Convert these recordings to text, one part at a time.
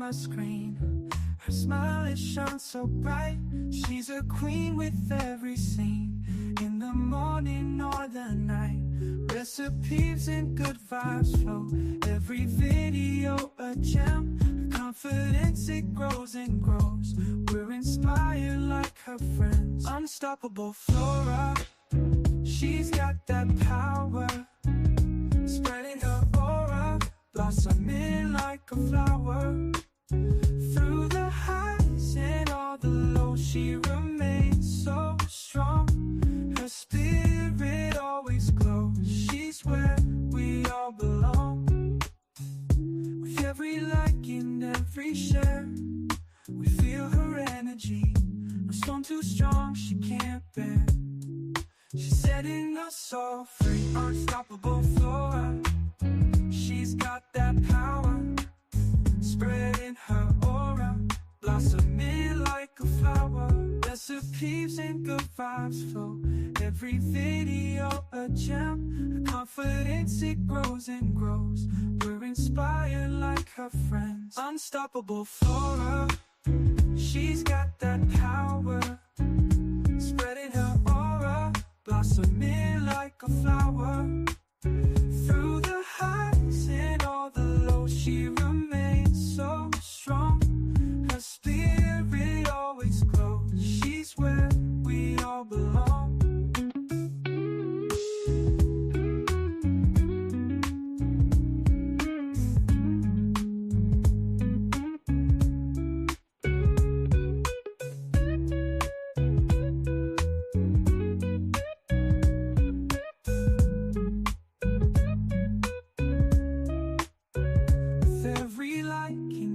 a screen. Her smile, it shines so bright. She's a queen with every scene. In the morning or the night, recipes and good vibes flow. Every video a gem. Her confidence, it grows and grows. We're inspired like her friends. Unstoppable Flora, she's got that power. Spreading her aura, blossoming like a flower. Through the highs and all the lows, she remains so strong. Her spirit always glows. She's where we all belong. With every like and every share, we feel her energy. No storm too strong, she can't bear. She's setting us all free. Unstoppable Flora, she's got that power. Spreading her aura, blossoming like a flower. Recipes and good vibes flow. Every video a gem. Her confidence, it grows and grows. We're inspired like her friends. Unstoppable Flora, she's got that power. Spreading her aura, blossoming like a flower. Through the highs and all the lows, she remains so strong. Her spirit always glows. She's where we all belong.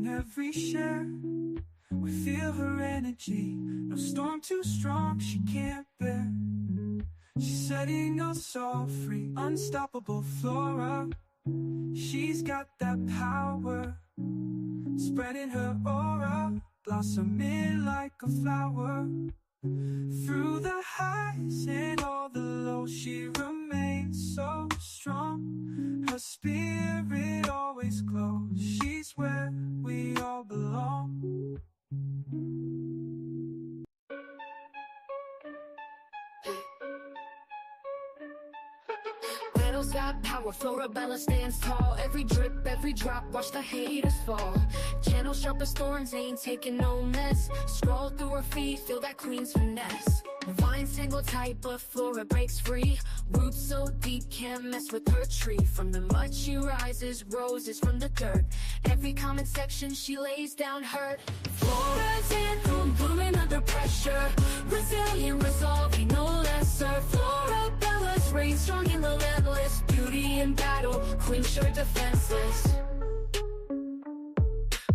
Every share, we feel her energy. No storm too strong, she can't bear. She's setting us all free. Unstoppable Flora, she's got that power. Spreading her aura, blossoming like a flower. Through the highs and all the lows, she remains so strong. Her spirit always glows. She's where we all belong. Petals got power, Florabella stands tall. Every drip, every drop, watch the haters fall. Channel sharp as thorns, ain't taking no mess. Scroll through her feet, feel that queen's finesse. Vines tangle tight, but Flora breaks free. Roots so deep, can't mess with her tree. From the mud she rises, roses from the dirt. Every comment section she lays down hurt. Flora's anthem, blooming under pressure. Resilient, resolving, no lesser. Florabella's reign strong and relentless. Beauty in battle, queen sure defenseless.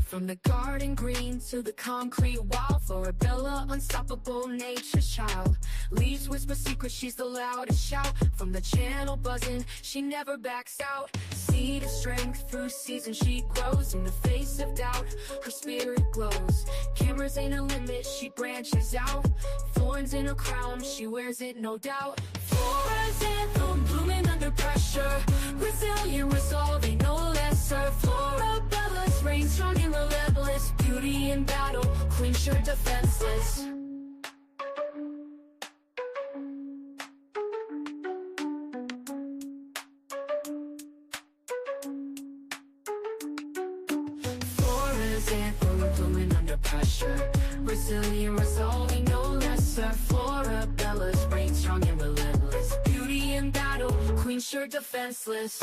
From the garden green to the concrete wall, Florabella, unstoppable nature's child. Leaves whisper secrets, she's the loudest shout. From the channel buzzing, she never backs out. Seed of strength, through seasons she grows. In the face of doubt, her spirit glows. Cameras ain't a limit, she branches out. Thorns in her crown, she wears it no doubt. Flora's anthem, blooming under pressure. Resilient, resolving, no lesser. Florabella's reign strong and relentless. Beauty in battle, queen sure defenseless. Flora's anthem, blooming under pressure. Resilient, resolving, no lesser. Florabella's reign strong and relentless. Beauty in battle, queen sure defenseless.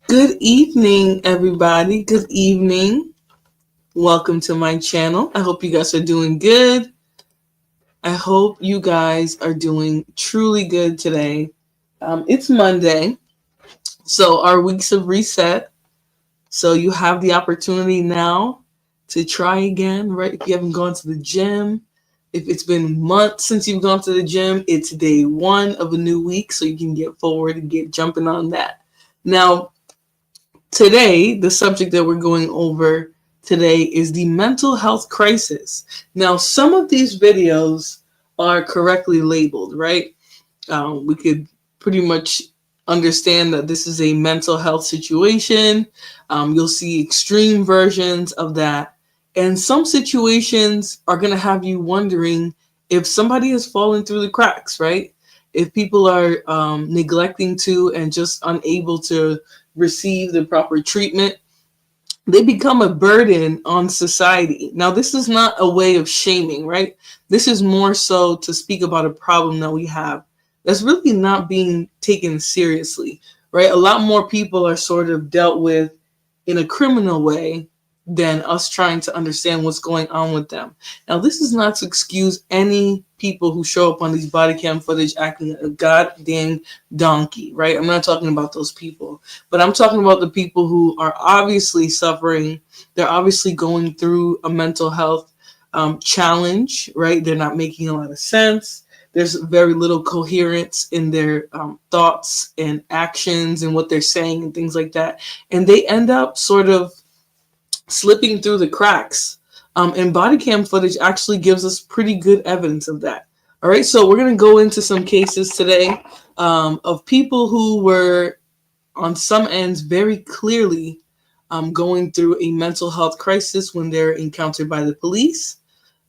Good evening, everybody. Good evening. Welcome to my channel. I hope you guys are doing good. I hope you guys are doing truly good today. It's Monday, so our weeks have reset. So you have the opportunity now to try again, right? If you haven't gone to the gym, if it's been months since you've gone to the gym, it's day one of a new week, so you can get forward and get jumping on that. Now, today, the subject that we're going over today is the mental health crisis. Now, some of these videos are correctly labeled, right? We could pretty much understand that this is a mental health situation. You'll see extreme versions of that. And some situations are going to have you wondering if somebody has fallen through the cracks, right? If people are neglecting to and just unable to receive the proper treatment, they become a burden on society. Now, this is not a way of shaming, right? This is more so to speak about a problem that we have that's really not being taken seriously, right? A lot more people are sort of dealt with in a criminal way than us trying to understand what's going on with them. Now, this is not to excuse any people who show up on these body cam footage acting like a goddamn donkey, right? I'm not talking about those people, but I'm talking about the people who are obviously suffering. They're obviously going through a mental health challenge, right? They're not making a lot of sense. There's very little coherence in their thoughts and actions and what they're saying and things like that. And they end up sort of slipping through the cracks. And body cam footage actually gives us pretty good evidence of that. All right, so we're going to go into some cases today of people who were on some ends very clearly going through a mental health crisis when they're encountered by the police.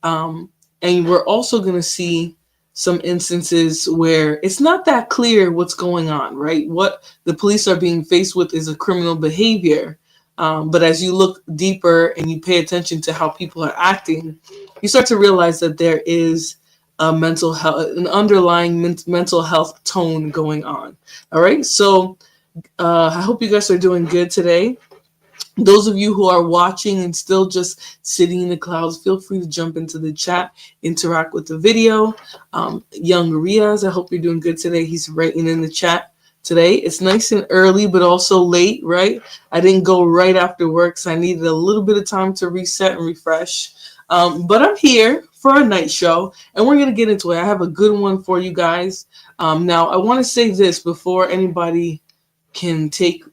And we're also going to see some instances where it's not that clear what's going on, right? What the police are being faced with is a criminal behavior. But as you look deeper and you pay attention to how people are acting, you start to realize that there is a mental health, an underlying mental health tone going on. All right. So I hope you guys are doing good today. Those of you who are watching and still just sitting in the clouds, feel free to jump into the chat, interact with the video. Young Riaz, I hope you're doing good today. He's writing in the chat today. It's nice and early, but also late, right? I didn't go right after work, so I needed a little bit of time to reset and refresh. But I'm here for a night show, and we're going to get into it. I have a good one for you guys. Now, I want to say this before anybody can take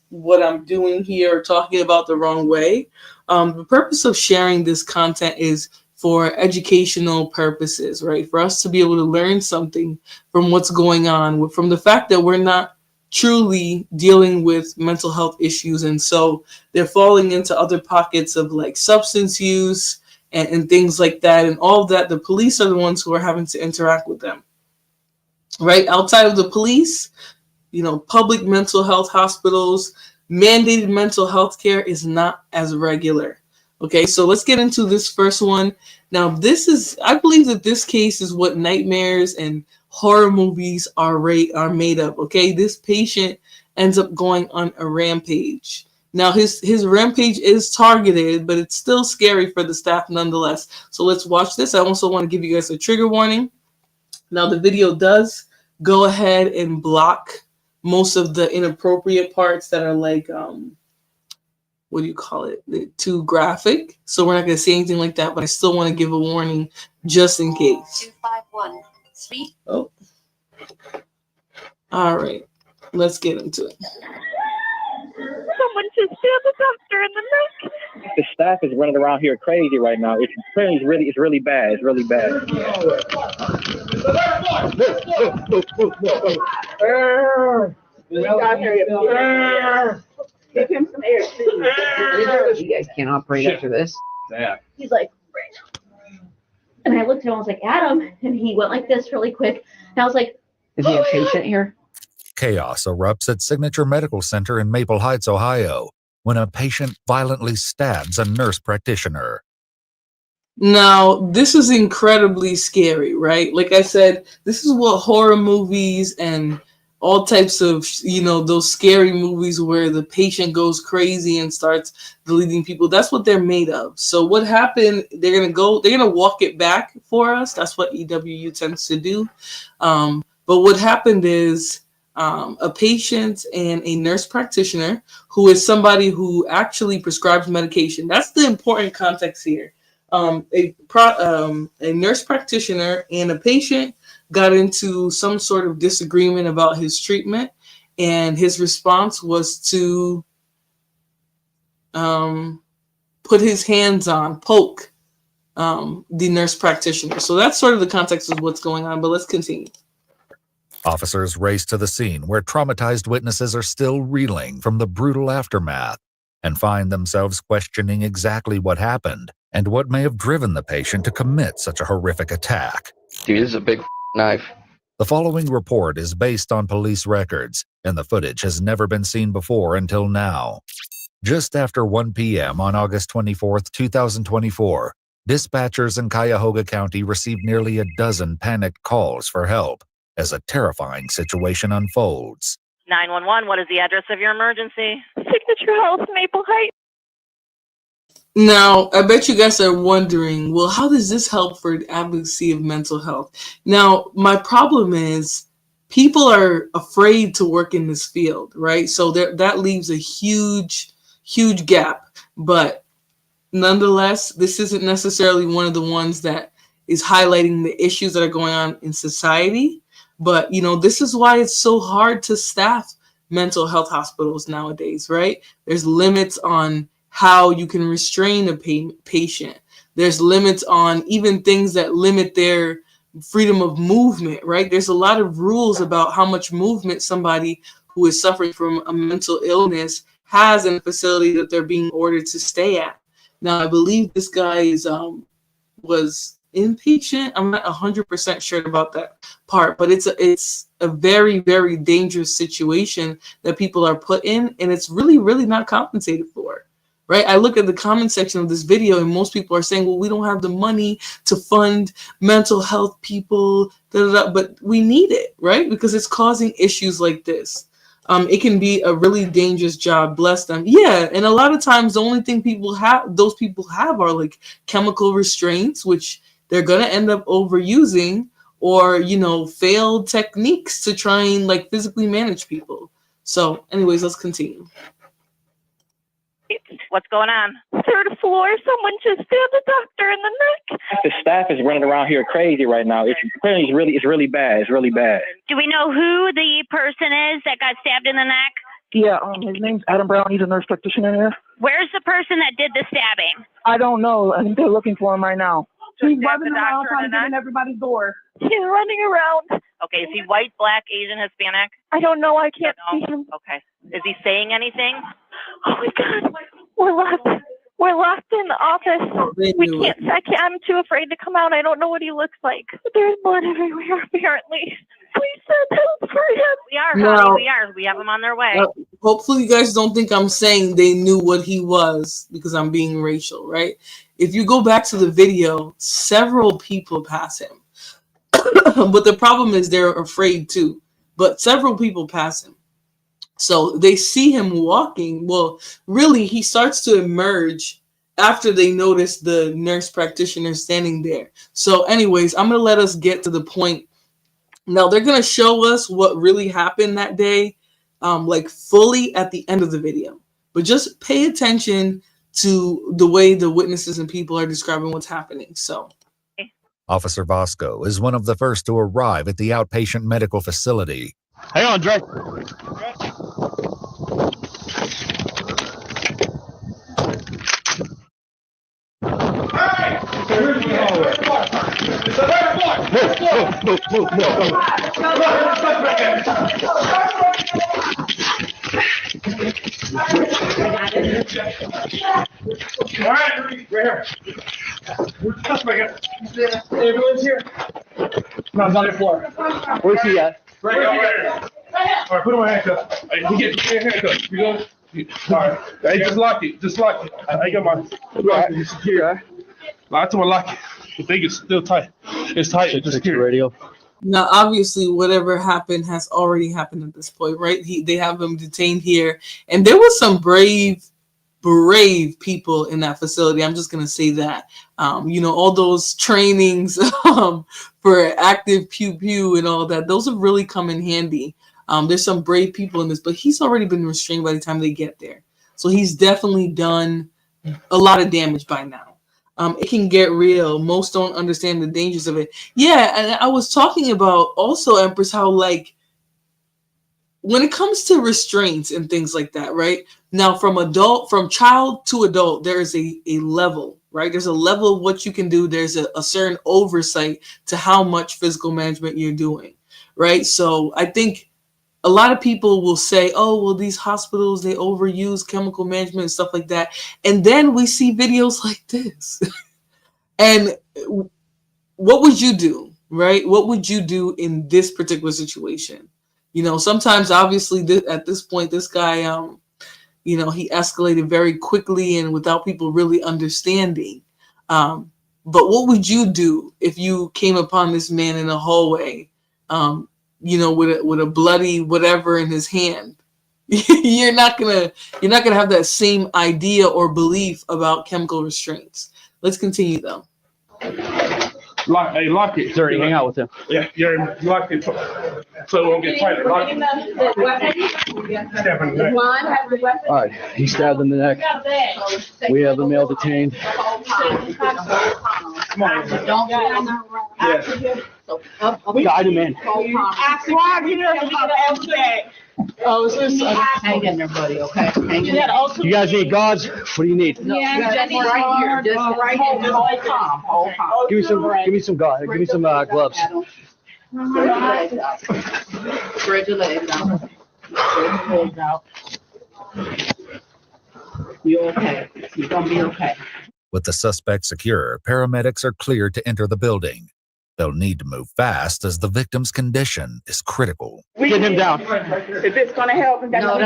what I'm doing here or talking about the wrong way. The purpose of sharing this content is for educational purposes, right? For us to be able to learn something from what's going on, from the fact that we're not truly dealing with mental health issues. And so they're falling into other pockets of like substance use and things like that. And all of that, the police are the ones who are having to interact with them, right? Outside of the police, public mental health hospitals, mandated mental health care is not as regular. Okay, so let's get into this first one. Now, I believe that this case is what nightmares and horror movies are made of. Okay, this patient ends up going on a rampage. Now, his rampage is targeted, but it's still scary for the staff nonetheless. So let's watch this. I also want to give you guys a trigger warning. Now, the video does go ahead and block most of the inappropriate parts that are like, too graphic. So we're not going to say anything like that, but I still want to give a warning just in case. 251-3. Oh. All right. Let's get into it. Someone just stabbed the doctor in the neck. The staff is running around here crazy right now. It's really bad. It's really bad. Give him some air, please. You guys can't operate after this. Yeah. He's like, right. And I looked at him, I was like, Adam. And he went like this really quick. And I was like, Is he a patient here? Chaos erupts at Signature Medical Center in Maple Heights, Ohio, when a patient violently stabs a nurse practitioner. Now, this is incredibly scary, right? Like I said, this is what horror movies and all types of, those scary movies where the patient goes crazy and starts deleting people. That's what they're made of. So what happened, they're going to walk it back for us. That's what EWU tends to do. But what happened is a patient and a nurse practitioner who is somebody who actually prescribes medication. That's the important context here. A nurse practitioner and a patient got into some sort of disagreement about his treatment, and his response was to put his hands on, poke the nurse practitioner. So that's sort of the context of what's going on, but let's continue. Officers race to the scene where traumatized witnesses are still reeling from the brutal aftermath and find themselves questioning exactly what happened and what may have driven the patient to commit such a horrific attack. Dude, this is a big knife. The following report is based on police records, and the footage has never been seen before until now. Just after 1 p.m. on August 24, 2024, dispatchers in Cuyahoga County received nearly a dozen panicked calls for help as a terrifying situation unfolds. 911, what is the address of your emergency? Signature Health, Maple Heights. Now, I bet you guys are wondering, well, how does this help for advocacy of mental health? Now, my problem is people are afraid to work in this field, right? So that leaves a huge gap. But nonetheless, this isn't necessarily one of the ones that is highlighting the issues that are going on in society. But, this is why it's so hard to staff mental health hospitals nowadays, right? There's limits on how you can restrain a patient. There's limits on even things that limit their freedom of movement, right? There's a lot of rules about how much movement somebody who is suffering from a mental illness has in a facility that they're being ordered to stay at. Now, I believe this guy was inpatient. I'm not 100% sure about that part, but it's a very, very dangerous situation that people are put in, and it's really, really not compensated for. Right? I look at the comment section of this video and most people are saying, well, we don't have the money to fund mental health people, but we need it, right? Because it's causing issues like this. It can be a really dangerous job, bless them. Yeah, and a lot of times the only thing those people have are like chemical restraints, which they're going to end up overusing, or, failed techniques to try and like physically manage people. So anyways, let's continue. What's going on? 3rd floor. Someone just stabbed the doctor in the neck. The staff is running around here crazy right now. It's really bad. It's really bad. Do we know who the person is that got stabbed in the neck? Yeah, his name's Adam Brown. He's a nurse practitioner here. Where's the person that did the stabbing? I don't know. I think they're looking for him right now. He's running around trying to get in everybody's door. He's running around. Okay, is he white, black, Asian, Hispanic? I don't know. I can't see him. Okay. Is he saying anything? Oh my God. We're locked in the office. I'm too afraid to come out. I don't know what he looks like. There's blood everywhere, apparently. Please send help for him. We are, honey. We have them on their way. Hopefully you guys don't think I'm saying they knew what he was because I'm being racial, right? If you go back to the video, several people pass him. But the problem is they're afraid too. But several people pass him. So they see him walking. Well, really, he starts to emerge after they notice the nurse practitioner standing there. So anyways, I'm going to let us get to the point. Now, they're going to show us what really happened that day, like fully at the end of the video. But just pay attention to the way the witnesses and people are describing what's happening. So, Officer Vasco is one of the first to arrive at the outpatient medical facility. Hang on, Dre. All right, right here. Where's the suspect? Everyone's here. No, it's on the floor. Where's he at? Right here. All right, put him on handcuffs. He gets handcuffs. You go. All right. Hey, just lock it. Just lock it. I got my. Here. Lock to my lock it. The thing is still tight. It's tight. It's just radio. Now, obviously, whatever happened has already happened at this point, right? They have him detained here. And there was some brave people in that facility. I'm just going to say that. All those trainings for active pew and all that, those have really come in handy. There's some brave people in this, but he's already been restrained by the time they get there. So he's definitely done a lot of damage by now. It can get real. Most don't understand the dangers of it. Yeah, and I was talking about also, Empress, how like when it comes to restraints and things like that, right? Now, from child to adult, there is a level, right? There's a level of what you can do. There's a certain oversight to how much physical management you're doing, right? So I think a lot of people will say, oh, well, these hospitals, they overuse chemical management and stuff like that. And then we see videos like this. And what would you do, right? What would you do in this particular situation? You know, sometimes, obviously, at this point, this guy, you know, he escalated very quickly and without people really understanding. But what would you do if you came upon this man in a hallway, you know, with a bloody whatever in his hand? You're not gonna have that same idea or belief about chemical restraints. Let's continue though. Lock it. Dirty, hang out with him. Yeah, lock it so it won't get tighter. Lock it. All right, he stabbed in the neck. We have the male detained. Come on. Guide him in. Oh, is this? Hang in there, buddy, okay? Hang in there. You guys need gauze? What do you need? Yeah, just right here. Just right here. Just hold calm. Hold calm. Give me some gauze. Give me some gloves. Spread your legs out. Spread your legs out. You're okay. You're gonna be okay. With the suspect secure, paramedics are cleared to enter the building. They'll need to move fast as the victim's condition is critical. Get him down. If it's gonna help, that's not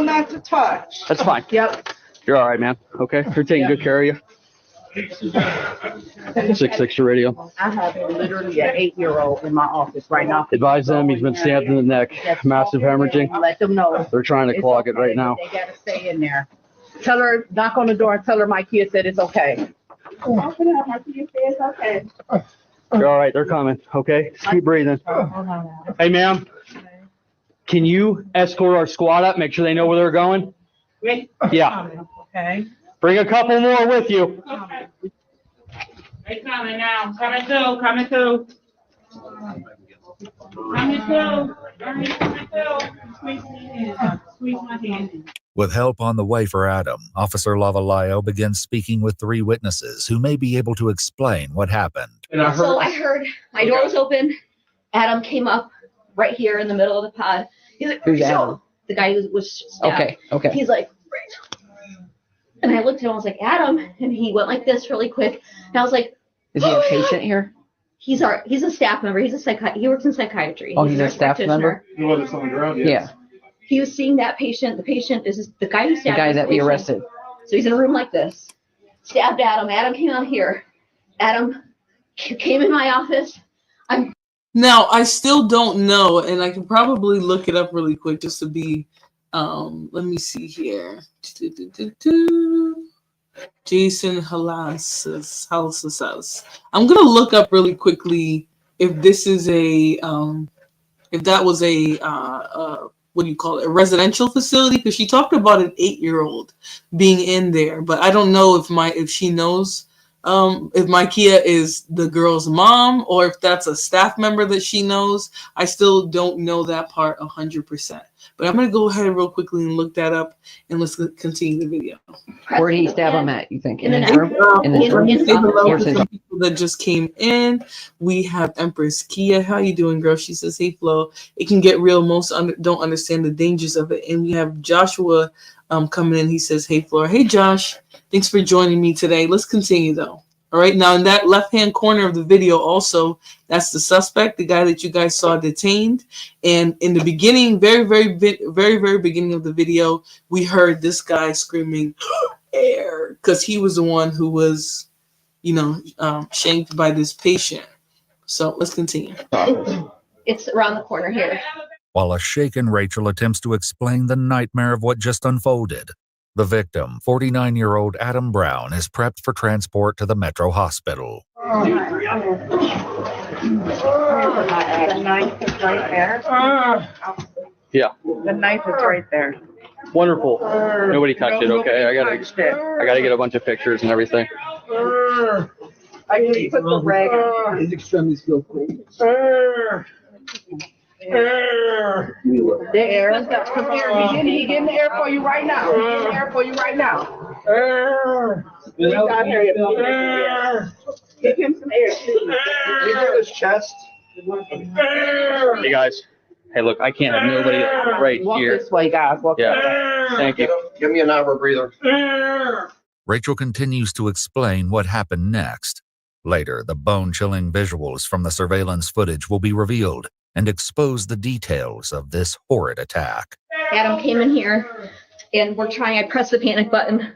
not to touch. That's fine. Yep. You're all right, man. Okay, we're taking good care of you. 6-6 your radio. I have literally an 8-year-old in my office right now. Advise them he's been stabbed in the neck. Massive hemorrhaging. Let them know. They're trying to clog it right now. They gotta stay in there. Tell her, knock on the door and tell her my kid said it's okay. My kid said it's okay. You're all right. They're coming. Okay, just keep breathing. Hey, ma'am, can you escort our squad up? Make sure they know where they're going. Yeah. Okay. Bring a couple more with you. They coming now. Coming through. Coming through. Coming through. Coming through. Squeeze my hand in. With help on the way for Adam, Officer Lavalayo begins speaking with 3 witnesses who may be able to explain what happened. So I heard my door was open. Adam came up right here in the middle of the pod. He's like, Who's Adam? The guy who was stabbed. Okay. He's like, Rachel. And I looked at him, I was like, Adam. And he went like this really quick. And I was like, Is he a patient here? He's a staff member. He's he works in psychiatry. Oh, he's a staff member? He wasn't on the ground yet. Yeah. He was seeing that patient. The patient is the guy who stabbed The guy this that we patient. arrested. So he's in a room like this. Stabbed Adam. Adam came out here. Adam came in my office. Now, I still don't know, and I can probably look it up really quick just to be, let me see here. Jason Halasas. I'm going to look up really quickly if this is if that was a what do you call it, a residential facility, because she talked about an 8-year-old being in there, but I don't know if she knows if Micaiah is the girl's mom or if that's a staff member that she knows. I still don't know that part 100%, but I'm going to go ahead real quickly and look that up, and let's continue the video. Where did he stab him at, you think? In this room? In this room? Some people that just came in. We have Empress Kia. How you doing, girl? She says, hey, Flo. It can get real. Most don't understand the dangers of it. And we have Joshua coming in. He says, hey, Flo. Hey, Josh. Thanks for joining me today. Let's continue, though. All right. Now, in that left-hand corner of the video, also, that's the suspect, the guy that you guys saw detained. And in the beginning, very beginning of the video, we heard this guy screaming, air, because he was the one who was, shanked by this patient. So let's continue. It's around the corner here. While a shaken Rachel attempts to explain the nightmare of what just unfolded, the victim, 49-year-old Adam Brown, is prepped for transport to the Metro Hospital. The knife is right there. Yeah. The knife is right there. Wonderful. Nobody touched it. Okay, I gotta get a bunch of pictures and everything. I just put the rag. His extremities feel cold. air. The air. Come here. He getting the air for you right now. He getting the air for you right now. He's out here. Give him some air, please. You hear his chest? Hey guys. Hey, look, I can't have nobody right Walk here. this way, guys. Walk this way. Yeah. Thank you. Give me an hour breather. Rachel continues to explain what happened next. Later, the bone-chilling visuals from the surveillance footage will be revealed and expose the details of this horrid attack. Adam came in here and we're trying, I pressed the panic button,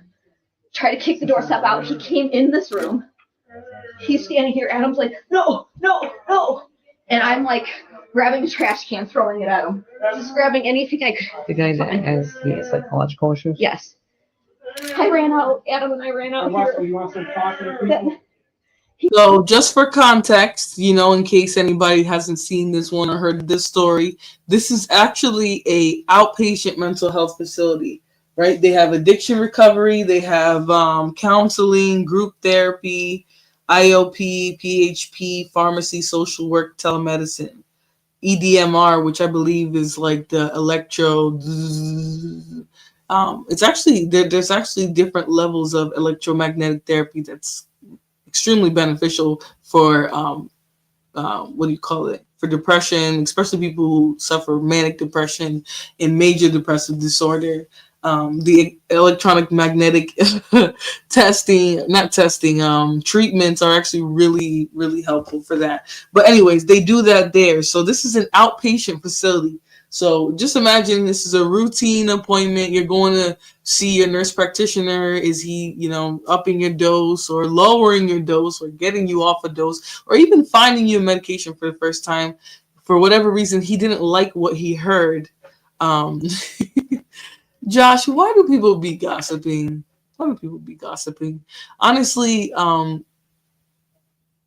try to kick the doorstep out. He came in this room. He's standing here. Adam's like, no, no, no. And I'm like grabbing a trash can, throwing it at him. Just grabbing anything I could. The guy that has the psychological issues? Yes. I ran out. Adam and I ran out here. You want some coffee or people? So just for context, you know, in case anybody hasn't seen this one or heard this story, this is actually a outpatient mental health facility, right? They have addiction recovery, they have counseling, group therapy, IOP, PHP, pharmacy, social work, telemedicine, EDMR, which I believe is like the electro. It's actually there's actually different levels of electromagnetic therapy that's extremely beneficial for what do you call it, for depression, especially people who suffer manic depression and major depressive disorder. The electronic magnetic treatments are actually really, really helpful for that. But anyways, they do that there. So this is an outpatient facility. So just imagine this is a routine appointment. You're going to see your nurse practitioner. Is he, you know, upping your dose or lowering your dose or getting you off a dose or even finding you a medication for the first time? For whatever reason, he didn't like what he heard. Josh, why do people be gossiping? Why do people be gossiping? Honestly, I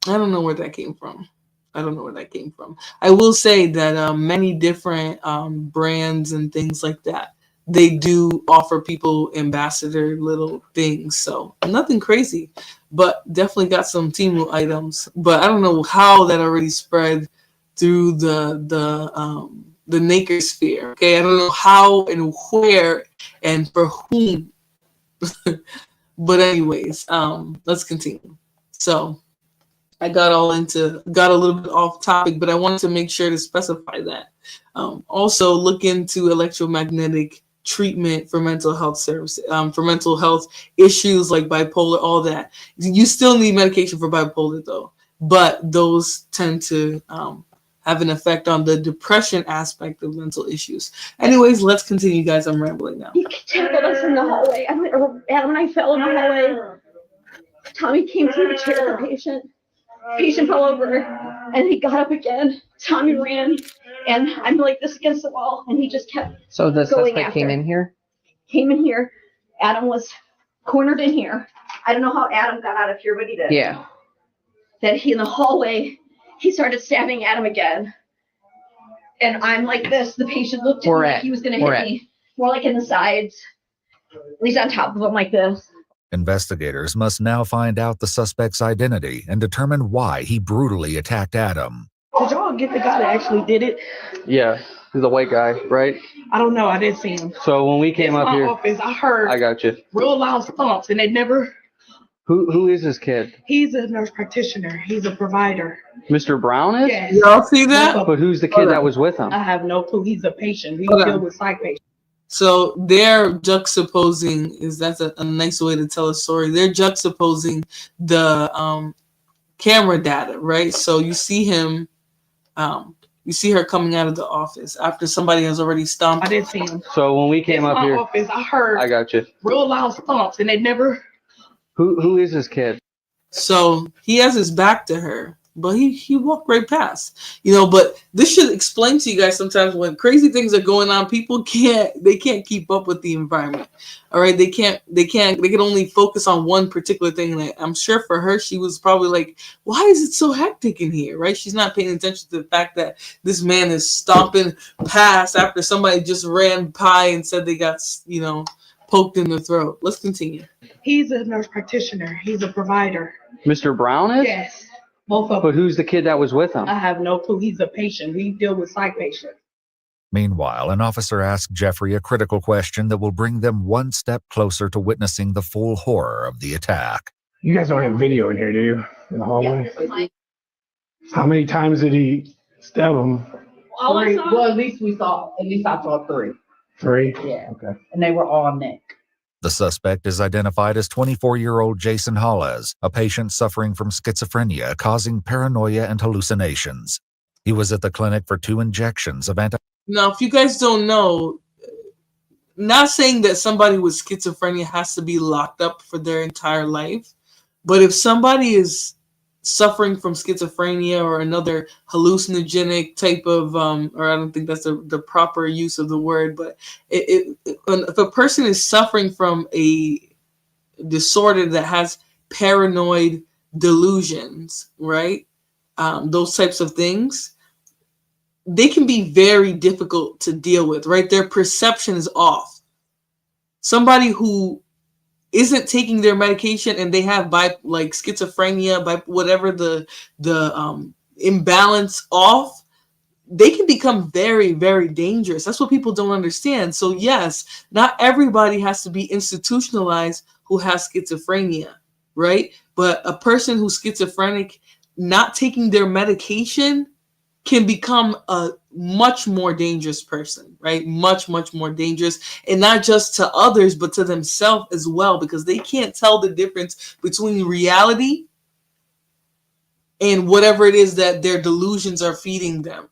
don't know where that came from. I will say that many different brands and things like that, they do offer people ambassador little things. So nothing crazy, but definitely got some Temu items. But I don't know how that already spread through the Naker sphere. Okay, I don't know how and where and for whom. But anyways, let's continue. So I got a little bit off topic, but I wanted to make sure to specify that. Also look into electromagnetic treatment for mental health services, for mental health issues like bipolar, all that. You still need medication for bipolar though, but those tend to have an effect on the depression aspect of mental issues. Anyways, let's continue, guys. I'm rambling now. He tackled us in the hallway. Adam and I fell in the hallway. Tommy came through the chair of the patient. Patient fell over and he got up again. Tommy ran and I'm like this against the wall and he just kept So the going suspect after. came in here? Came in here. Adam was cornered in here. I don't know how Adam got out of here, but he did. Yeah. That he in the hallway, he started stabbing Adam again. And I'm like this. The patient looked at me like he was going to hit me. More like in the sides. At least on top of him like this. Investigators must now find out the suspect's identity and determine why he brutally attacked Adam. Did y'all get the guy that actually did it? Yeah, he's a white guy, right? I don't know. I didn't see him. So when we came up here, office, I heard I got you. real loud thumps, and they never. Who is this kid? He's a nurse practitioner. He's a provider. Mr. Brown is? Yes. Y'all see that? But who's the kid that was with him? I have no clue. He's a patient. He Hold on. deals with psych patients. So they're juxtaposing, that's a nice way to tell a story. They're juxtaposing the camera data, right? So you see him, you see her coming out of the office after somebody has already stomped. I didn't see him. So when we came up here, office, I heard I got you. real loud thumps, and they never. Who is this kid? So he has his back to her, but he walked right past, you know. But this should explain to you guys sometimes when crazy things are going on, people can't keep up with the environment. All right, they can only focus on one particular thing. Like, I'm sure for her, she was probably like, why is it so hectic in here? Right? She's not paying attention to the fact that this man is stomping past after somebody just ran by and said they got, you know, poked in the throat. Let's continue. He's a nurse practitioner. He's a provider. Mr. Brown is? Yes. Both of But them. who's the kid that was with him? I have no clue. He's a patient. We deal with psych patients. Meanwhile, an officer asks Jeffrey a critical question that will bring them one step closer to witnessing the full horror of the attack. You guys don't have video in here, do you? In the hallway? Yeah. How many times did he stab him? Three. Well, at least I saw 3. 3? Yeah. Okay. And they were all neck. The suspect is identified as 24-year-old Jason Hollis, a patient suffering from schizophrenia causing paranoia and hallucinations. He was at the clinic for 2 injections of Now, if you guys don't know, not saying that somebody with schizophrenia has to be locked up for their entire life, but if somebody is suffering from schizophrenia or another hallucinogenic type of, or I don't think that's the proper use of the word, but if a person is suffering from a disorder that has paranoid delusions, right? Those types of things, they can be very difficult to deal with, right? Their perception is off. Somebody who isn't taking their medication and they have like schizophrenia, whatever the imbalance off, they can become very, very dangerous. That's what people don't understand. So yes, not everybody has to be institutionalized who has schizophrenia, right? But a person who's schizophrenic, not taking their medication, can become a much more dangerous person, right? Much, much more dangerous. And not just to others, but to themselves as well, because they can't tell the difference between reality and whatever it is that their delusions are feeding them.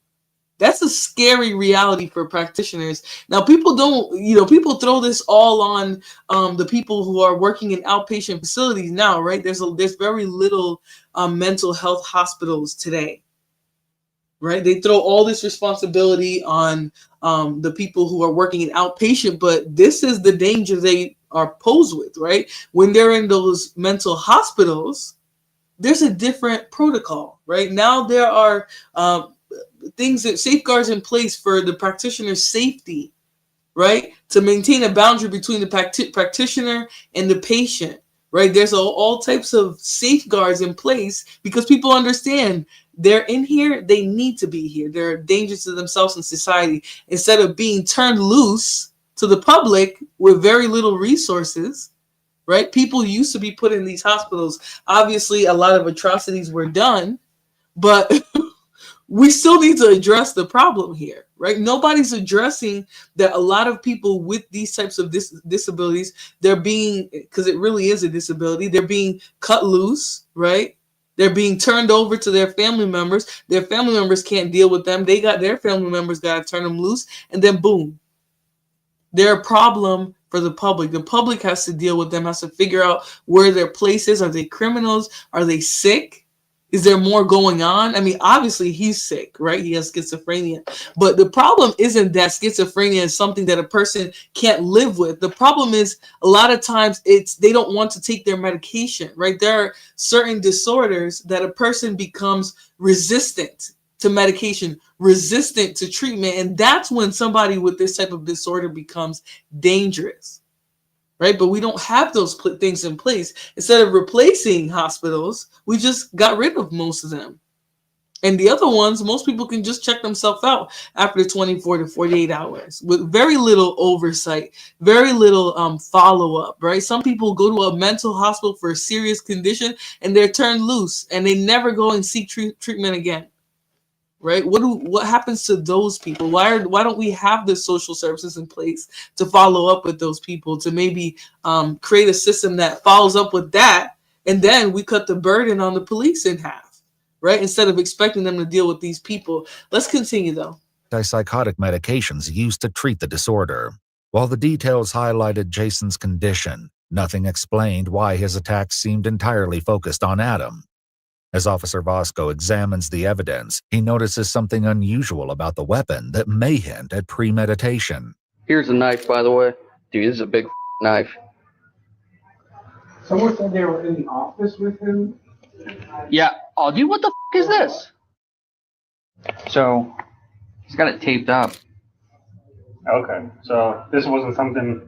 That's a scary reality for practitioners. Now, people don't, people throw this all on the people who are working in outpatient facilities now, right? There's very little mental health hospitals today. Right, they throw all this responsibility on the people who are working in outpatient, but this is the danger they are posed with, right? When they're in those mental hospitals, there's a different protocol, right? Now there are safeguards in place for the practitioner's safety, right? To maintain a boundary between the practitioner and the patient, right? There's all types of safeguards in place because people understand they're in here, they need to be here. They're dangerous to themselves and society. Instead of being turned loose to the public with very little resources, right? People used to be put in these hospitals. Obviously, a lot of atrocities were done, but we still need to address the problem here, right? Nobody's addressing that a lot of people with these types of disabilities, they're being, because it really is a disability, they're being cut loose, right? They're being turned over to their family members. Their family members can't deal with them. Their family members got to turn them loose. And then boom, they're a problem for the public. The public has to deal with them, has to figure out where their place is. Are they criminals? Are they sick? Is there more going on? I mean, obviously he's sick, right? He has schizophrenia. But the problem isn't that schizophrenia is something that a person can't live with. The problem is a lot of times they don't want to take their medication, right? There are certain disorders that a person becomes resistant to medication, resistant to treatment. And that's when somebody with this type of disorder becomes dangerous. Right, but we don't have those things in place. Instead of replacing hospitals, we just got rid of most of them. And the other ones, most people can just check themselves out after 24 to 48 hours with very little oversight, very little follow-up, right? Some people go to a mental hospital for a serious condition and they're turned loose and they never go and seek treatment again. Right? What happens to those people? Why don't we have the social services in place to follow up with those people, to maybe create a system that follows up with that, and then we cut the burden on the police in half, right? Instead of expecting them to deal with these people. Let's continue though. Antipsychotic medications used to treat the disorder. While the details highlighted Jason's condition, nothing explained why his attacks seemed entirely focused on Adam. As Officer Vasco examines the evidence, he notices something unusual about the weapon that may hint at premeditation. Here's a knife, by the way. Dude, this is a big knife. Someone said they were in the office with him. Yeah. Oh, dude, what the is this? So, he's got it taped up. Okay, so this wasn't something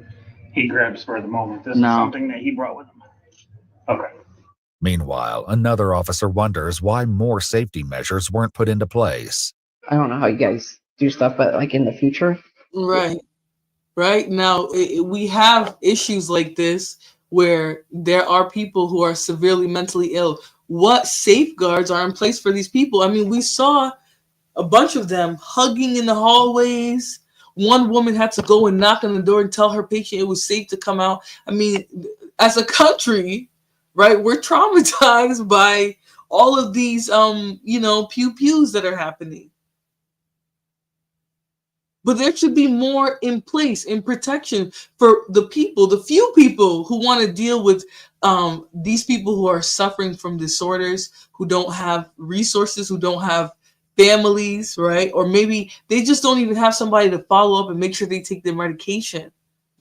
he grabbed for the moment. This is something that he brought with him. Okay. Meanwhile, another officer wonders why more safety measures weren't put into place. I don't know how you guys do stuff, but like in the future. Right. Right now, we have issues like this where there are people who are severely mentally ill. What safeguards are in place for these people? I mean, we saw a bunch of them hugging in the hallways. One woman had to go and knock on the door and tell her patient it was safe to come out. I mean, as a country, right, we're traumatized by all of these, pew-pews that are happening. But there should be more in place in protection for the people, the few people who want to deal with these people who are suffering from disorders, who don't have resources, who don't have families, right? Or maybe they just don't even have somebody to follow up and make sure they take their medication,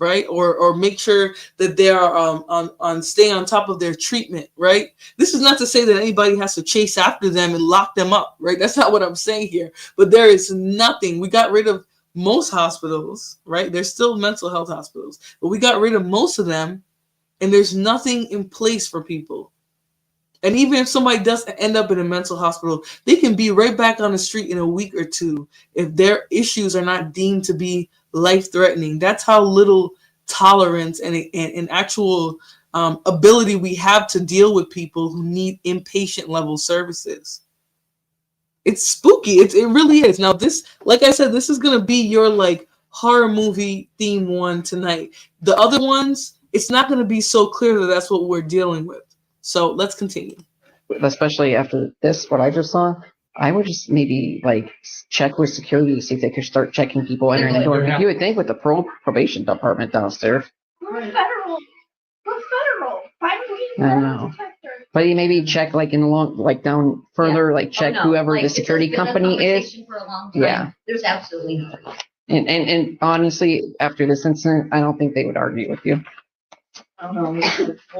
right? Or make sure that they are stay on top of their treatment, right? This is not to say that anybody has to chase after them and lock them up, right? That's not what I'm saying here. But there is nothing. We got rid of most hospitals, right? There's still mental health hospitals, but we got rid of most of them, and there's nothing in place for people. And even if somebody does end up in a mental hospital, they can be right back on the street in a week or two if their issues are not deemed to be life-threatening. That's how little tolerance and actual ability we have to deal with people who need inpatient level services. It's spooky. It really is. Now, this, like I said, this is going to be your like horror movie theme one tonight. The other ones, it's not going to be so clear that that's what we're dealing with. So let's continue. Especially after this, what I just saw, I would just maybe like check with security to see if they could start checking people entering the door. You would think with the probation department downstairs. We're federal. We're federal. Why do we I don't know. But you maybe check like in the long, like down further, like check whoever like, the security company is. For a long time. Yeah. There's absolutely nothing. And honestly, after this incident, I don't think they would argue with you. I don't know.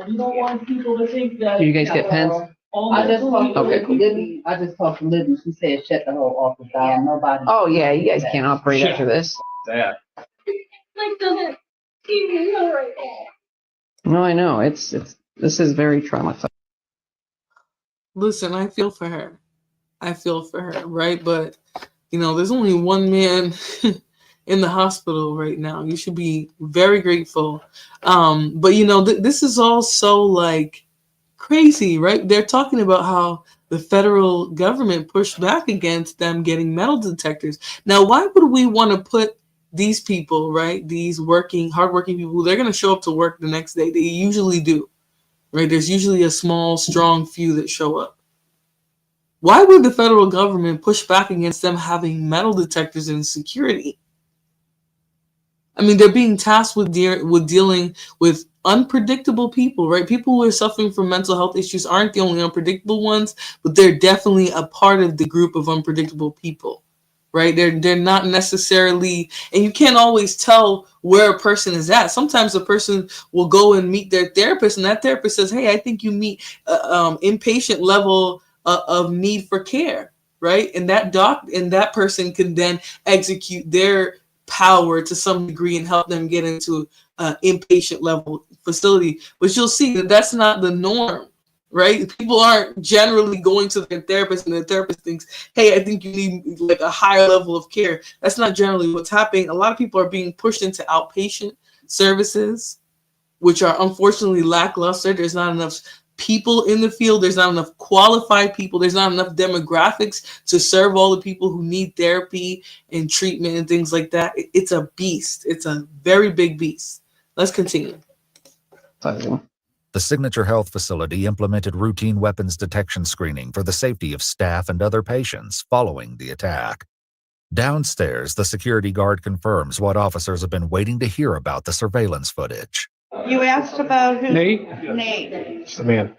You don't want people to think that. Do you guys get pens? I just talked to Okay, cool. Libby. I just talked to Libby. She said shut the whole office down. Nobody. Oh yeah, you guys can't operate after this. That. Like doesn't even know right now. No, I know. It's this is very traumatizing. Listen, I feel for her. Right? But, there's only one man in the hospital right now. You should be very grateful. But, this is all so, like, crazy, right? They're talking about how the federal government pushed back against them getting metal detectors. Now, why would we want to put these people, right, these hardworking people, they're going to show up to work the next day? They usually do. Right? There's usually a small, strong few that show up. Why would the federal government push back against them having metal detectors in security? I mean, they're being tasked with dealing with unpredictable people, right? People who are suffering from mental health issues aren't the only unpredictable ones, but they're definitely a part of the group of unpredictable people. Right? They're not necessarily, and you can't always tell where a person is at. Sometimes a person will go and meet their therapist, and that therapist says, hey, I think you meet inpatient level of need for care, right? And that person can then execute their power to some degree and help them get into inpatient level facility. But you'll see that that's not the norm. Right? People aren't generally going to their therapist and their therapist thinks, hey, I think you need like a higher level of care. That's not generally what's happening. A lot of people are being pushed into outpatient services, which are unfortunately lackluster. There's not enough people in the field. There's not enough qualified people. There's not enough demographics to serve all the people who need therapy and treatment and things like that. It's a beast. It's a very big beast. Let's continue. The Signature Health facility implemented routine weapons detection screening for the safety of staff and other patients following the attack. Downstairs, the security guard confirms what officers have been waiting to hear about the surveillance footage. You asked about who? Nate? Nate. It's the man.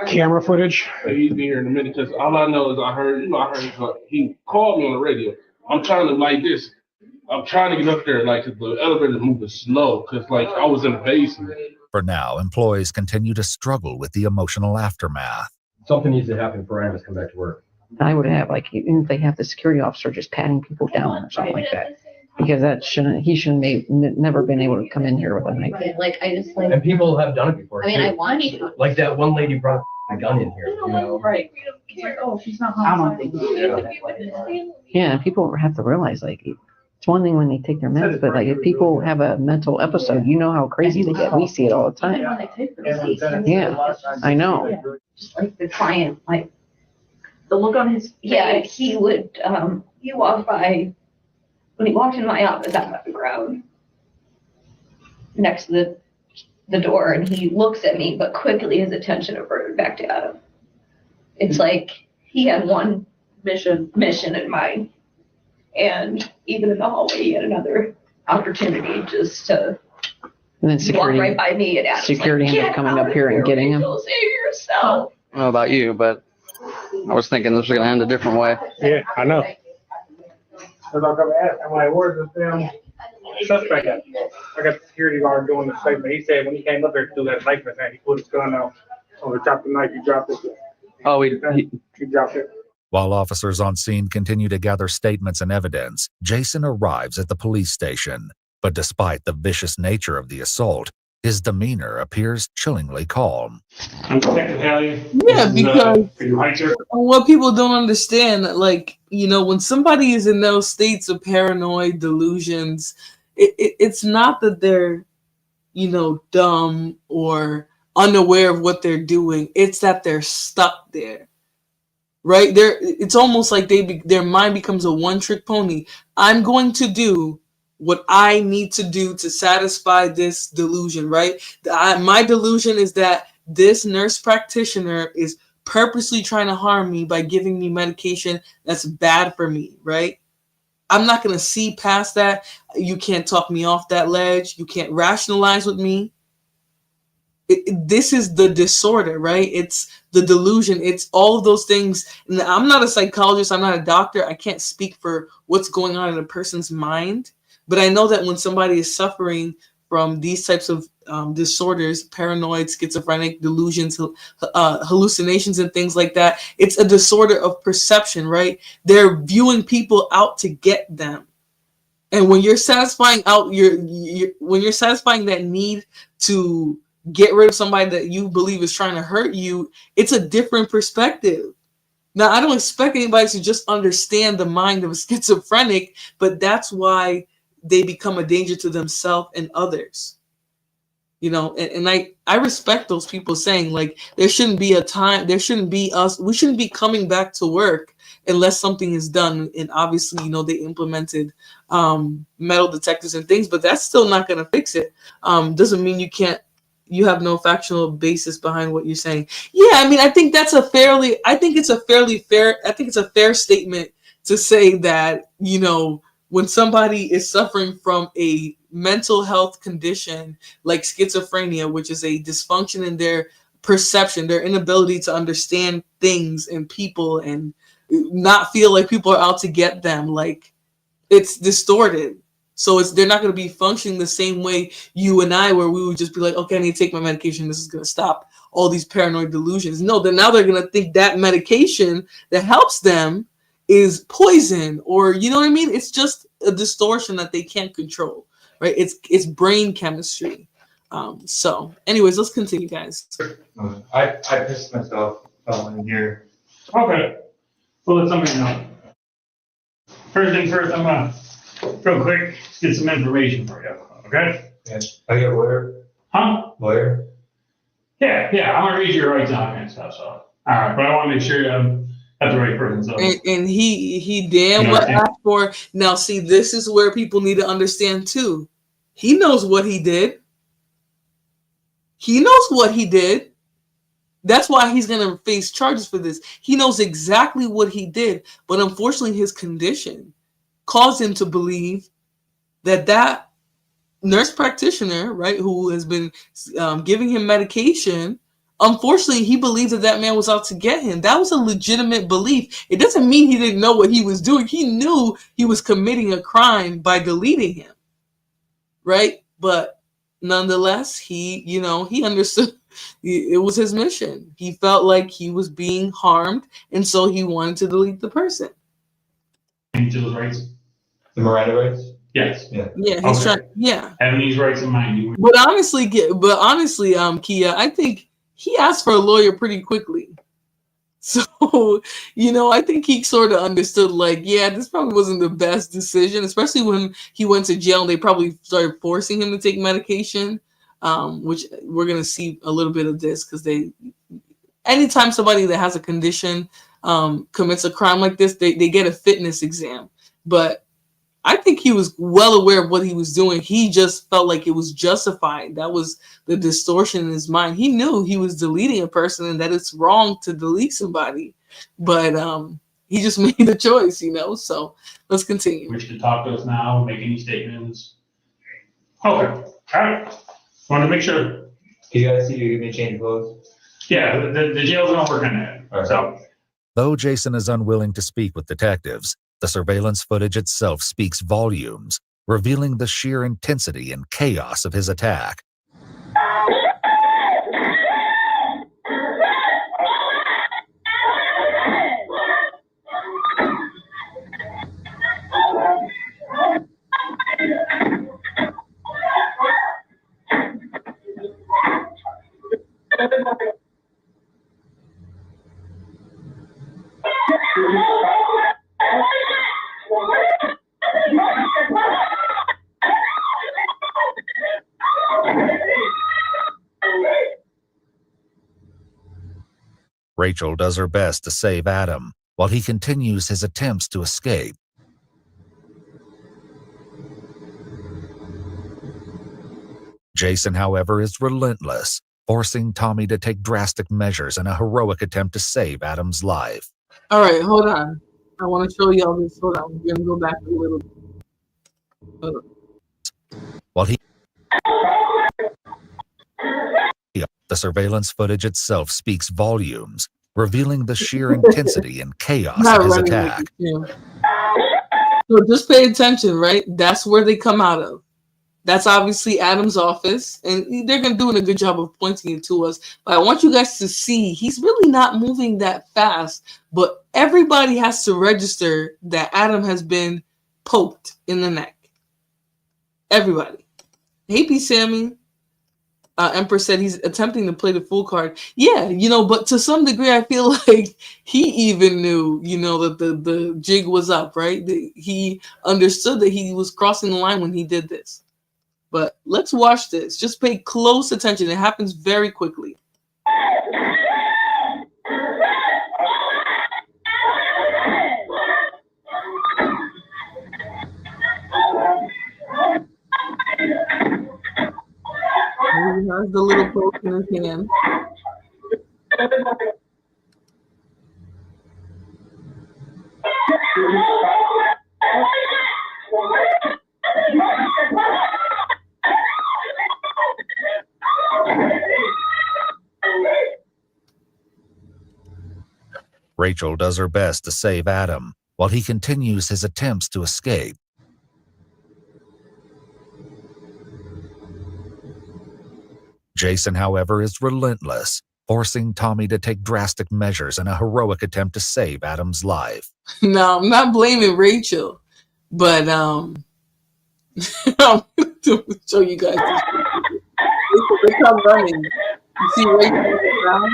Camera footage. He'll be here in a minute because all I know is I heard he called me on the radio. I'm trying to like this. I'm trying to get up there like the elevator's moving slow because like I was in the basement. For now, employees continue to struggle with the emotional aftermath. Something needs to happen for Amos to come back to work. I would have, like, even if they have the security officer just patting people down or something like that. because that shouldn't, he shouldn't never been able to come in here with a knife. Like, I just like. And people have done it before. I mean, too. I want to. Like that one lady brought a gun in here. You know? Right. Oh, she's not home. Yeah, and people have to realize, like, it's one thing when they take their meds, but like if people have a mental episode, you know how crazy they get. We see it all the time. Yeah, I know. Just like the client, like the look on his face. Yeah, he would. He walked by. When he walked into my office, I'm on the ground next to the door, and he looks at me, but quickly his attention averted back to Adam. It's like he had one mission in mind, and even in the hallway, he had another opportunity just to And then security, walk right by me, and Adam's security like, ended up coming up here and getting him. Rachel, save yourself. I don't know about you, but I was thinking this was going to end a different way. Yeah, I know. Cause I come ask him, like, where's the damn suspect at? I got the security guard doing the statement. He said when he came up there to do that knife in his hand, he put his gun out. On the top of the knife, he dropped it. Oh, he dropped it. While officers on scene continue to gather statements and evidence, Jason arrives at the police station. But despite the vicious nature of the assault, his demeanor appears chillingly calm. I'm Detective Haley. Yeah, because what people don't understand, like, you know, when somebody is in those states of paranoid delusions, it's not that they're, you know, dumb or unaware of what they're doing. It's that they're stuck there, right? It's almost like their mind becomes a one-trick pony. I'm going to do what I need to do to satisfy this delusion, right? My delusion is that this nurse practitioner is purposely trying to harm me by giving me medication that's bad for me, right? I'm not going to see past that. You can't talk me off that ledge. You can't rationalize with me. This is the disorder, right? It's the delusion. It's all of those things. And I'm not a psychologist. I'm not a doctor. I can't speak for what's going on in a person's mind. But I know that when somebody is suffering from these types of disorders, paranoid, schizophrenic, delusions, hallucinations, and things like that, it's a disorder of perception, right? They're viewing people out to get them. And when you're satisfying when you're satisfying that need to get rid of somebody that you believe is trying to hurt you, it's a different perspective. Now, I don't expect anybody to just understand the mind of a schizophrenic, but that's why they become a danger to themselves and others. You know, and I respect those people saying, like, there shouldn't be we shouldn't be coming back to work unless something is done. And obviously, you know, they implemented metal detectors and things, but that's still not going to fix it. Doesn't mean you have no factual basis behind what you're saying. Yeah, I mean, I think it's a fair statement to say that, you know, when somebody is suffering from a mental health condition like schizophrenia, which is a dysfunction in their perception, their inability to understand things and people and not feel like people are out to get them, like, it's distorted. So they're not going to be functioning the same way you and I, where we would just be like, okay, I need to take my medication. This is going to stop all these paranoid delusions. No, now they're going to think that medication that helps them is poison, or, you know what I mean? It's just a distortion that they can't control, right? It's brain chemistry. So anyways, let's continue, guys. I pissed myself in here. Okay. Well, let somebody know. First thing first, I'm gonna real quick get some information for you. Okay? Yes. I get lawyer. Huh? Lawyer. Yeah. I'm gonna read your rights document and stuff. So all right, but I want to make sure that's the right person. So. And he damn well asked for. Now, see, this is where people need to understand too. He knows what he did. He knows what he did. That's why he's going to face charges for this. He knows exactly what he did, but unfortunately, his condition caused him to believe that nurse practitioner, right, who has been giving him medication. Unfortunately, he believed that man was out to get him. That was a legitimate belief. It doesn't mean he didn't know what he was doing. He knew he was committing a crime by deleting him, right? But nonetheless, he understood it was his mission. He felt like he was being harmed, and so he wanted to delete the person. Each of those rights? The Miranda rights? Yes. Yeah, he's trying. Yeah. Having these rights in mind. But honestly, Kia, I think he asked for a lawyer pretty quickly. So, I think he sort of understood, like, yeah, this probably wasn't the best decision, especially when he went to jail and they probably started forcing him to take medication, which we're going to see a little bit of this because anytime somebody that has a condition commits a crime like this, they get a fitness exam. But I think he was well aware of what he was doing. He just felt like it was justified. That was the distortion in his mind. He knew he was deleting a person and that it's wrong to delete somebody. But he just made the choice, So let's continue. Wish to talk to us now, make any statements. Okay. All right. Wanted to make sure. You guys see you give me a change of clothes? Yeah, the jail's gonna work on that. Right. So. Though Jason is unwilling to speak with detectives, the surveillance footage itself speaks volumes, revealing the sheer intensity and chaos of his attack. Rachel does her best to save Adam, while he continues his attempts to escape. Jason, however, is relentless, forcing Tommy to take drastic measures in a heroic attempt to save Adam's life. All right, hold on. I want to show y'all this. Hold on. We're going to go back a little bit. Hold on. While the surveillance footage itself speaks volumes, revealing the sheer intensity and chaos of his attack. So just pay attention, right? That's where they come out of. That's obviously Adam's office, and they're doing a good job of pointing it to us. But I want you guys to see he's really not moving that fast, but everybody has to register that Adam has been poked in the neck. Everybody. Hey, P. Sammy. Emperor said he's attempting to play the full card. Yeah, but to some degree, I feel like he even knew, that the jig was up, right? He understood that he was crossing the line when he did this. But let's watch this. Just pay close attention. It happens very quickly. He has the little poke in his hand. Rachel does her best to save Adam, while he continues his attempts to escape. Jason, however, is relentless, forcing Tommy to take drastic measures in a heroic attempt to save Adam's life. No, I'm not blaming Rachel, but I'm going to show you guys this. They come running. You see Rachel on the ground?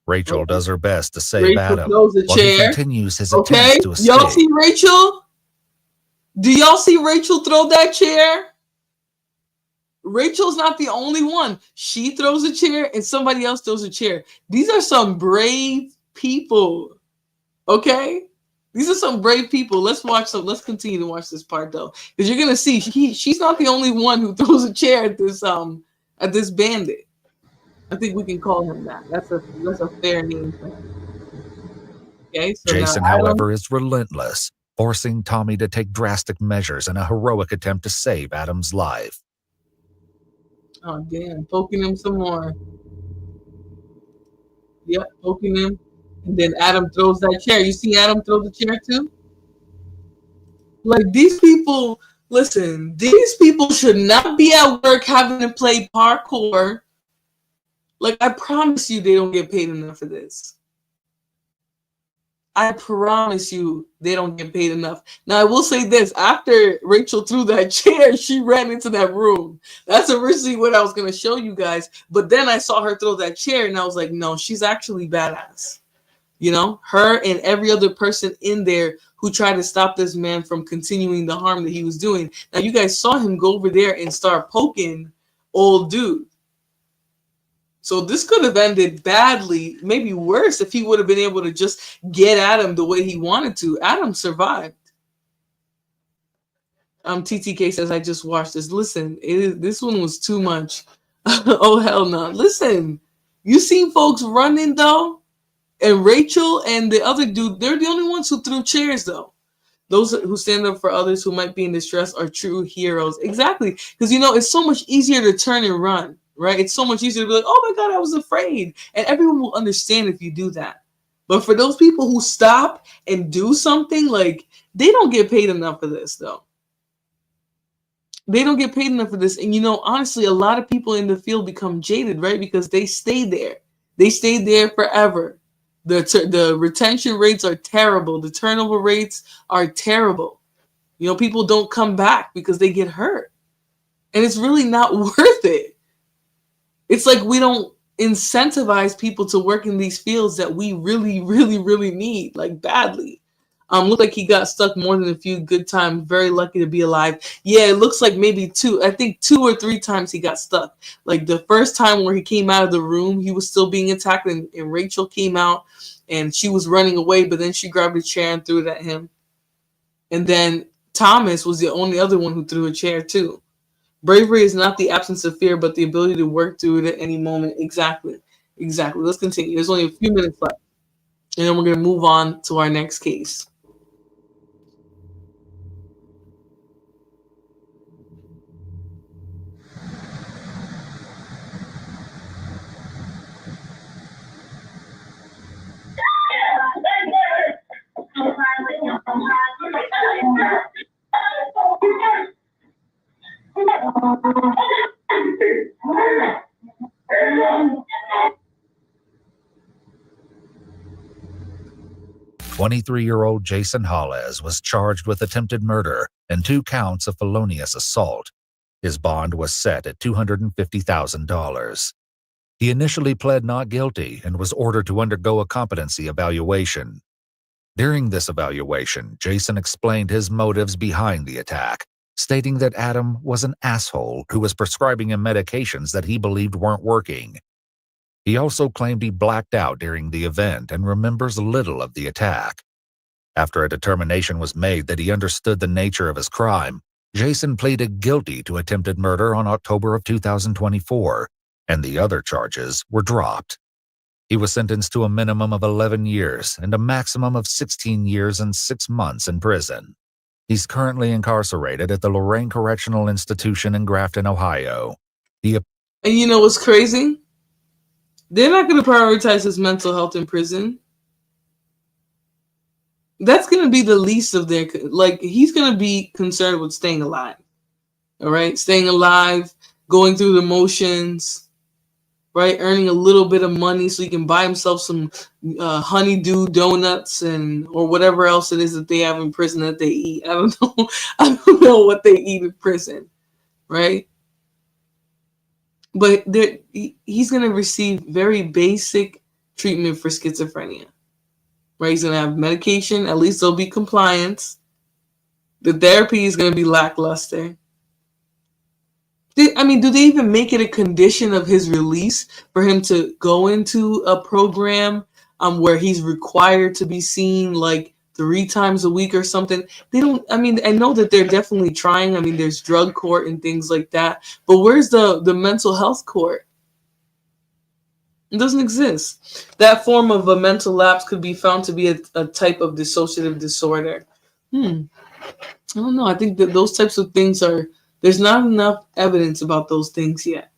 Rachel does her best to save Adam, while he continues his attempts to escape. Y'all see Rachel? Do y'all see Rachel throw that chair? Rachel's not the only one. She throws a chair and somebody else throws a chair. These are some brave people. Okay? These are some brave people. Let's continue to watch this part though. Because you're gonna see she's not the only one who throws a chair at this bandit. I think we can call him that. That's a fair name for him. Okay, so Jason, however, is relentless, forcing Tommy to take drastic measures in a heroic attempt to save Adam's life. Oh, damn. Poking him some more. Yep, poking him. And then Adam throws that chair. You see Adam throw the chair too? Like, these people, listen, these people should not be at work having to play parkour. Like, I promise you they don't get paid enough for this. I promise you, they don't get paid enough. Now, I will say this. After Rachel threw that chair, she ran into that room. That's originally what I was going to show you guys. But then I saw her throw that chair, and I was like, no, she's actually badass. You know, her and every other person in there who tried to stop this man from continuing the harm that he was doing. Now, you guys saw him go over there and start poking old dude. So this could have ended badly, maybe worse, if he would have been able to just get at him the way he wanted to. Adam survived. TTK says, I just watched this. Listen, this one was too much. Oh, hell no. Listen, you seen folks running, though? And Rachel and the other dude, they're the only ones who threw chairs, though. Those who stand up for others who might be in distress are true heroes. Exactly. Because, you know, it's so much easier to turn and run. Right? It's so much easier to be like, oh my God, I was afraid. And everyone will understand if you do that. But for those people who stop and do something, like, they don't get paid enough for this, though. They don't get paid enough for this. And, you know, honestly, a lot of people in the field become jaded, right? Because they stay there. They stay there forever. The retention rates are terrible. The turnover rates are terrible. You know, people don't come back because they get hurt. And it's really not worth it. It's like we don't incentivize people to work in these fields that we really, really, really need, like badly. Looked like he got stuck more than a few good times. Very lucky to be alive. Yeah, it looks like maybe 2 or 3 times he got stuck. Like the first time where he came out of the room, he was still being attacked, and Rachel came out and she was running away, but then she grabbed a chair and threw it at him. And then Thomas was the only other one who threw a chair too. Bravery is not the absence of fear, but the ability to work through it at any moment. Exactly. Let's continue. There's only a few minutes left. And then we're going to move on to our next case. "23-year-old Jason Hollis was charged with attempted murder and 2 counts of felonious assault. His bond was set at $250,000. He initially pled not guilty and was ordered to undergo a competency evaluation. During this evaluation, Jason explained his motives behind the attack, stating that Adam was an asshole who was prescribing him medications that he believed weren't working. He also claimed he blacked out during the event and remembers little of the attack. After a determination was made that he understood the nature of his crime, Jason pleaded guilty to attempted murder on October of 2024, and the other charges were dropped. He was sentenced to a minimum of 11 years and a maximum of 16 years and 6 months in prison. He's currently incarcerated at the Lorraine Correctional Institution in Grafton, Ohio. And you know what's crazy? They're not going to prioritize his mental health in prison. That's going to be the least of their, like, he's going to be concerned with staying alive. All right? Staying alive, going through the motions, right? Earning a little bit of money so he can buy himself some honeydew donuts or whatever else it is that they have in prison that they eat. I don't know. I don't know what they eat in prison, right? But he's going to receive very basic treatment for schizophrenia, right? He's going to have medication. At least there'll be compliance. The therapy is going to be lackluster. Do they even make it a condition of his release for him to go into a program where he's required to be seen like 3 times a week or something? They don't. I know that they're definitely trying. There's drug court and things like that. But where's the mental health court? It doesn't exist. That form of a mental lapse could be found to be a type of dissociative disorder. I don't know. I think that those types of things there's not enough evidence about those things yet.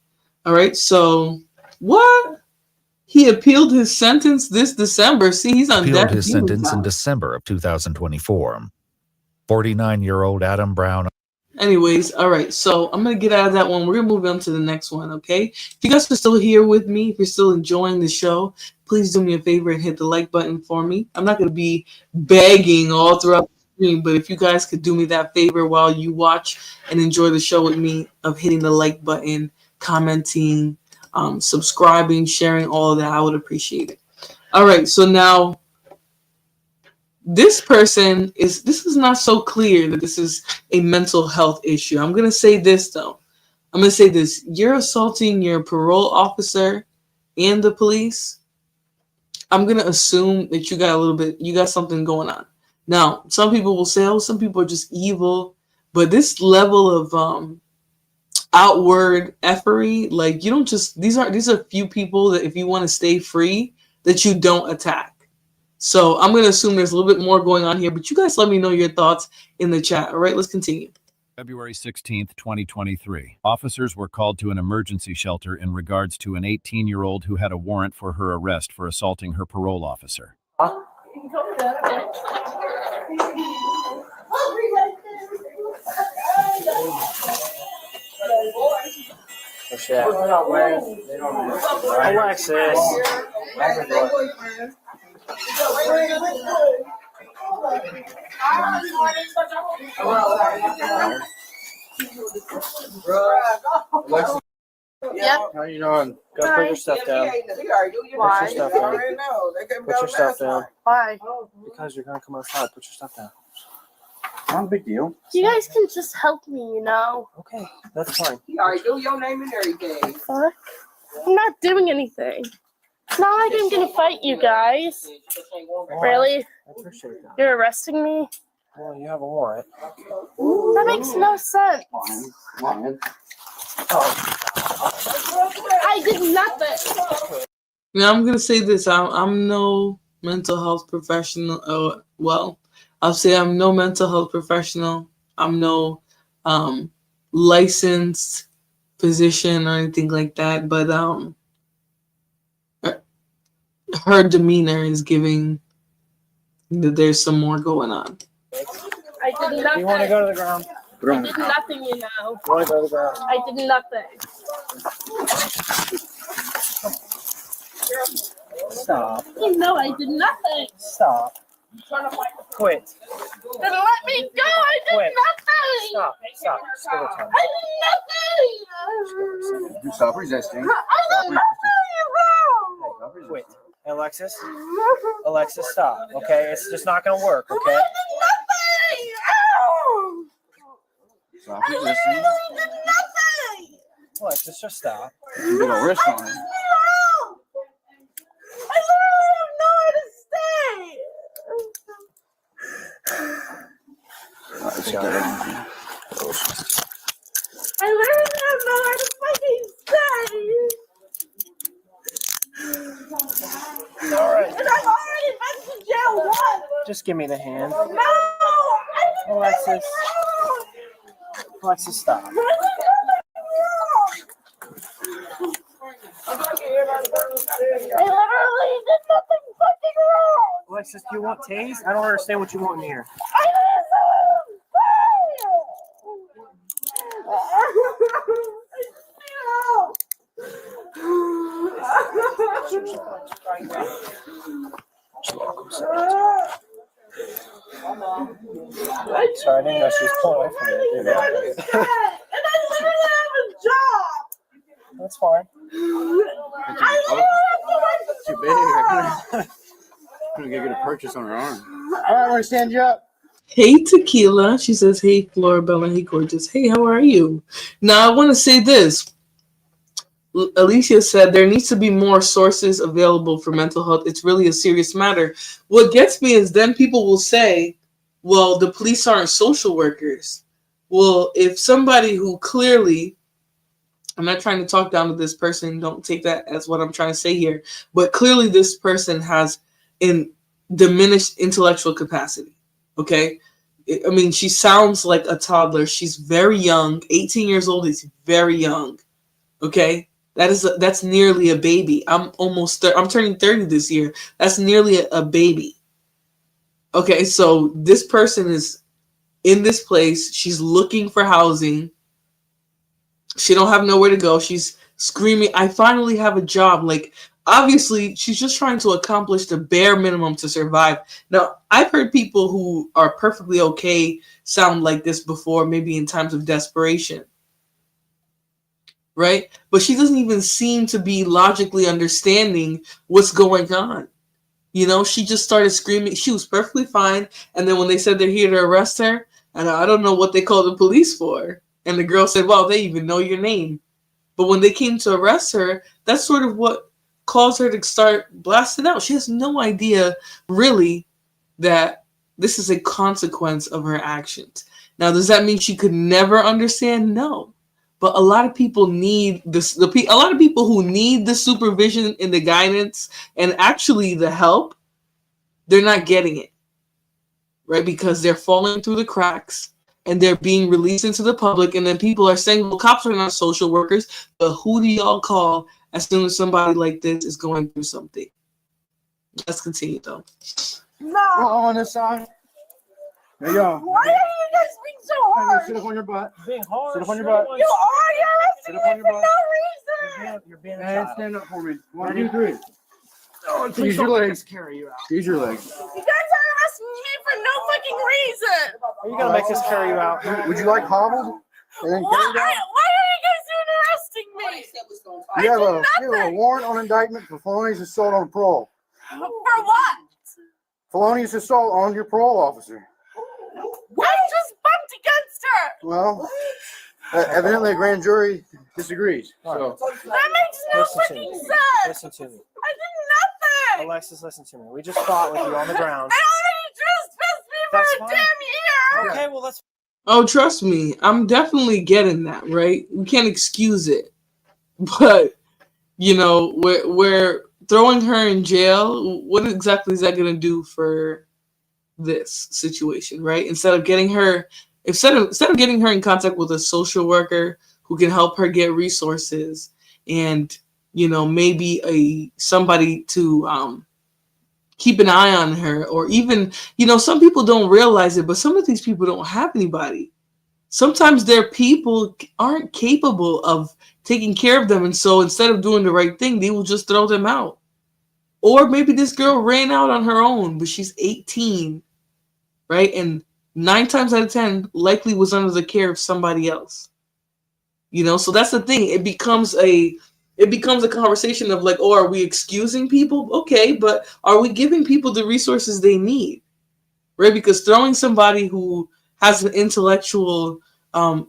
All right. So what? He appealed his sentence this December. See, he's on death. Appealed his sentence in December of 2024. 49-year-old Adam Brown. Anyways, all right. So I'm gonna get out of that one. We're gonna move on to the next one. Okay. If you guys are still here with me, if you're still enjoying the show, please do me a favor and hit the like button for me. I'm not gonna be begging all throughout the stream, but if you guys could do me that favor while you watch and enjoy the show with me, of hitting the like button, commenting, subscribing, sharing, all of that, I would appreciate it. All right. So now, this is not so clear that this is a mental health issue. I'm going to say this, though. I'm going to say this. You're assaulting your parole officer and the police. I'm going to assume that you got something going on. Now, some people will say, oh, some people are just evil. But this level of outward effery, like, you don't just, these are few people that if you want to stay free, that you don't attack. So I'm going to assume there's a little bit more going on here, but you guys let me know your thoughts in the chat. All right, let's continue. February 16th, 2023. Officers were called to an emergency shelter in regards to an 18-year-old who had a warrant for her arrest for assaulting her parole officer. Alexis. Yep. How you doing? Go put your stuff down. Put your stuff down. Put your stuff down. Why? Because you're gonna come outside. Put your stuff down. Not a big deal. You guys can just help me, you know. Okay, that's fine. You already do your name and everything. Fuck. I'm not doing anything. It's not like I'm gonna fight you guys. Really? I appreciate that. You're arresting me? Well, you have a warrant. That makes no sense. Lying. I did nothing. Now I'm gonna say this. I'm no mental health professional. Well, I'll say I'm no mental health professional. I'm no licensed physician or anything like that. But her demeanor is giving that there's some more going on. I did nothing. You want to go to the ground? I did nothing, you know. You want to go to the ground? I did nothing. Stop. You know I did nothing. Stop. Quit. Then let me go. I did Quit. nothing. Stop. Stop. Just give it time. I did nothing. You stop resisting. I did nothing. Quit. Hey, Alexis. Alexis, stop. Okay, it's just not gonna work. Okay. I did nothing. Ow. Stop I resisting. literally did nothing. Alexis, just stop. You get a wrist on it. I literally have nowhere to stay. I literally have nowhere to fucking stay. All right. And I've already been to jail once. Just give me the hand. No. I didn't Alexis. Alexis, stop. I literally did nothing fucking wrong. Alexis, do you want tase? I don't understand what you want in here. I Sorry, I didn't know she was pulling away from you. And I literally have a job. That's fine. I literally have Too big. I'm gonna get a purchase on her arm. All right, I'm gonna stand you up. Hey, Tequila. She says, hey, Florabella. Hey, gorgeous. Hey, how are you? Now, I want to say this. Alicia said there needs to be more sources available for mental health. It's really a serious matter. What gets me is then people will say, well, the police aren't social workers. Well, if somebody who clearly, I'm not trying to talk down to this person, don't take that as what I'm trying to say here, but clearly this person has in diminished intellectual capacity. Okay. I mean, she sounds like a toddler. She's very young. 18 years old is very young. Okay. That's nearly a baby. I'm turning 30 this year. That's nearly a baby. Okay. So this person is in this place. She's looking for housing. She don't have nowhere to go. She's screaming, I finally have a job. Like, obviously, she's just trying to accomplish the bare minimum to survive. Now, I've heard people who are perfectly okay sound like this before, maybe in times of desperation. Right? But she doesn't even seem to be logically understanding what's going on. You know, she just started screaming. She was perfectly fine. And then when they said they're here to arrest her, and I don't know what they called the police for. And the girl said, well, they even know your name. But when they came to arrest her, that's sort of what caused her to start blasting out. She has no idea, really, that this is a consequence of her actions. Now, does that mean she could never understand? No. But a lot of people need this. A lot of people who need the supervision and the guidance and actually the help, they're not getting it, right? Because they're falling through the cracks and they're being released into the public. And then people are saying, well, cops are not social workers, but who do y'all call as soon as somebody like this is going through something? Let's continue, though. No. On this side. There you go. Why are you guys being so hard? Sit up on your butt. Being hard. Sit up on your butt. You are. Sit You're up on arresting me your for butt. no reason. You're being a Hey, child. stand up for me. 1, 2, 3. Oh, Please use your don't make legs. us carry you out. Use your legs. You guys are arresting me for no fucking reason. Are you gonna make us carry you out? Would you like hobbled? And then Why carried out? are you guys doing arresting me? You have I did a warrant on indictment for felonious assault on parole. For what? Felonious assault on your parole officer. I just bumped against her. Well, evidently a grand jury disagrees. So That makes no Listen to fucking me. sense. Listen to me. I did nothing. Alexis, listen to me. We just fought with you on the ground. I already trespassed me for That's a fine. damn year. Okay, well, let's. Oh, trust me, I'm definitely getting that, right? We can't excuse it. But, you know, we're throwing her in jail. What exactly is that going to do for this situation, right? Instead of getting her in contact with a social worker who can help her get resources and, you know, maybe somebody to keep an eye on her, or even, you know, some people don't realize it, but some of these people don't have anybody. Sometimes their people aren't capable of taking care of them, and so instead of doing the right thing, they will just throw them out. Or maybe this girl ran out on her own, but she's 18, right? And 9 times out of 10 likely was under the care of somebody else. You know, so that's the thing. It becomes a conversation of like, oh, are we excusing people? Okay, but are we giving people the resources they need? Right? Because throwing somebody who has an intellectual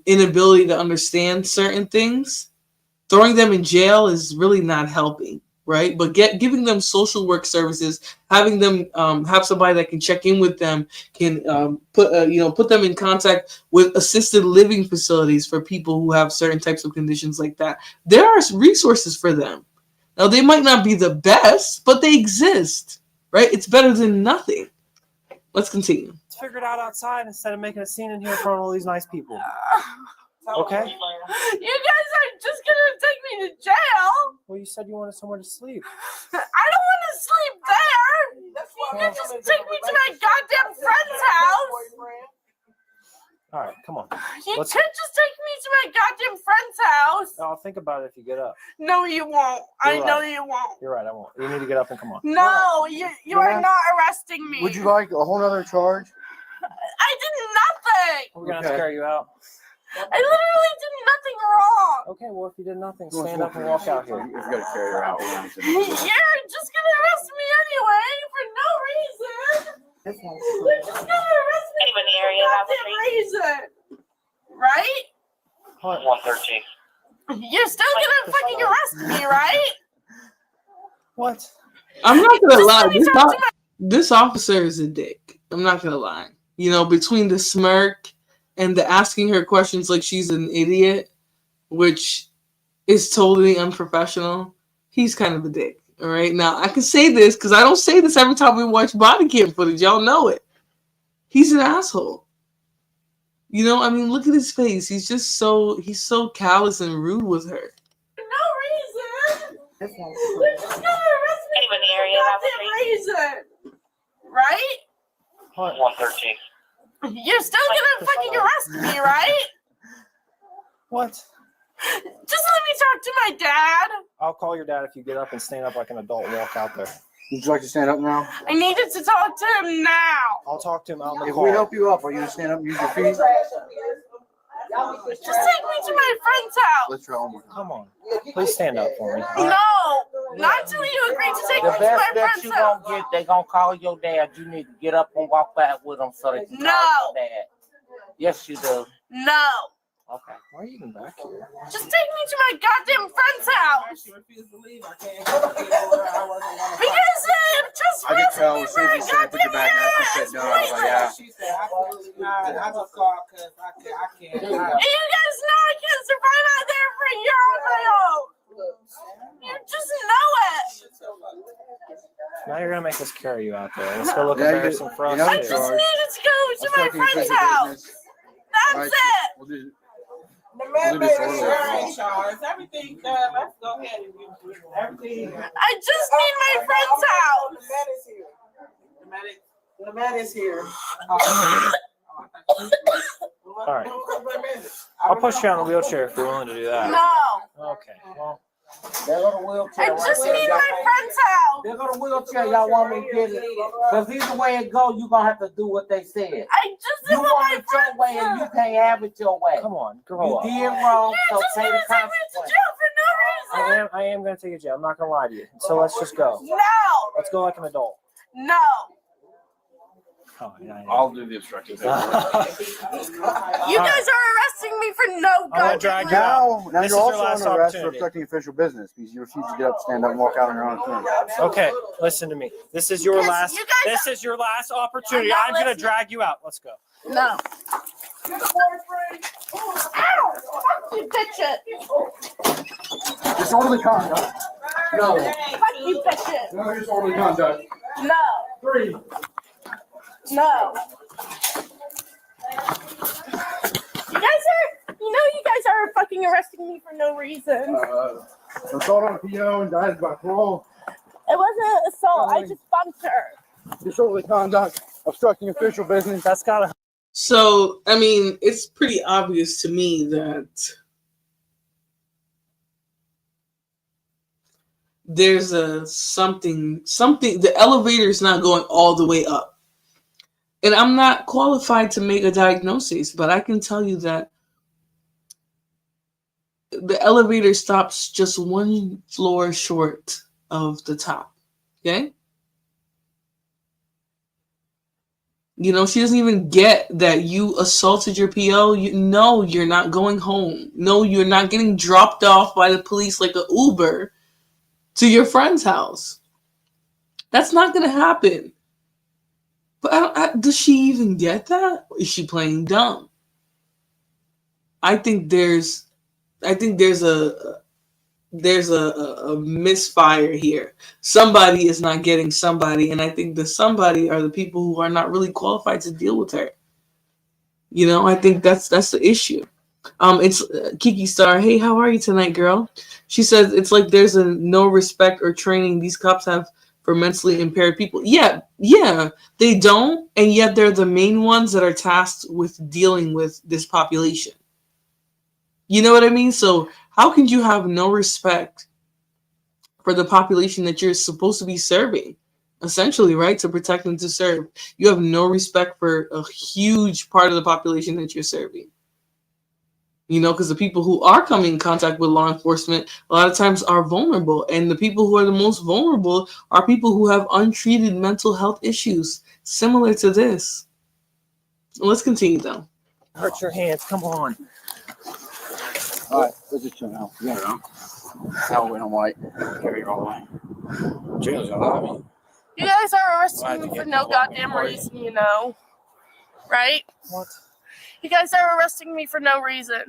inability to understand certain things, throwing them in jail is really not helping, right? But giving them social work services, having them have somebody that can check in with them, can put them in contact with assisted living facilities for people who have certain types of conditions like that. There are resources for them. Now, they might not be the best, but they exist, right? It's better than nothing. Let's continue. Let's figure it out outside instead of making a scene in here in front of all these nice people. Okay? You guys are just gonna take me to jail. Well, you said you wanted somewhere to sleep. I don't want to sleep there. You can just take me to my goddamn friend's house. All right, come on. You Let's- can't just take me to my goddamn friend's house. I'll think about it if you get up. No, you won't. I You're know right. you won't. You're right, I won't. You need to get up and come on. No, you are not arresting me. would you like a whole other charge? I did nothing. We're going to have to carry you out. I literally did nothing wrong. Okay, well, if you did nothing, stand up and walk out here. You've got to carry her out. You're just gonna arrest me anyway for no reason. You're just gonna arrest me for no goddamn reason, right? 113. You're still gonna fucking arrest me, right? What? I'm not gonna Just lie. let me talk to This officer is a dick. I'm not gonna lie. You know, between the smirk and the asking her questions like she's an idiot, which is totally unprofessional, he's kind of a dick. All right. Now I can say this because I don't say this every time we watch body cam footage. Y'all know it. He's an asshole. You know, I mean, look at his face. He's so callous and rude with her. No reason. You're just gonna arrest me for no goddamn reason, right? 113. You're still gonna fucking arrest me, right? What? Just let me talk to my dad. I'll call your dad if you get up and stand up like an adult and walk out there. Would you like to stand up now? I needed to talk to him now. I'll talk to him out in the If car. we help you up, are you gonna stand up and use your feet? Just take me to my friend's house. Let's try one more. Come on. Please stand up for me. No, not until you agree to take me The to my best that friend's you house. gonna get, they gonna call your dad. You need to get up and walk back with them so they can No. call your dad. Yes, you do. No. Okay. Why are you even back here? Just take me to my goddamn friend's house. Because I'm just I can tell asking as for soon a as you said put your goddamn back down, she said no. I was like, yeah. She said, absolutely not. I just called because I can't. And you guys know I can't survive out there for a year on my own. You just know it. Now you're gonna make us carry you out there. It's gonna look Yeah, embarrassing for us. I too. just needed to go to my friend's house. That's it. We'll do. The man made insurance, Charles. Everything done. Let's go ahead and do everything. I just need my friend's house. The man is here. The man is here. All right. I'll push you on the wheelchair if you're willing to do that. No. Okay. Well, There go the wheelchair. I just need my friend's house. There go the wheelchair. Y'all want me to get it? Because either way it go, you gonna have to do what they said. I just You want want my it your friend's way, and you house. can't have it your way. come on, grow You up. did wrong, You're so just pay gonna the take me to consequences. jail for no reason. I am gonna take you to jail. I'm not gonna lie to you. So let's just go. No. Let's go like an adult. No. Oh, yeah, I'll do the obstructive. You guys are arresting me for no I'm gonna drag you out. Now This you're is your also last under arrest for opportunity. obstructing official business because you refuse to get up, stand up, and walk out on your own authority. Okay, listen to me. This is your Yes, last. you guys This is your last opportunity. I'm not I'm gonna listening. drag you out. Let's go. No. Ow! Fuck you, bitches. Disorderly conduct. No. Fuck you, bitches. No disorderly conduct. No. 3. No. You guys are fucking arresting me for no reason. Assault on PO and dies by parole. It wasn't assault. I just bumped her. Disorderly conduct. Obstructing official business. That's gotta. So, I mean, it's pretty obvious to me that there's a something, the elevator is not going all the way up. And I'm not qualified to make a diagnosis, but I can tell you that the elevator stops just one floor short of the top. Okay? You know, she doesn't even get that you assaulted your PO. No, you're not going home. No, you're not getting dropped off by the police like an Uber to your friend's house. That's not going to happen. But does she even get that? Or is she playing dumb? I think there's a misfire here. Somebody is not getting somebody, and I think the somebody are the people who are not really qualified to deal with her. You know, I think that's the issue. It's Kiki Star. Hey, how are you tonight, girl? She says it's like there's no respect or training these cops have for mentally impaired people. Yeah, they don't, and yet they're the main ones that are tasked with dealing with this population. You know what I mean? So how can you have no respect for the population that you're supposed to be serving? Essentially, right? To protect and to serve. You have no respect for a huge part of the population that you're serving. You know, because the people who are coming in contact with law enforcement a lot of times are vulnerable. And the people who are the most vulnerable are people who have untreated mental health issues similar to this. Let's continue, though. Hurt your hands. Come on. All right, let's just chill now. Yeah, no. Now we're on white. Carry her all the way. Jail's gonna You guys are arresting me for no goddamn reason, you know. Right? What? You guys are arresting me for no reason.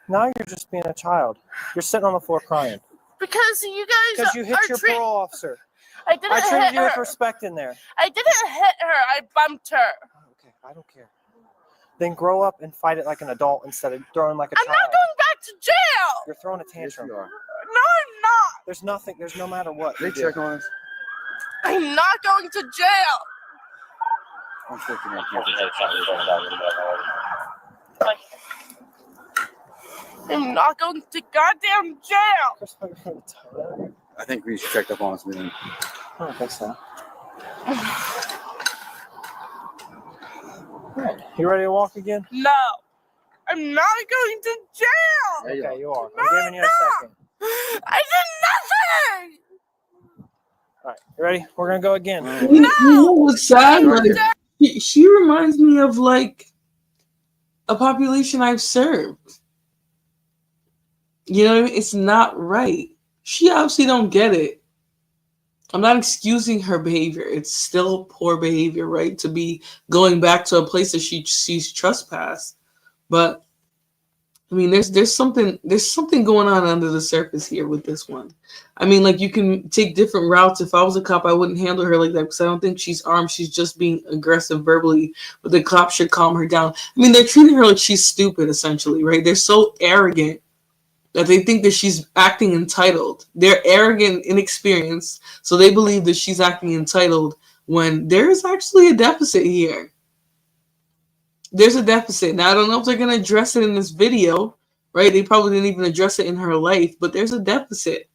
Now you're just being a child. You're sitting on the floor crying. Because you guys Because you hit your parole officer. I didn't I treated hit you her. with respect in there. I didn't hit her. I bumped her. Okay, I don't care. Then grow up and fight it like an adult instead of throwing like a I'm child. not going back to jail. You're throwing a tantrum. No, I'm not. There's nothing. There's no matter what. They check on us. I'm not going to jail. I'm not going to goddamn jail. I think we should check up on us, man. I don't think so. You ready to walk again? No, I'm not going to jail. Okay, you are. I'm giving you a second. I did nothing. All right, you ready? We're gonna go again. You know what's sad? Like, she reminds me of like a population I've served. You know what I mean? It's not right. She obviously don't get it. I'm not excusing her behavior. It's still poor behavior, right? To be going back to a place that she sees trespass. But I mean, there's something going on under the surface here with this one. I mean, like, you can take different routes. If I was a cop, I wouldn't handle her like that because I don't think she's armed. She's just being aggressive verbally, but the cop should calm her down. I mean, they're treating her like she's stupid, essentially, right? They're so arrogant that they think that she's acting entitled. They're arrogant, inexperienced, so they believe that she's acting entitled when there is actually a deficit here. There's a deficit. Now, I don't know if they're going to address it in this video, right? They probably didn't even address it in her life, but there's a deficit.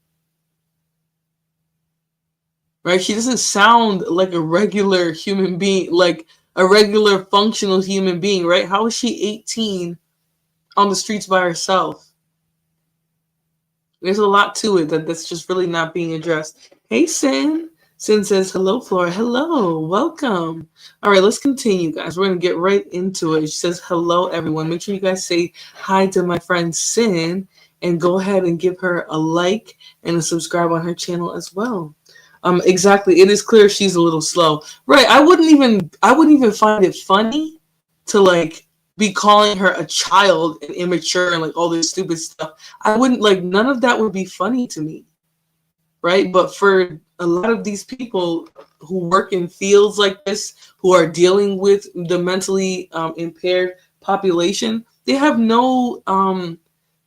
Right? She doesn't sound like a regular human being, like a regular functional human being, right? How is she 18 on the streets by herself? There's a lot to it that's just really not being addressed. Hey, Sin. Sin says, hello, Flora. Hello. Welcome. All right, let's continue, guys. We're going to get right into it. She says, hello, everyone. Make sure you guys say hi to my friend Sin and go ahead and give her a like and a subscribe on her channel as well. Exactly. It is clear she's a little slow. Right. I wouldn't even find it funny to like be calling her a child and immature and like all this stupid stuff. I wouldn't, like, none of that would be funny to me. Right. But for a lot of these people who work in fields like this, who are dealing with the mentally impaired population, they have no,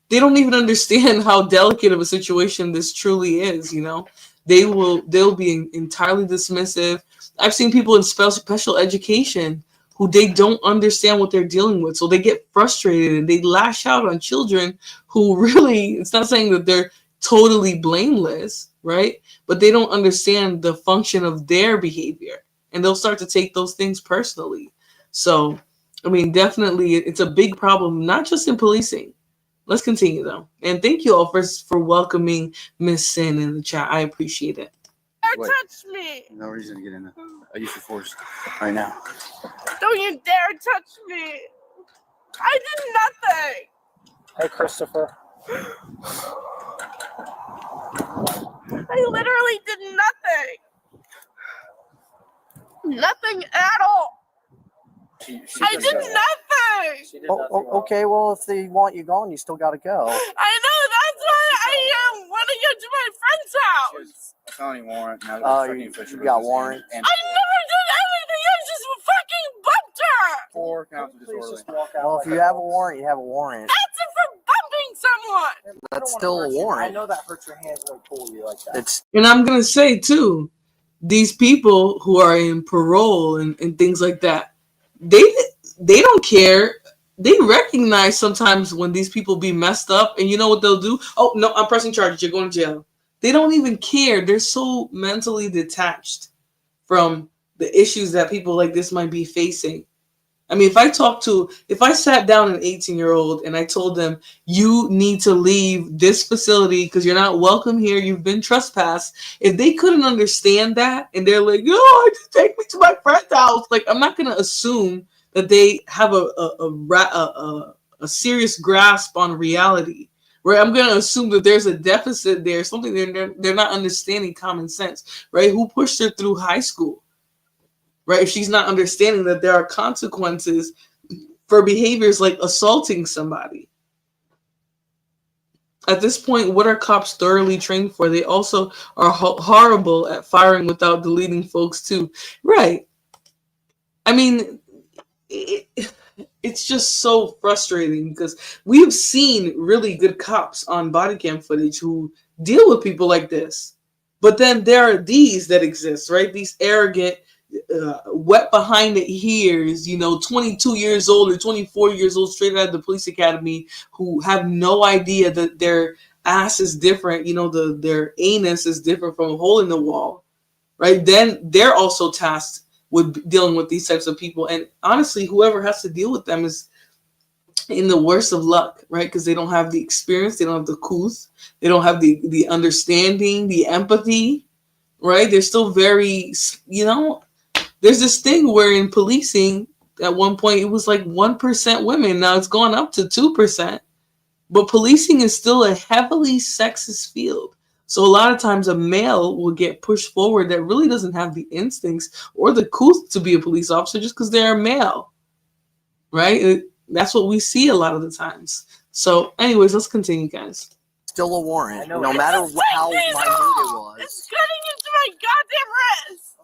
they don't even understand how delicate of a situation this truly is. You know, they'll be entirely dismissive. I've seen people in special education who they don't understand what they're dealing with. So they get frustrated and they lash out on children who really, it's not saying that they're totally blameless, right? But they don't understand the function of their behavior and they'll start to take those things personally. So, I mean, definitely it's a big problem, not just in policing. Let's continue though. And thank you all for welcoming Miss Sin in the chat. I appreciate it. Touch me. No reason to get in a use of force right now. Don't you dare touch me. I did nothing. Hey, Christopher. I literally did nothing. Nothing at all. I did nothing. Okay, well, if they want you gone, you still got to go. I know, that's why I want to get to my friend's house. Felony warrant. Now You got warrant. I never did anything. I just fucking bumped her. 4 counts of disorderly. Well, if you have a warrant, you have a warrant. That's it for bumping someone. That's still a warrant. I know that hurts your hands when I pull you like that. And I'm going to say too, these people who are in parole and things like that, they don't care. They recognize sometimes when these people be messed up, and you know what they'll do? Oh, no, I'm pressing charges. You're going to jail. They don't even care. They're so mentally detached from the issues that people like this might be facing. I mean, if I sat down an 18-year-old and I told them, you need to leave this facility because you're not welcome here, you've been trespassed. If they couldn't understand that and they're like, oh, just take me to my friend's house. Like, I'm not going to assume that they have a serious grasp on reality. Right, I'm going to assume that there's a deficit there, something they're not understanding common sense, right? Who pushed her through high school, right? If she's not understanding that there are consequences for behaviors like assaulting somebody. At this point, what are cops thoroughly trained for? They also are horrible at firing without deleting folks too, right? I mean, it's just so frustrating because we've seen really good cops on body cam footage who deal with people like this. But then there are these that exist, right? These arrogant, wet behind the ears, 22 years old or 24 years old, straight out of the police academy, who have no idea that their ass is different, their anus is different from a hole in the wall, right? Then they're also tasked with dealing with these types of people. And honestly, whoever has to deal with them is in the worst of luck, right? Because they don't have the experience, they don't have the couth, they don't have the understanding, the empathy, right? They're still very, there's this thing where in policing, at one point it was like 1% women. Now it's gone up to 2%. But policing is still a heavily sexist field. So a lot of times a male will get pushed forward that really doesn't have the instincts or the couth to be a police officer just because they're a male, right? That's what we see a lot of the times. So anyways, let's continue, guys. Still a warrant, no matter how minute it was. It's cutting into my goddamn wrist.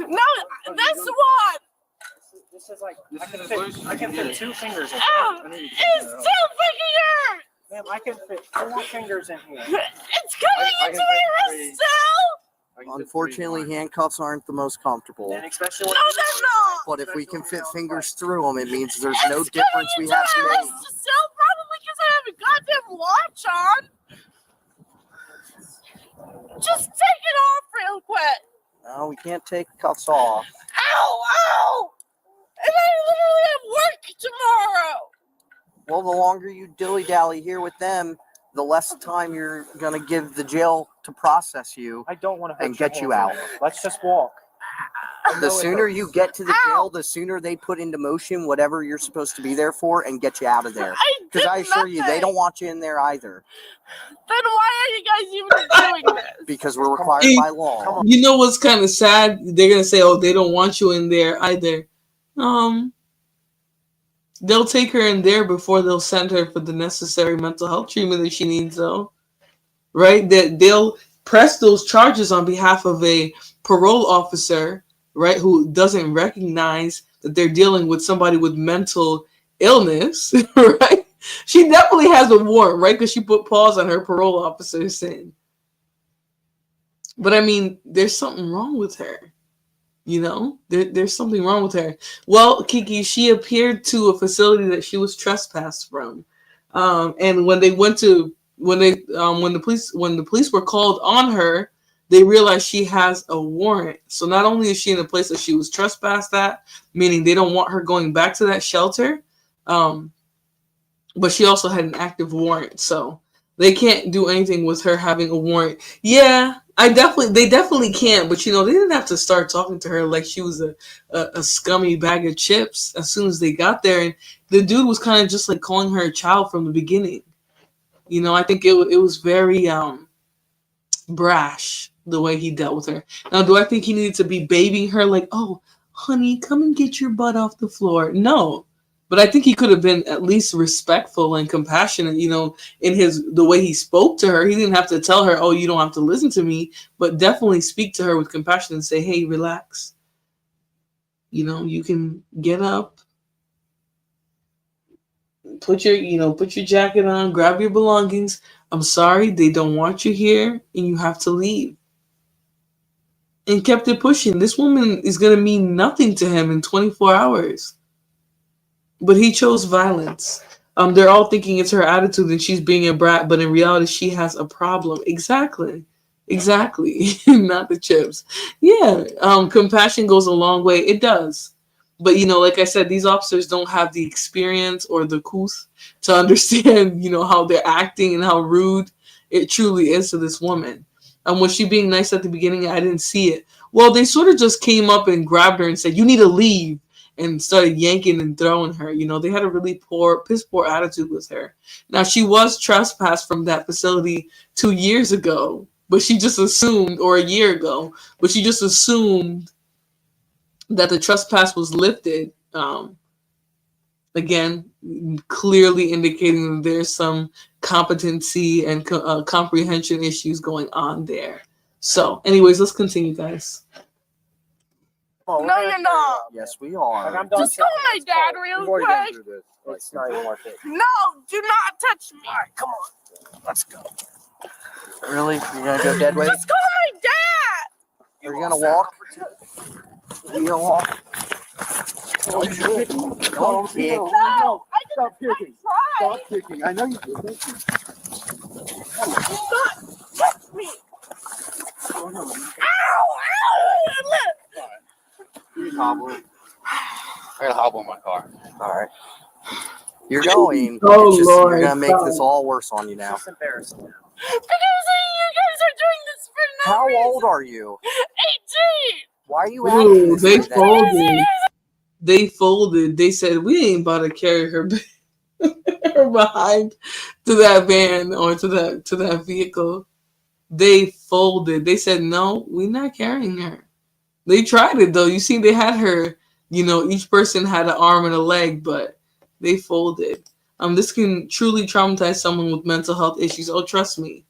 No, that's what. This is like I can fit 2 fingers in here. Ow! It's 2 fingers! Ma'am, I can fit 4 fingers in here. It's cutting into my wrist still! Unfortunately, handcuffs aren't the most comfortable. And especially no, they're not! But if we can fit fingers through them, it means there's no difference we have to make. Still, probably because I have a goddamn watch on. Just take it off real quick. No, we can't take cuffs off. Ow! Ow! And I literally have work tomorrow. Well, the longer you dilly-dally here with them, the less time you're going to give the jail to process you I don't want to and get you out. Let's just walk. The sooner you get to the jail, the sooner they put into motion whatever you're supposed to be there for and get you out of there. Because I assure you, they don't want you in there either. Then why are you guys even doing this? Because we're required by law. You know what's kind of sad? They're going to say, oh, they don't want you in there either. They'll take her in there before they'll send her for the necessary mental health treatment that she needs, though. Right? That they'll press those charges on behalf of a parole officer, right, who doesn't recognize that they're dealing with somebody with mental illness, right? She definitely has a warrant, right? Because she put pause on her parole officer's sin. But I mean, there's something wrong with her. There's something wrong with her. Well, Kiki, she appeared to a facility that she was trespassed from. And when the police were called on her, they realized she has a warrant. So not only is she in a place that she was trespassed at, meaning they don't want her going back to that shelter, but she also had an active warrant. So they can't do anything with her having a warrant. Yeah, they definitely can't. But they didn't have to start talking to her like she was a scummy bag of chips as soon as they got there. And the dude was kind of just like calling her a child from the beginning. I think it was very brash the way he dealt with her. Now, do I think he needed to be babying her like, oh, honey, come and get your butt off the floor? No. But I think he could have been at least respectful and compassionate, in the way he spoke to her. He didn't have to tell her, oh, you don't have to listen to me, but definitely speak to her with compassion and say, hey, relax. You can get up, put your jacket on, grab your belongings. I'm sorry, they don't want you here and you have to leave. And kept it pushing. This woman is going to mean nothing to him in 24 hours. But he chose violence. They're all thinking it's her attitude and she's being a brat, but in reality, she has a problem. Exactly. Not the chips. Yeah. Compassion goes a long way. It does. But, like I said, these officers don't have the experience or the couth to understand, how they're acting and how rude it truly is to this woman. Was she being nice at the beginning? I didn't see it. Well, they sort of just came up and grabbed her and said, you need to leave. And started yanking and throwing her. They had a really piss poor attitude with her. Now, she was trespassed from that facility 2 years ago, but she just assumed, or a year ago, but she just assumed that the trespass was lifted. Again, clearly indicating that there's some competency and comprehension issues going on there. So, anyways, let's continue, guys. No, you're not. Yes, we are. Just call my dad real quick. It's not even worth it. No, do not touch me. All right, come on. Let's go. Really? You're going to go dead weight? Just call my dad. Are you gonna walk? Are you gonna walk? Don't kick. No, Stop kicking. Stop kicking. I know you did. touch me. Hobble. I gotta hobble in my car. All right. You're going. Oh, It's just, Lord, you're gonna make stop. this all worse on you now. It's embarrassing. Because you guys are doing this for no How reason. old are you? 18. Why are you acting Ooh, this they way then? folded. They folded. They said we ain't about to carry her, her behind to that van or to that vehicle. They folded. They said no, we're not carrying her. They tried it though. You see, they had her. You know, each person had an arm and a leg, but they folded. This can truly traumatize someone with mental health issues. Oh, trust me,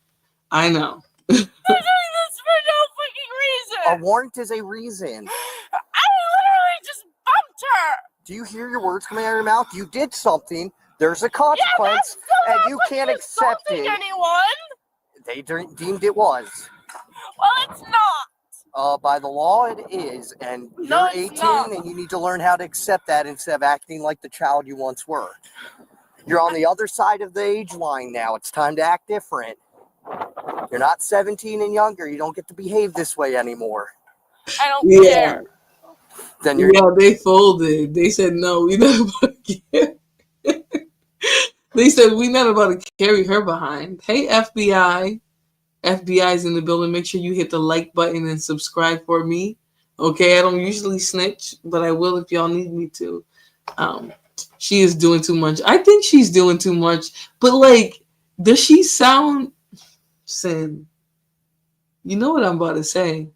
I know. They're doing this for no fucking reason. A warrant is a reason. I literally just bumped her. Do you hear your words coming out of your mouth? You did something. There's a consequence, and you can't accept it. Anyone? They deemed it was. Well, it's not. By the law, it is, and No, you're it's 18, not. and you need to learn how to accept that instead of acting like the child you once were. You're on the other side of the age line now. It's time to act different. You're not 17 and younger. You don't get to behave this way anymore. I don't care. Then you're They folded. They said no, we not about to They said we're not about to carry her behind. Hey, FBI. FBI's in the building. Make sure you hit the like button and subscribe for me. Okay, I don't usually snitch, but I will if y'all need me to. She is doing too much. I think she's doing too much. But like, does she sound sin? You know what I'm about to say.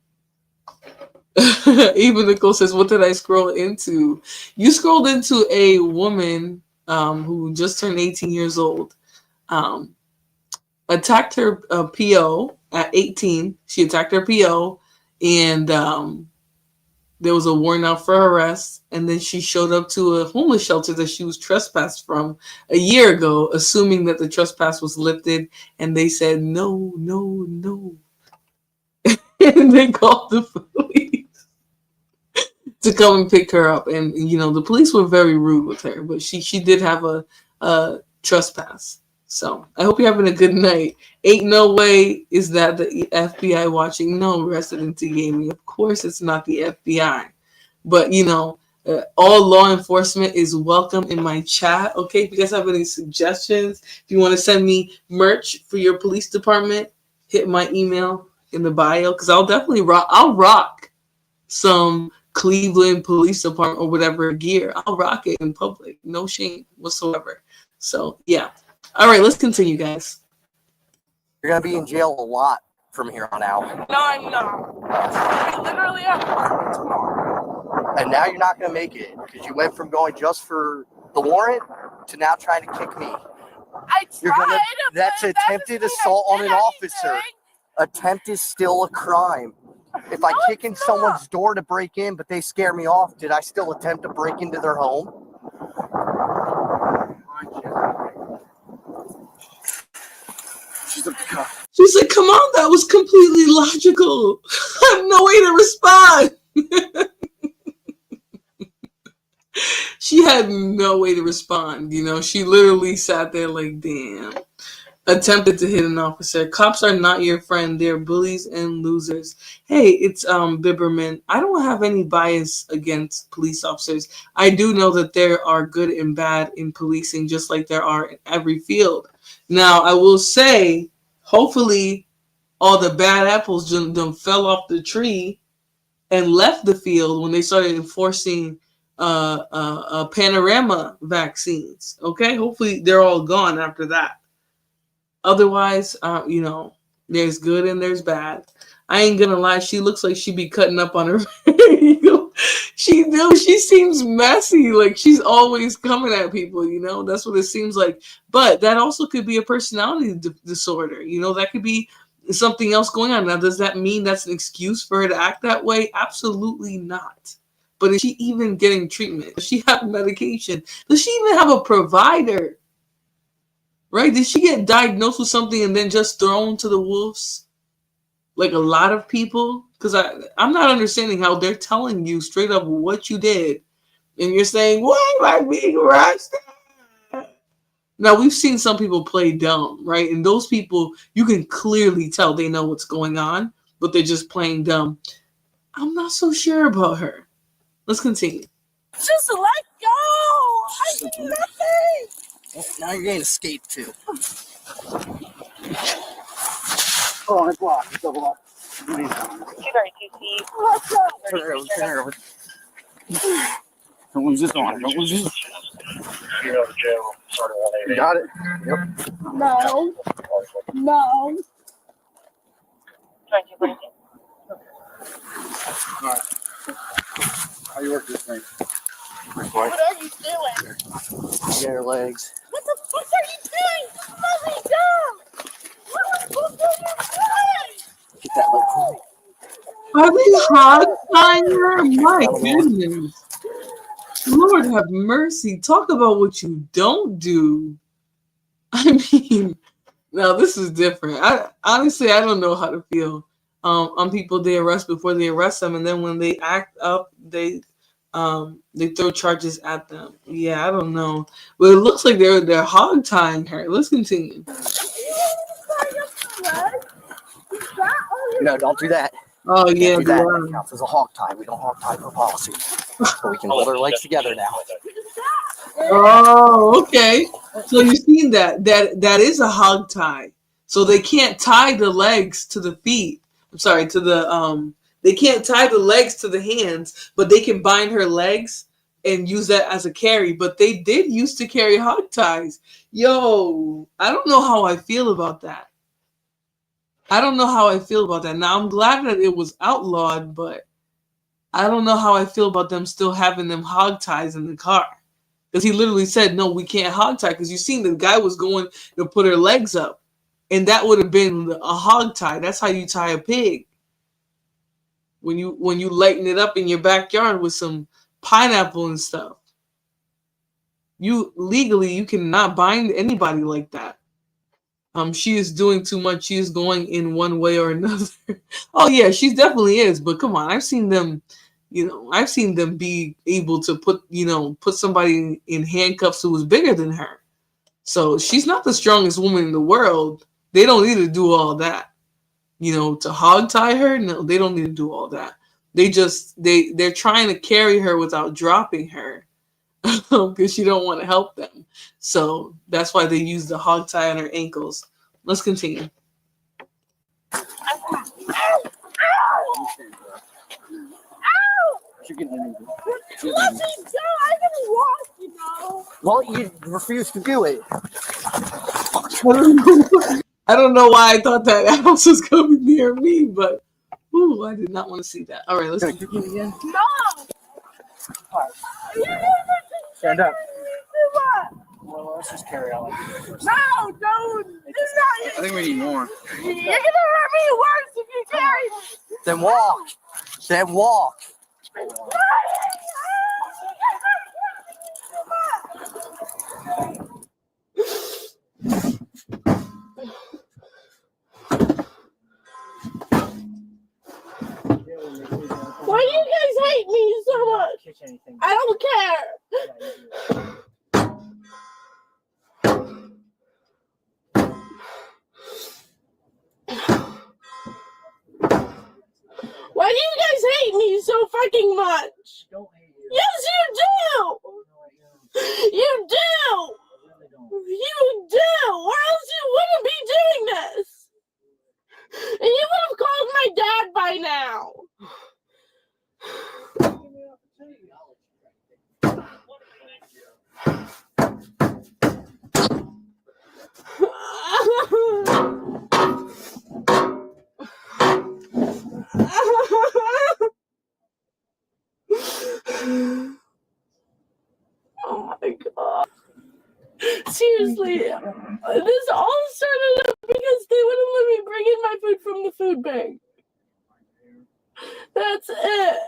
Even Nicole says, what did I scroll into? You scrolled into a woman who just turned 18 years old. Attacked her PO at 18. She attacked her PO, and there was a warrant out for arrest. And then she showed up to a homeless shelter that she was trespassed from a year ago, assuming that the trespass was lifted. And they said, no, no, no. And they called the police to come and pick her up. And, you know, the police were very rude with her, but she did have a trespass. So I hope you're having a good night. Ain't no way is that the FBI watching. No, Resident Gaming. Of course it's not the FBI. But, you know, all law enforcement is welcome in my chat. Okay, if you guys have any suggestions, if you want to send me merch for your police department, hit my email in the bio, because I'll definitely rock some Cleveland Police Department or whatever gear. I'll rock it in public. No shame whatsoever. So, yeah. All right, let's continue, guys. You're going to be in jail a lot from here on out. No, I'm not. I literally have work tomorrow. And now you're not going to make it because you went from going just for the warrant to now trying to kick me. That's attempted assault on an officer. Attempt is still a crime. If I kick in someone's door to break in, but they scare me off, did I still attempt to break into their home? She said, come on, that was completely logical. I have no way to respond. She had no way to respond. You know, she literally sat there like, damn. Attempted to hit an officer. Cops are not your friend. They're bullies and losers. Hey, it's Biberman. I don't have any bias against police officers. I do know that there are good and bad in policing, just like there are in every field. Now, I will say, hopefully, all the bad apples just fell off the tree and left the field when they started enforcing panorama vaccines. Okay, hopefully they're all gone after that. Otherwise, you know, there's good and there's bad. I ain't gonna lie, she looks like she be cutting up on her. You know, she seems messy. Like she's always coming at people. You know, that's what it seems like. But that also could be a personality disorder. You know, that could be something else going on. Now, does that mean that's an excuse for her to act that way? Absolutely not. But is she even getting treatment? Does she have medication? Does she even have a provider? Right? Did she get diagnosed with something and then just thrown to the wolves? like a lot of people, because I'm not understanding how they're telling you straight up what you did, and you're saying, "Why am I being arrested?" Now, we've seen some people play dumb, right? And those people, you can clearly tell they know what's going on, but they're just playing dumb. I'm not so sure about her. Let's continue. Just let go. I did nothing. Well, now you're going to escape too. Oh, it's locked. Double locked. Let's go. Turn her over. Turn her over. Don't lose this on. Don't lose this. You got it? Yep. No. No. Alright. How you work this thing? What are you doing? Get her legs. What the fuck are you doing? Let me down. What the fuck are you doing? Get that leg. Are they hog tying her? My goodness. Lord have mercy. Talk about what you don't do. I mean, now this is different. Honestly, I don't know how to feel on people they arrest before they arrest them, and then when they act up, they throw charges at them. Yeah, I don't know. But it looks like they're hog tying her. Let's continue. No, don't do that. Oh, yeah. Do that. That counts as a hog tie. We don't hog tie for policy. So we can hold our legs together now. Oh, okay. So you've seen that is a hog tie. So they can't tie the legs to the feet. I'm sorry, to the they can't tie the legs to the hands, but they can bind her legs and use that as a carry. But they did used to carry hog ties. Yo, I don't know how I feel about that. I don't know how I feel about that. Now, I'm glad that it was outlawed, but I don't know how I feel about them still having them hog ties in the car. Because he literally said, no, we can't hog tie. Because you seen the guy was going to put her legs up. And that would have been a hog tie. That's how you tie a pig. When you lighten it up in your backyard with some pineapple and stuff. You cannot bind anybody like that. She is doing too much. She is going in one way or another. Oh yeah, she definitely is. But come on, I've seen them be able to put somebody in handcuffs who was bigger than her. So she's not the strongest woman in the world. They don't need to do all that. To hog tie her. No, they don't need to do all that. They're trying to carry her without dropping her. Because she don't want to help them. So that's why they use the hog tie on her ankles. Let's continue. Well, you refuse to do it. I don't know why I thought that house was coming near me, but I did not want to see that. All right, let's continue again. No. Stand up. Well, let's just carry on. No, don't. I think we need more. You're gonna hurt me worse if you carry me. Then walk. Then walk. Why do you guys hate me so much? I don't care. Why do you guys hate me so fucking much? Yes, you do. You do. You do. Or else you wouldn't be doing this. And you would have called my dad by now. Oh my god. Seriously, this all started up because they wouldn't let me bring in my food from the food bank. That's it.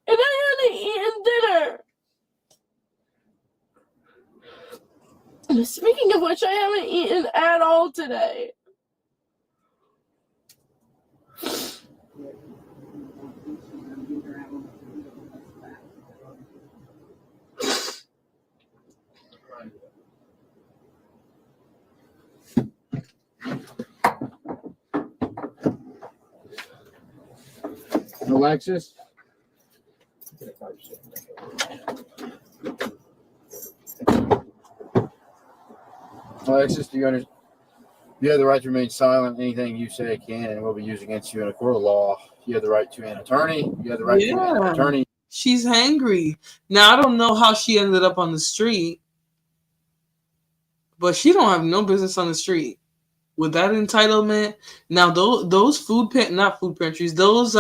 And I hadn't eaten dinner. Speaking of which, I haven't eaten at all today. Alexis? Alexis, do you understand? You have the right to remain silent. Anything you say can and will be used against you in a court of law. You have the right to an attorney. You have the right to an attorney. She's hangry. Now, I don't know how she ended up on the street, but she don't have no business on the street with that entitlement. Now, those not food pantries, those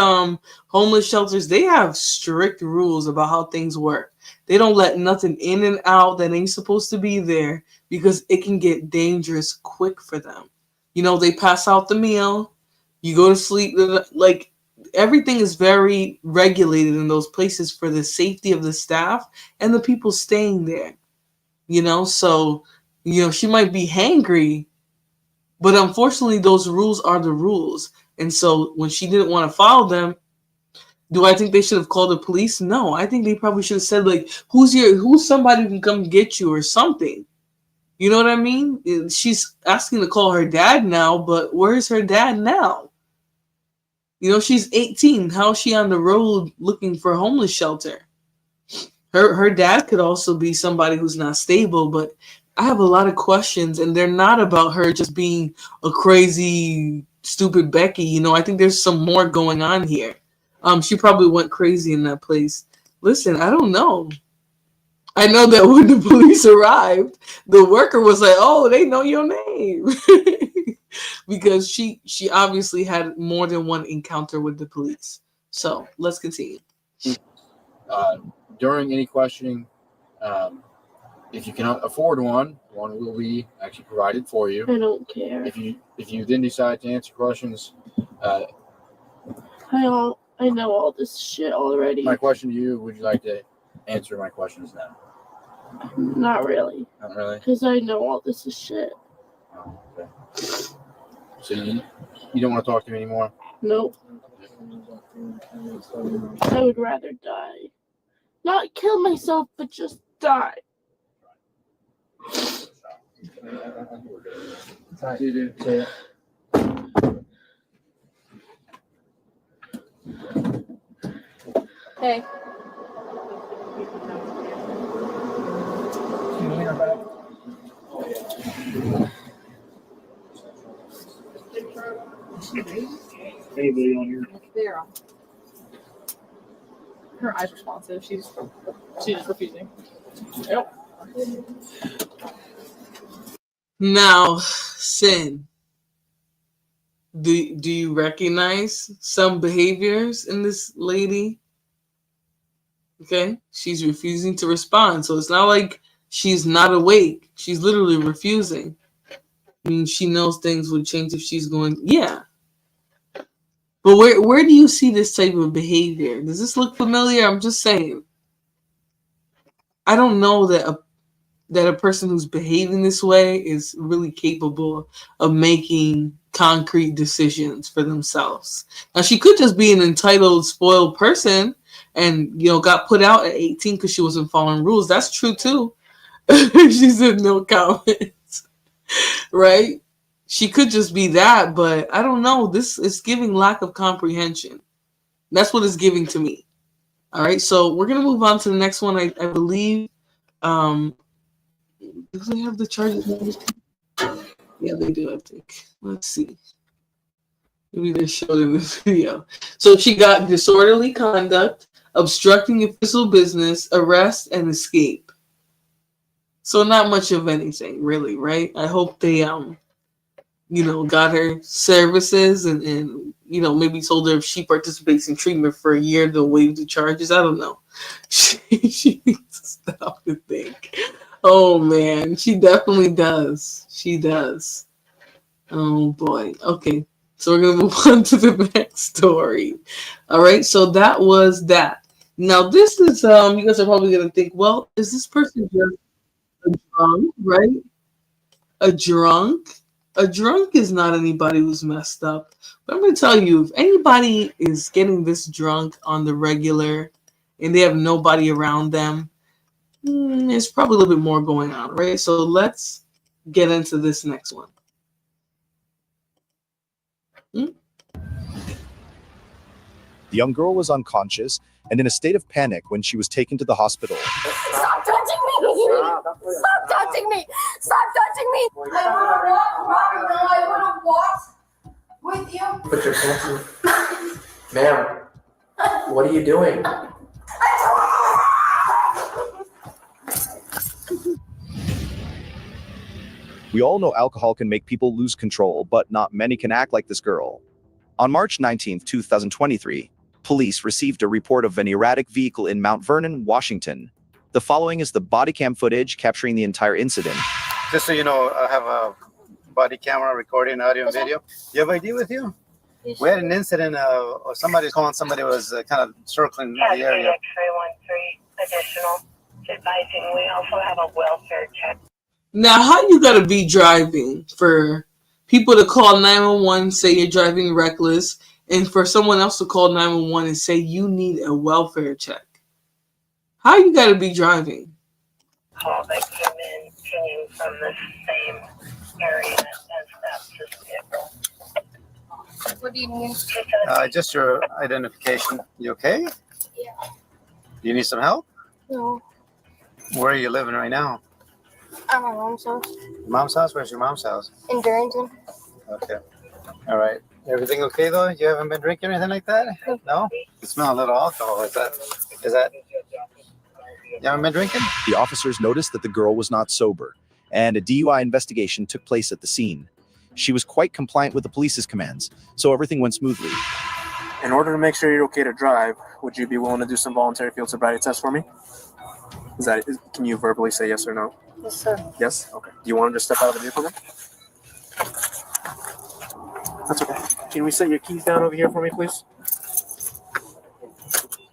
homeless shelters, they have strict rules about how things work. They don't let nothing in and out that ain't supposed to be there because it can get dangerous quick for them. You know, they pass out the meal, you go to sleep, like everything is very regulated in those places for the safety of the staff and the people staying there. You know, so, you know, she might be hangry, but unfortunately those rules are the rules. And so when she didn't want to follow them, do I think they should have called the police? No, I think they probably should have said, like, who's somebody who can come get you or something. You know what I mean? She's asking to call her dad now, but where's her dad now? You know, she's 18. How is she on the road looking for a homeless shelter? Her dad could also be somebody who's not stable, but I have a lot of questions, and they're not about her just being a crazy, stupid Becky. You know, I think there's some more going on here. She probably went crazy in that place. Listen, I don't know. I know that when the police arrived, the worker was like, "Oh, they know your name," because she obviously had more than one encounter with the police. So let's continue. During any questioning, if you cannot afford one will be actually provided for you. I don't care. If you then decide to answer questions, I know all this shit already. my question to you: would you like to answer my questions now? Not really. Not really. Because I know all this is shit. Oh, okay. So you don't want to talk to me anymore? Nope. I would rather die. Not kill myself, but just die. Hey. Anybody on here? There. Her eyes responsive. She's just refusing. Yep. Now, Sin, do you recognize some behaviors in this lady? Okay, she's refusing to respond. So it's not like she's not awake. She's literally refusing. I mean, she knows things would change if she's going, yeah. But where do you see this type of behavior? Does this look familiar? I'm just saying. I don't know that a person who's behaving this way is really capable of making concrete decisions for themselves. Now, she could just be an entitled, spoiled person and, you know, got put out at 18 because she wasn't following rules. That's true, too. She said no comments, right? She could just be that, but I don't know. This is giving lack of comprehension. That's what it's giving to me. All right, so we're going to move on to the next one. I believe, do they have the charges? Yeah, they do, I think. Let's see. Maybe they showed in this video. So she got disorderly conduct, obstructing official business, arrest, and escape. So not much of anything, really, right? I hope they, you know, got her services and you know, maybe told her if she participates in treatment for a year, they'll waive the charges. I don't know. She needs to stop and think. Oh, man. She definitely does. She does. Oh, boy. Okay. So we're going to move on to the next story. All right. So that was that. Now, this is, you guys are probably going to think, well, is this person just a drunk, right? A drunk? A drunk is not anybody who's messed up. But I'm going to tell you, if anybody is getting this drunk on the regular and they have nobody around them, there's probably a little bit more going on, right? So let's get into this next one. The young girl was unconscious and in a state of panic when she was taken to the hospital. Stop touching me! Stop touching me! Stop touching me! I want to walk with you. Put your pants in. Ma'am, what are you doing? We all know alcohol can make people lose control, but not many can act like this girl. On March 19, 2023, police received a report of an erratic vehicle in Mount Vernon, Washington. The following is the body cam footage capturing the entire incident. Just so you know, I have a body camera recording audio and video. You have ID with you? We had an incident or somebody calling somebody was kind of circling the area. X-ray 13 additional advising. We also have a welfare check. Now, how you gotta be driving for people to call 911, say you're driving reckless, and for someone else to call 911 and say you need a welfare check? How you gotta be driving? Call that came in from the same area as this vehicle. What do you need? Just your identification. You okay? Yeah. Do you need some help? No. Where are you living right now? At my mom's house. Your mom's house? Where's your mom's house? In Darrington. Okay. All right. Everything okay though? You haven't been drinking or anything like that? No? You smell a little alcohol. Is that you haven't been drinking? The officers noticed that the girl was not sober, and a DUI investigation took place at the scene. She was quite compliant with the police's commands, so everything went smoothly. In order to make sure you're okay to drive, would you be willing to do some voluntary field sobriety tests for me? Can you verbally say yes or no? Yes, sir. Yes? Okay. Do you want to just step out of the vehicle then? That's okay. Can we set your keys down over here for me, please?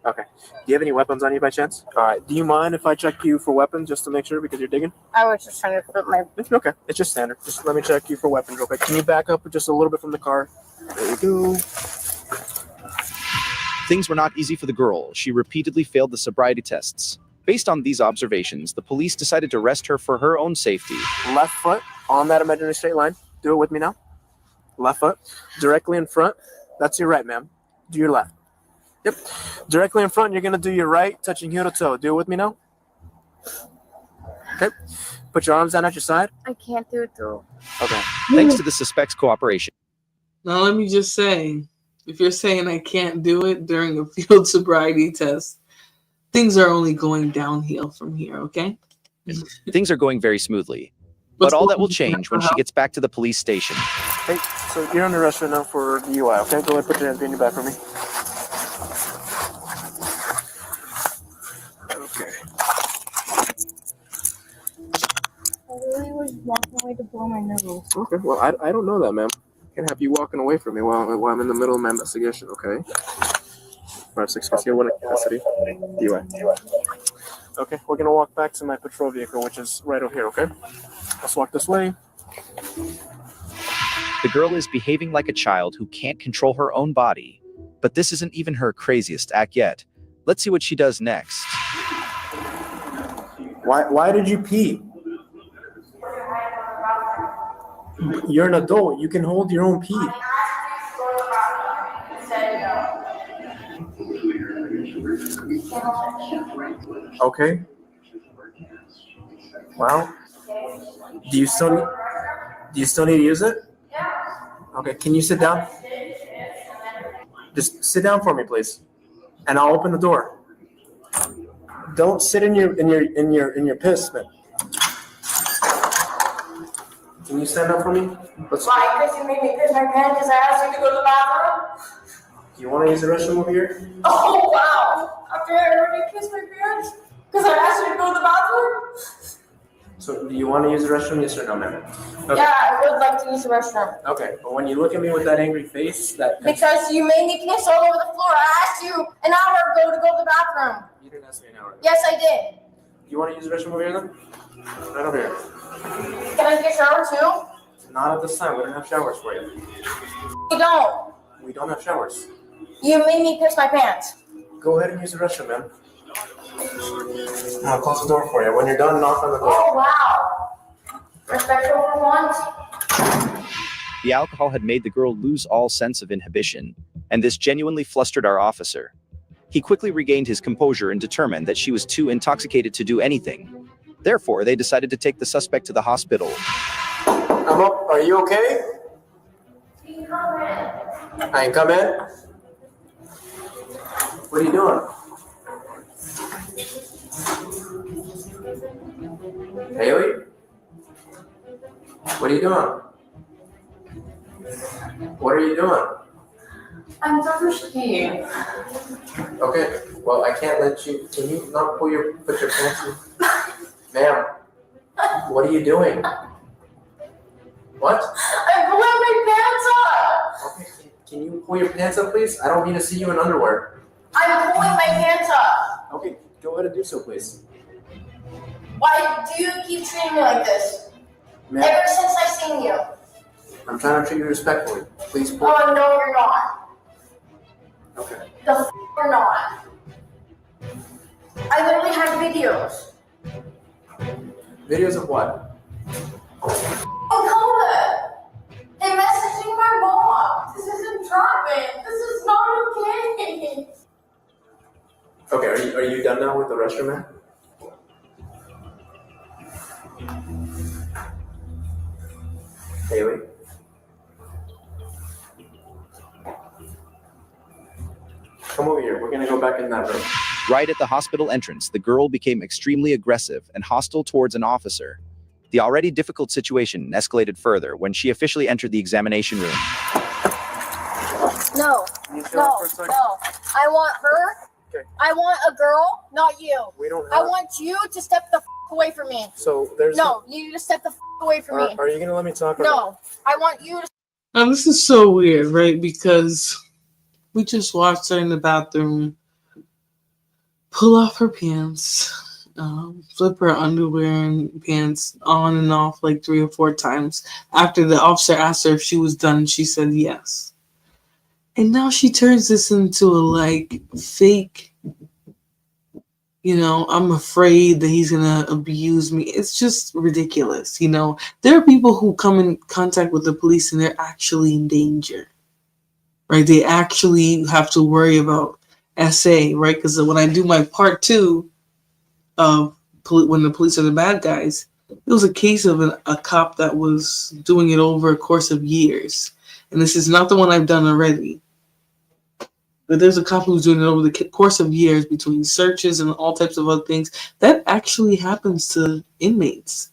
Okay. Do you have any weapons on you by chance? All right. Do you mind if I check you for weapons just to make sure because you're digging? I was just trying to put my... It's okay. It's just standard. Just let me check you for weapons real quick. Can you back up just a little bit from the car? There we go. Things were not easy for the girl. She repeatedly failed the sobriety tests. Based on these observations, the police decided to arrest her for her own safety. Left foot on that imaginary straight line. Do it with me now. Left foot. Directly in front. That's your right, ma'am. Do your left. Yep. Directly in front, you're going to do your right, touching heel to toe. Do it with me now. Okay. Put your arms down at your side. I can't do it though. Okay. Thanks to the suspect's cooperation. Now, let me just say, if you're saying I can't do it during a field sobriety test, things are only going downhill from here, okay? Things are going very smoothly. But all that will change when she gets back to the police station. Hey, so you're under arrest right now for DUI, okay? Go ahead and put your hands behind your back for me. Okay. I really was walking away to blow my nose. Okay, well, I don't know that, ma'am. I can't have you walking away from me while I'm in the middle of my investigation, okay? 5-6-1 custody. DUI. Okay, we're gonna walk back to my patrol vehicle, which is right over here, okay? Let's walk this way. The girl is behaving like a child who can't control her own body. But this isn't even her craziest act yet. Let's see what she does next. Why did you pee? You're an adult. You can hold your own pee. Okay. Well, do you still need to use it? Okay. Can you sit down? Just sit down for me, please, and I'll open the door. Don't sit in your piss, man. Can you stand up for me? Let's. Why? Because you made me piss my pants because I asked you to go to the bathroom? Do you want to use the restroom over here? Oh, wow. After I already pissed my pants? Because I asked you to go to the bathroom? So, do you want to use the restroom? Yes or no, ma'am? Okay. Yeah, I would like to use the restroom. Okay, but when you look at me with that angry face, Because you made me piss all over the floor. I asked you an hour ago to go to the bathroom. You didn't ask me an hour ago. Yes, I did. You want to use the restroom over here then? Right over here. Can I get a shower too? Not at this time. We don't have showers for you. You don't. We don't have showers. You made me piss my pants. Go ahead and use the restroom, man. I'll close the door for you. When you're done, knock on the door. Oh, wow. Respectful for once. The alcohol had made the girl lose all sense of inhibition, and this genuinely flustered our officer. He quickly regained his composure and determined that she was too intoxicated to do anything. Therefore, they decided to take the suspect to the hospital. I'm up. Are you okay? I can come in. What are you doing? Haley? What are you doing? What are you doing? I'm thirsty. Okay, well, I can't let you. Can you not put your pants in? Ma'am, what are you doing? What? I'm pulling my pants up. Okay, can you pull your pants up, please? I don't need to see you in underwear. I'm pulling my pants up. Okay, go ahead and do so, please. Why do you keep treating me like this? Ma'am, Ever since I seen you. I'm trying to treat you respectfully. Please pull. Oh, no, you're not. Okay. You're not. I literally have videos. Videos of what? Oh, COVID. They messaging my mom. This isn't dropping. This is not okay. Okay, are you done now with the restroom, man? Haley? Come over here. We're gonna go back in that room. Right at the hospital entrance, the girl became extremely aggressive and hostile towards an officer. The already difficult situation escalated further when she officially entered the examination room. No. I want her. Okay. I want a girl, not you. We don't I have. want you to step the away from me. So there's. No, you just step the away from me. Are you gonna let me talk? Or No, I want you to. Now, this is so weird, right? Because we just watched her in the bathroom pull off her pants, flip her underwear and pants on and off like 3 or 4 times. After the officer asked her if she was done, she said yes. And now she turns this into a like fake, I'm afraid that he's gonna abuse me. It's just ridiculous, There are people who come in contact with the police and they're actually in danger, right? They actually have to worry about SA, right? Because when I do my part 2 of when the police are the bad guys, it was a case of a cop that was doing it over a course of years. And this is not the one I've done already. But there's a cop who's doing it over the course of years between searches and all types of other things. That actually happens to inmates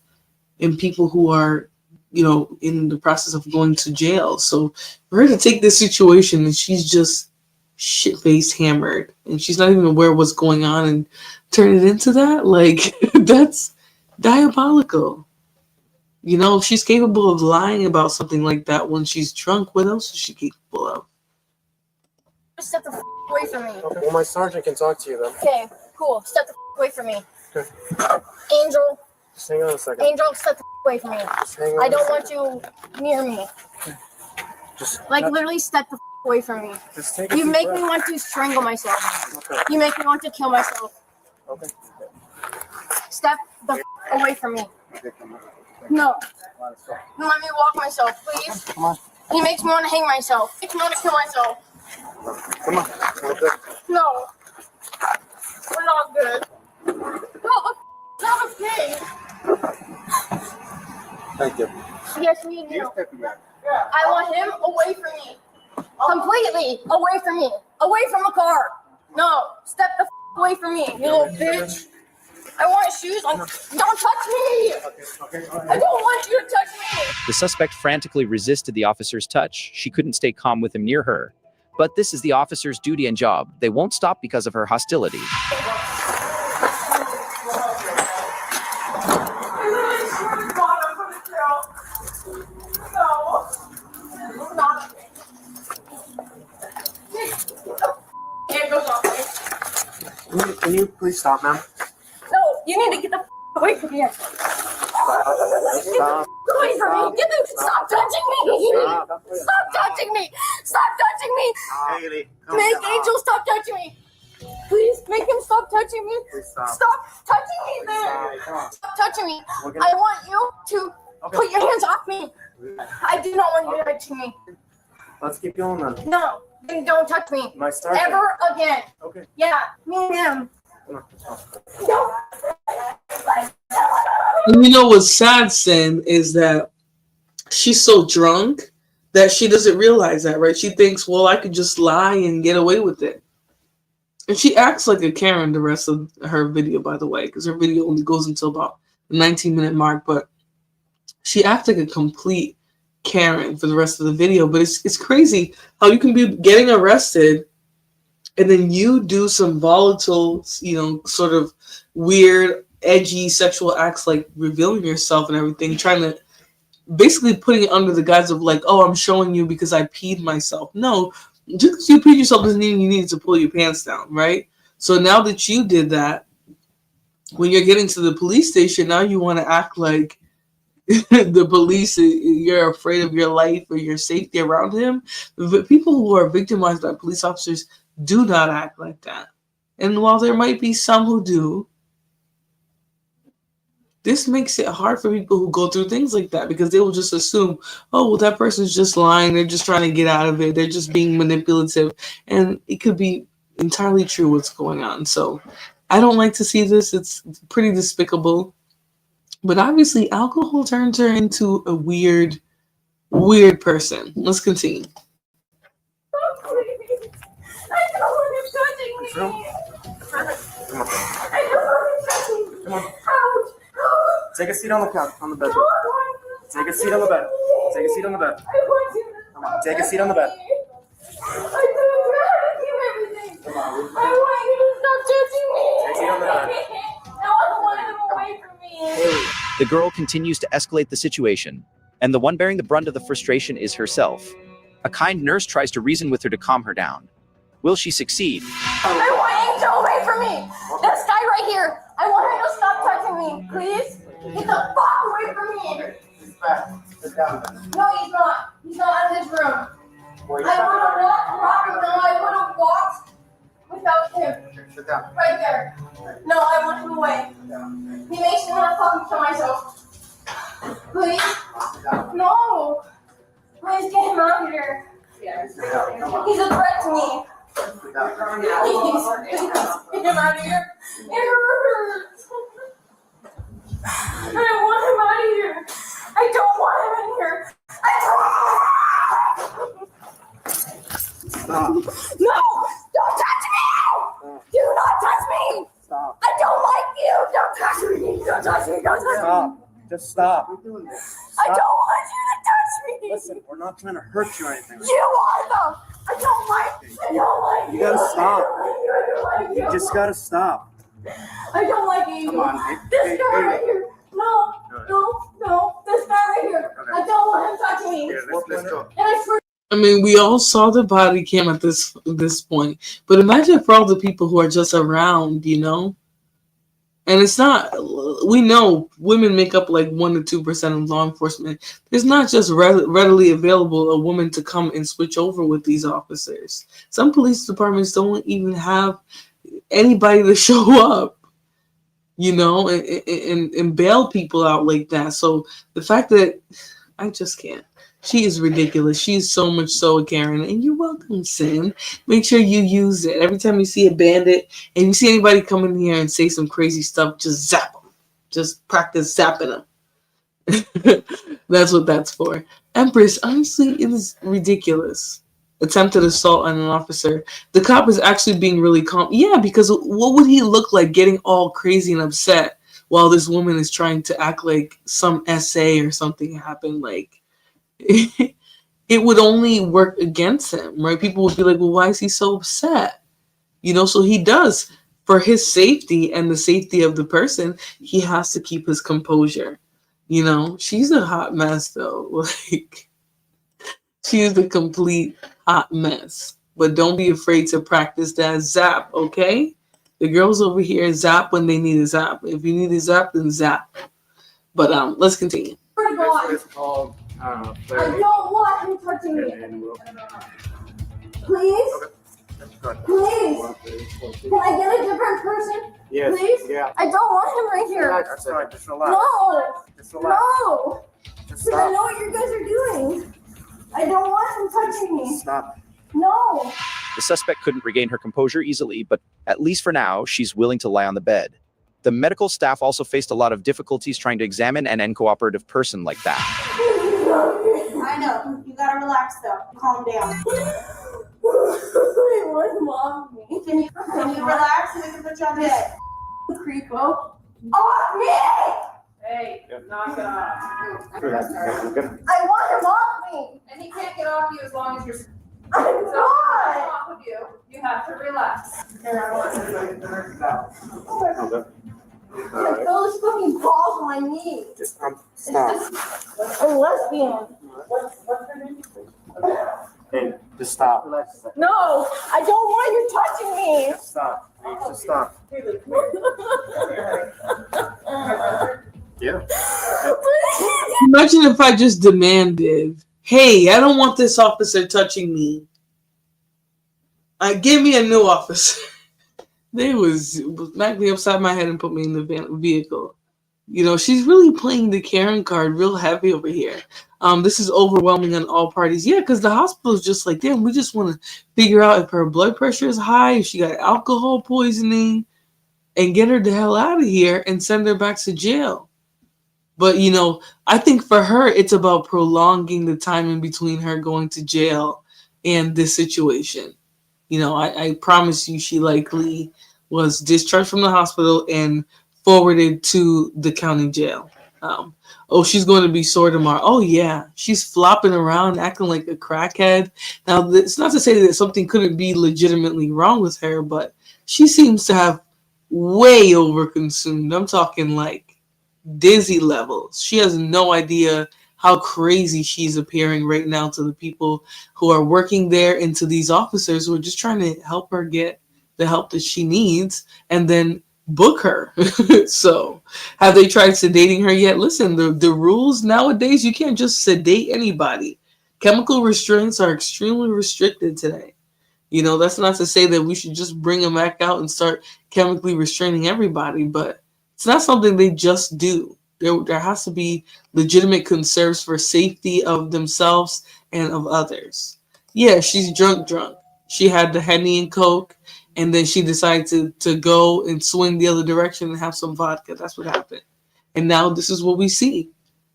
and people who are, in the process of going to jail. So for her to take this situation and she's just shit-faced hammered and she's not even aware of what's going on and turn it into that, like, that's diabolical. If she's capable of lying about something like that when she's drunk, what else is she capable of? Step the away from me. Okay. Well, my sergeant can talk to you then. Okay, cool. Step the away from me. Okay. Angel. Just hang on a second. Angel, step the away from me. Just hang on I a don't second. want you near me. Just Literally step the away from me. Just take a You deep make breath. me want to strangle myself. Okay. You make me want to kill myself. Okay. Step the away from me. No. Let me walk myself, please. Come on. He makes me want to hang myself. He makes me want to kill myself. Come on. Okay. No. We're not good. No, not okay. Thank you. Yes, me and you. I want him away from me. Completely away from me. Away from a car. No. Step the away from me, you little bitch. I want shoes on. Don't touch me. I don't want you to touch me. The suspect frantically resisted the officer's touch. She couldn't stay calm with him near her. But this is the officer's duty and job. They won't stop because of her hostility. Can you please stop, ma'am? No, you need to get the away from here. Stop. Away from me. Stop touching me. Stop touching me. Stop touching me. Haley, Make Angel stop touching me. Please make him stop touching me. Please stop. Stop touching me then. Stop touching me. I want you to Put your hands off me. I do not want you to touch me. Let's keep going then. No, then don't touch me. My sergeant. Ever again. Okay. Yeah, me and him. And you know what's sad, Sin, is that she's so drunk that she doesn't realize that, right? She thinks, well, I could just lie and get away with it. And she acts like a Karen the rest of her video, by the way, because her video only goes until about the 19-minute mark, but she acts like a complete Karen for the rest of the video. But it's crazy how you can be getting arrested and then you do some volatile, sort of weird, edgy sexual acts like revealing yourself and everything, trying to basically putting it under the guise of like, oh, I'm showing you because I peed myself. No, just because you peed yourself doesn't mean you need to pull your pants down, right? So now that you did that, when you're getting to the police station, now you want to act like the police, you're afraid of your life or your safety around him. The people who are victimized by police officers do not act like that. And while there might be some who do, this makes it hard for people who go through things like that because they will just assume, oh, well, that person's just lying. They're just trying to get out of it. They're just being manipulative. And it could be entirely true what's going on. So I don't like to see this. It's pretty despicable. But obviously, alcohol turns her into a weird person. Let's continue. Come on. Take a seat on the couch, on the bed. Take a seat on the bed. Take a seat on the bed. Come on, take a seat on the bed. The girl continues to escalate the situation, and the one bearing the brunt of the frustration is herself. A kind nurse tries to reason with her to calm her down. Will she succeed? I want Angel away from me. This guy right here. I want him to stop touching me, please. Get the fuck away from me. No, he's not. He's not in his room. I would have walked Robert. No, I would have walked without him. Right there. No, I want him away. He makes me want to fucking kill myself. Please. No. Please get him out of here. He's a threat to me. Please, get him out of here. It hurts. I want him out of here. I don't want him in here. I don't. Stop. No! Don't touch me! Do not touch me! Stop. I don't like you! Don't touch me! Don't touch me! Don't touch me! Stop. Just stop. I don't want you to touch me! Listen, we're not trying to hurt you or anything. You are though! I don't like you! You gotta stop. You You just gotta stop. I don't like you! Come on. This guy right here! No! This guy right here! I don't want him touching me! Let's go. And I swear. I mean, we all saw the body cam at this point, but imagine for all the people who are just around, And it's not. We know women make up like 1 to 2% of law enforcement. There's not just readily available a woman to come and switch over with these officers. Some police departments don't even have anybody to show up, and bail people out like that. So the fact that I just can't. She is ridiculous. She's so much so a Karen. And you're welcome, Sin. Make sure you use it. Every time you see a bandit and you see anybody come in here and say some crazy stuff, just zap them. Just practice zapping them. That's what that's for. Empress, honestly, it is ridiculous. Attempted assault on an officer. The cop is actually being really calm. Yeah, because what would he look like getting all crazy and upset while this woman is trying to act like some essay or something happened? Like, it would only work against him, right? People would be like, well, why is he so upset? So he does, for his safety and the safety of the person, he has to keep his composure. She's a hot mess though. Like, she is a complete hot mess. But don't be afraid to practice that zap, okay? The girls over here zap when they need a zap. If you need a zap, then zap. But let's continue. It's called I don't want him touching me. Please? Please? Can I get a different person? Yes. Please? Yeah. I don't want him right here. Relax. Just relax. No. Just relax. No. Because I know what you guys are doing. I don't want him touching me. Stop. No. The suspect couldn't regain her composure easily, but at least for now, she's willing to lie on the bed. The medical staff also faced a lot of difficulties trying to examine an uncooperative person like that. I know. You gotta relax though. Calm down. Where's mom? Can you relax and we can put you on bed? Creepo. Off me! Hey, knock it off. I want him off me. And he can't get off you as long as you're. I'm not. Off of you. You have to relax. Those fucking balls on my knee. Just stop. I'm lesbian. What's her name? Hey, just stop. No, I don't want you touching me. Stop. Just stop. Yeah. Imagine if I just demanded, hey, I don't want this officer touching me. Give me a new officer. They was smacked me upside my head and put me in the vehicle. You know, she's really playing the Karen card real heavy over here. This is overwhelming on all parties. Yeah, because the hospital is just like, damn, we just want to figure out if her blood pressure is high, if she got alcohol poisoning, and get her the hell out of here and send her back to jail. But, you know, I think for her, it's about prolonging the time in between her going to jail and this situation. You know, I promise you she likely was discharged from the hospital and forwarded to the county jail. Oh, she's going to be sore tomorrow. Oh, yeah. She's flopping around, acting like a crackhead. Now, it's not to say that something couldn't be legitimately wrong with her, but she seems to have way overconsumed. I'm talking like dizzy levels. She has no idea how crazy she's appearing right now to the people who are working there and to these officers who are just trying to help her get the help that she needs and then book her. So have they tried sedating her yet? Listen, the rules nowadays, you can't just sedate anybody. Chemical restraints are extremely restricted today. You know, that's not to say that we should just bring them back out and start chemically restraining everybody, but it's not something they just do. There has to be legitimate concerns for safety of themselves and of others. Yeah, she's drunk. She had the Henny and Coke, and then she decided to go and swing the other direction and have some vodka. That's what happened. And now this is what we see.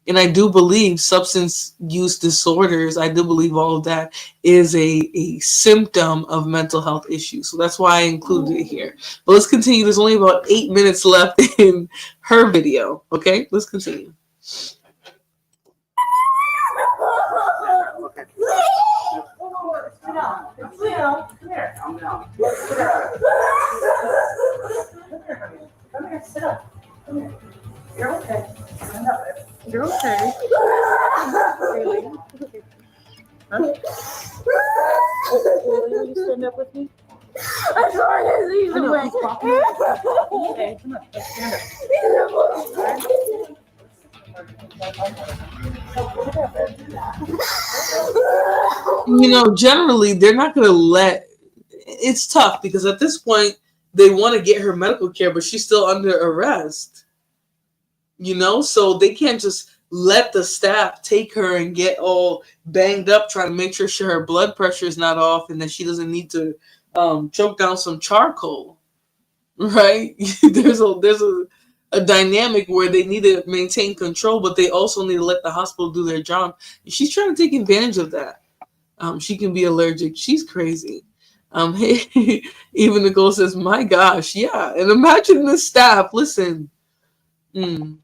And I do believe substance use disorders, I do believe all of that is a symptom of mental health issues. So that's why I included it here. But let's continue. There's only about 8 minutes left in her video. Okay, let's continue. Sit up. Come here. You're okay. Stand up. You're okay. Really? Huh? Will you stand up with me? I'm sorry, he's awake. Okay, come on. Let's stand You know, generally, they're not going to let... It's tough because at this point, they want to get her medical care, but she's still under arrest. You know, so they can't just let the staff take her and get all banged up trying to make sure her blood pressure is not off and that she doesn't need to choke down some charcoal, right? there's a dynamic where they need to maintain control, but they also need to let the hospital do their job. She's trying to take advantage of that. She can be allergic. She's crazy. Hey, even Nicole says, my gosh, yeah. And imagine the staff, listen,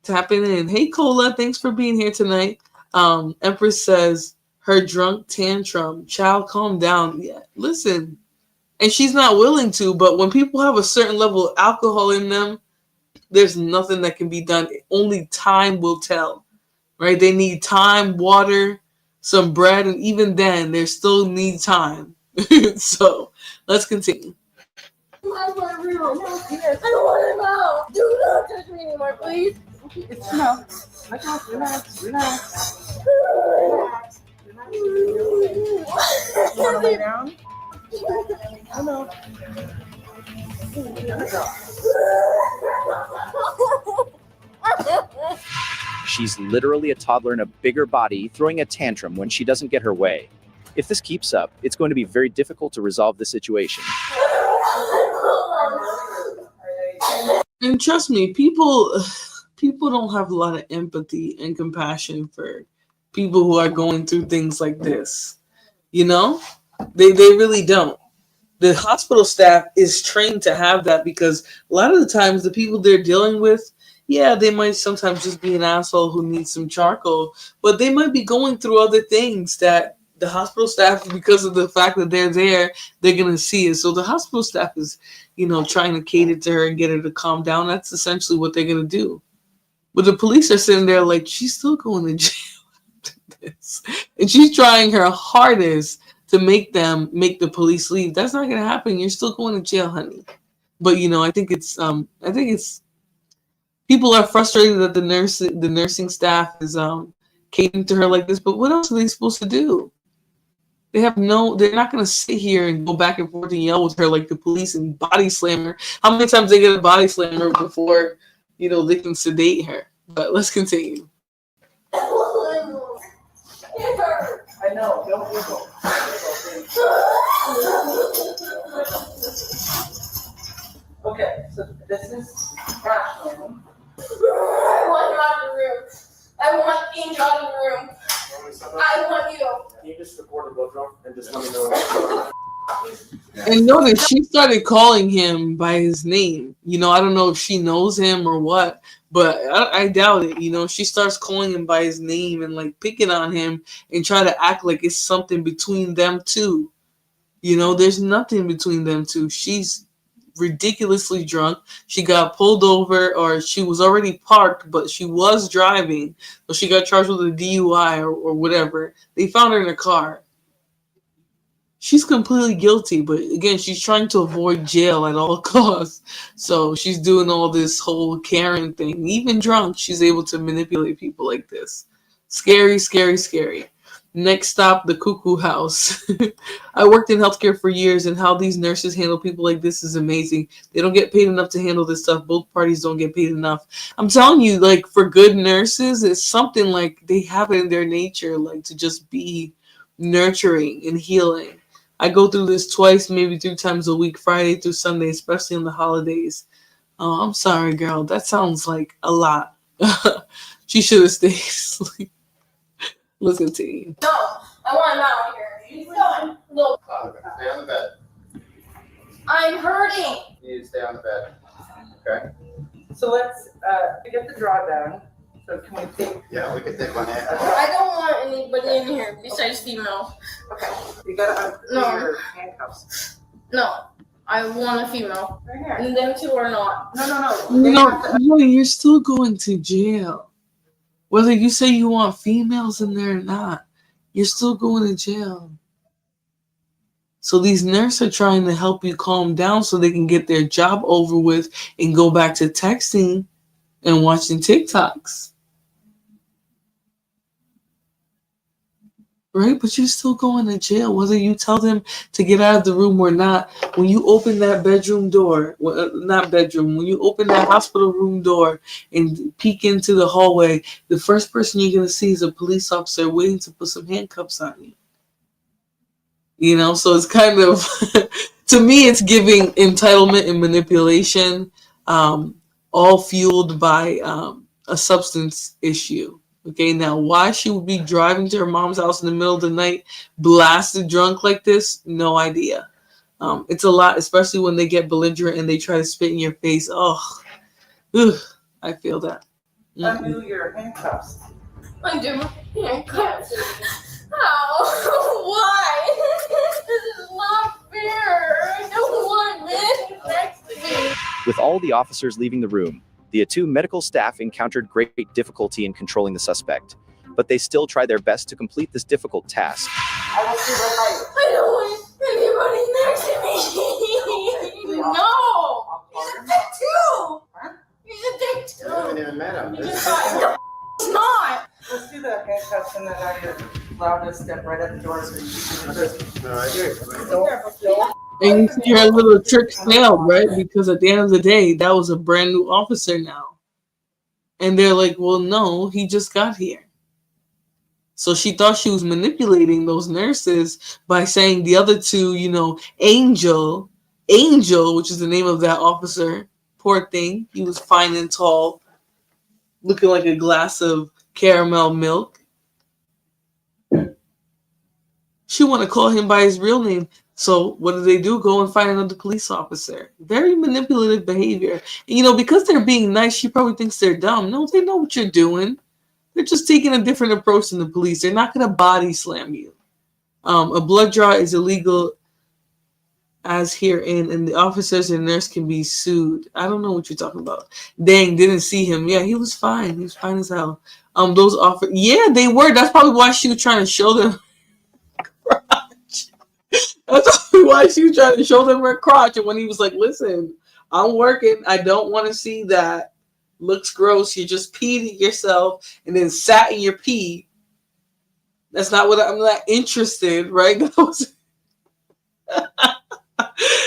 tapping in. Hey, Cola, thanks for being here tonight. Empress says, her drunk tantrum, child, calm down. Yeah, listen. And she's not willing to, but when people have a certain level of alcohol in them, there's nothing that can be done. Only time will tell, right? They need time, water, some bread, and even then, they still need time. So let's continue. I want to I don't want him out. Do not touch me anymore, please. It's no. Relax. You want to lay down? I know. She's literally a toddler in a bigger body, throwing a tantrum when she doesn't get her way. If this keeps up, it's going to be very difficult to resolve the situation. And trust me, people don't have a lot of empathy and compassion for people who are going through things like this. You know, they really don't. The hospital staff is trained to have that because a lot of the times the people they're dealing with, yeah, they might sometimes just be an asshole who needs some charcoal, but they might be going through other things that the hospital staff, because of the fact that they're there, they're going to see it. So the hospital staff is, you know, trying to cater to her and get her to calm down. That's essentially what they're going to do. But the police are sitting there like, she's still going to jail after this. And she's trying her hardest to make the police leave. That's not going to happen. You're still going to jail, honey. But, you know, I think it's people are frustrated that the nursing staff is catering to her like this. But what else are they supposed to do? They're not going to sit here and go back and forth and yell with her like the police and body slam her. How many times they get a body slam her before, you know, they can sedate her? But let's continue. I know, don't giggle. Okay, so this is Ashlyn. I want you out of the room. I want King out of the room. I want you. Can you just record the blood draw and just let me know? And notice she started calling him by his name. You know, I don't know if she knows him or what, but I doubt it. You know, she starts calling him by his name and like picking on him and try to act like it's something between them two. You know, there's nothing between them two. She's ridiculously drunk. She got pulled over, or she was already parked, but she was driving. So she got charged with a DUI or whatever. They found her in a car. She's completely guilty, but again, she's trying to avoid jail at all costs. So she's doing all this whole Karen thing. Even drunk, she's able to manipulate people like this. Scary, scary, scary. Next stop, the Cuckoo House. I worked in healthcare for years, and how these nurses handle people like this is amazing. They don't get paid enough to handle this stuff. Both parties don't get paid enough. I'm telling you, like, for good nurses, it's something like they have it in their nature, like, to just be nurturing and healing. I go through this twice, maybe 3 times a week, Friday through Sunday, especially on the holidays. Oh, I'm sorry, girl. That sounds like a lot. She should have stayed asleep. Let's continue. No, I want him out of here. He's going. Look. Stay on the bed. I'm hurting. You need to stay on the bed. Okay. So let's get the draw done. So can we take? Yeah, we can take one hand. I don't want anybody in here besides female. Okay. You gotta undo your handcuffs. No, I want a female. Right here. And them two are not. No, you're still going to jail. Whether you say you want females in there or not, you're still going to jail. So these nurses are trying to help you calm down so they can get their job over with and go back to texting and watching TikToks. Right? But you're still going to jail, whether you tell them to get out of the room or not. When you open that bedroom door, when you open that hospital room door and peek into the hallway, the first person you're going to see is a police officer waiting to put some handcuffs on you. You know, so it's kind of, to me, it's giving entitlement and manipulation, all fueled by a substance issue. Okay, now why she would be driving to her mom's house in the middle of the night, blasted drunk like this, no idea. It's a lot, especially when they get belligerent and they try to spit in your face. Oh, ugh, I feel that. Undo your handcuffs. Undo my handcuffs. How? Why? This is not fair. I don't want men next to me. With all the officers leaving the room, the A2 medical staff encountered great difficulty in controlling the suspect, but they still try their best to complete this difficult task. I don't want anybody next to me. No! He's a dick too! He's a dick too! You haven't even met him. It's not! Let's do the handcuffs and then now you're allowed to step right at the door so you can just And you see her little trick failed, right? Because at the end of the day, that was a brand new officer now. And they're like, well, no, he just got here. So she thought she was manipulating those nurses by saying the other two, you know, Angel, which is the name of that officer, poor thing. He was fine and tall, looking like a glass of caramel milk. She want to call him by his real name. So what do? Go and find another police officer. Very manipulative behavior. And, you know, because they're being nice, she probably thinks they're dumb. No, they know what you're doing. They're just taking a different approach than the police. They're not going to body slam you. A blood draw is illegal as herein, and the officers and nurse can be sued. I don't know what you're talking about. Dang, didn't see him. Yeah, he was fine. He was fine as hell. Those officers, yeah, they were. That's probably why she was trying to show them crotch. That's probably why she was trying to show them her crotch. And when he was like, listen, I'm working. I don't want to see that. Looks gross. You just peed yourself and then sat in your pee. That's not what I'm not interested, right?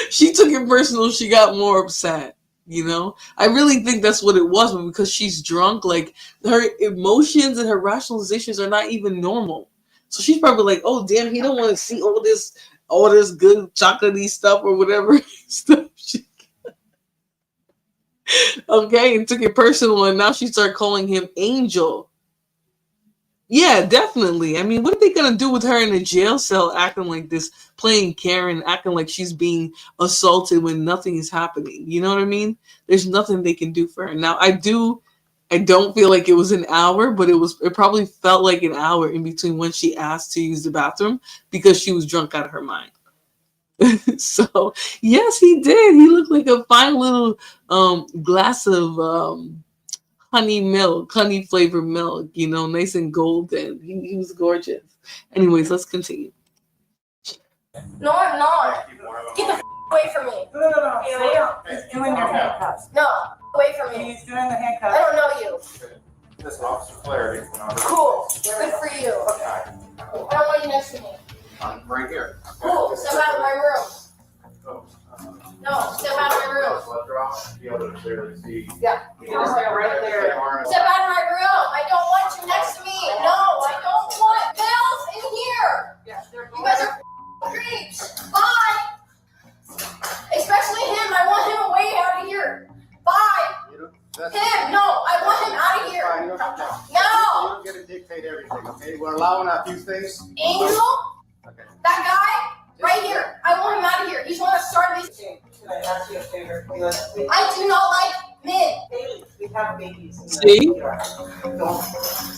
She took it personal. She got more upset, you know? I really think that's what it was, but because she's drunk, like her emotions and her rationalizations are not even normal. So she's probably like, oh, damn, he don't want to see all this good chocolatey stuff or whatever stuff. Okay, and took it personal, and now she started calling him Angel. Yeah, definitely. I mean, what are they gonna do with her in a jail cell acting like this, playing Karen, acting like she's being assaulted when nothing is happening? You know what I mean? There's nothing they can do for her. Now, I don't feel like it was an hour, but it probably felt like an hour in between when she asked to use the bathroom because she was drunk out of her mind. So yes, he did. He looked like a fine little glass of honey flavored milk, you know, nice and golden. He was gorgeous. Anyways, let's continue. No, I'm not. Get the away from me. No. He's doing your handcuffs. No, away from me. He's doing the handcuffs. I don't know you. This is Officer Clarity. Cool. Good for you. I don't want you next to me. I'm right here. Cool. Step out of my room. No, step out of my room. Yeah. You're right there. Step out of my room. I don't want you next to me. No, I don't want bills in here. You guys are creeps. Bye. Especially him. I want him away out of here. Bye. Him. No, I want him out of here. You No. don't get to dictate everything, okay? We're allowing a few things. Angel? That guy? Right here. I want him out of here. He's one that started this. Can I ask you a favor? I do not like men. We have babies.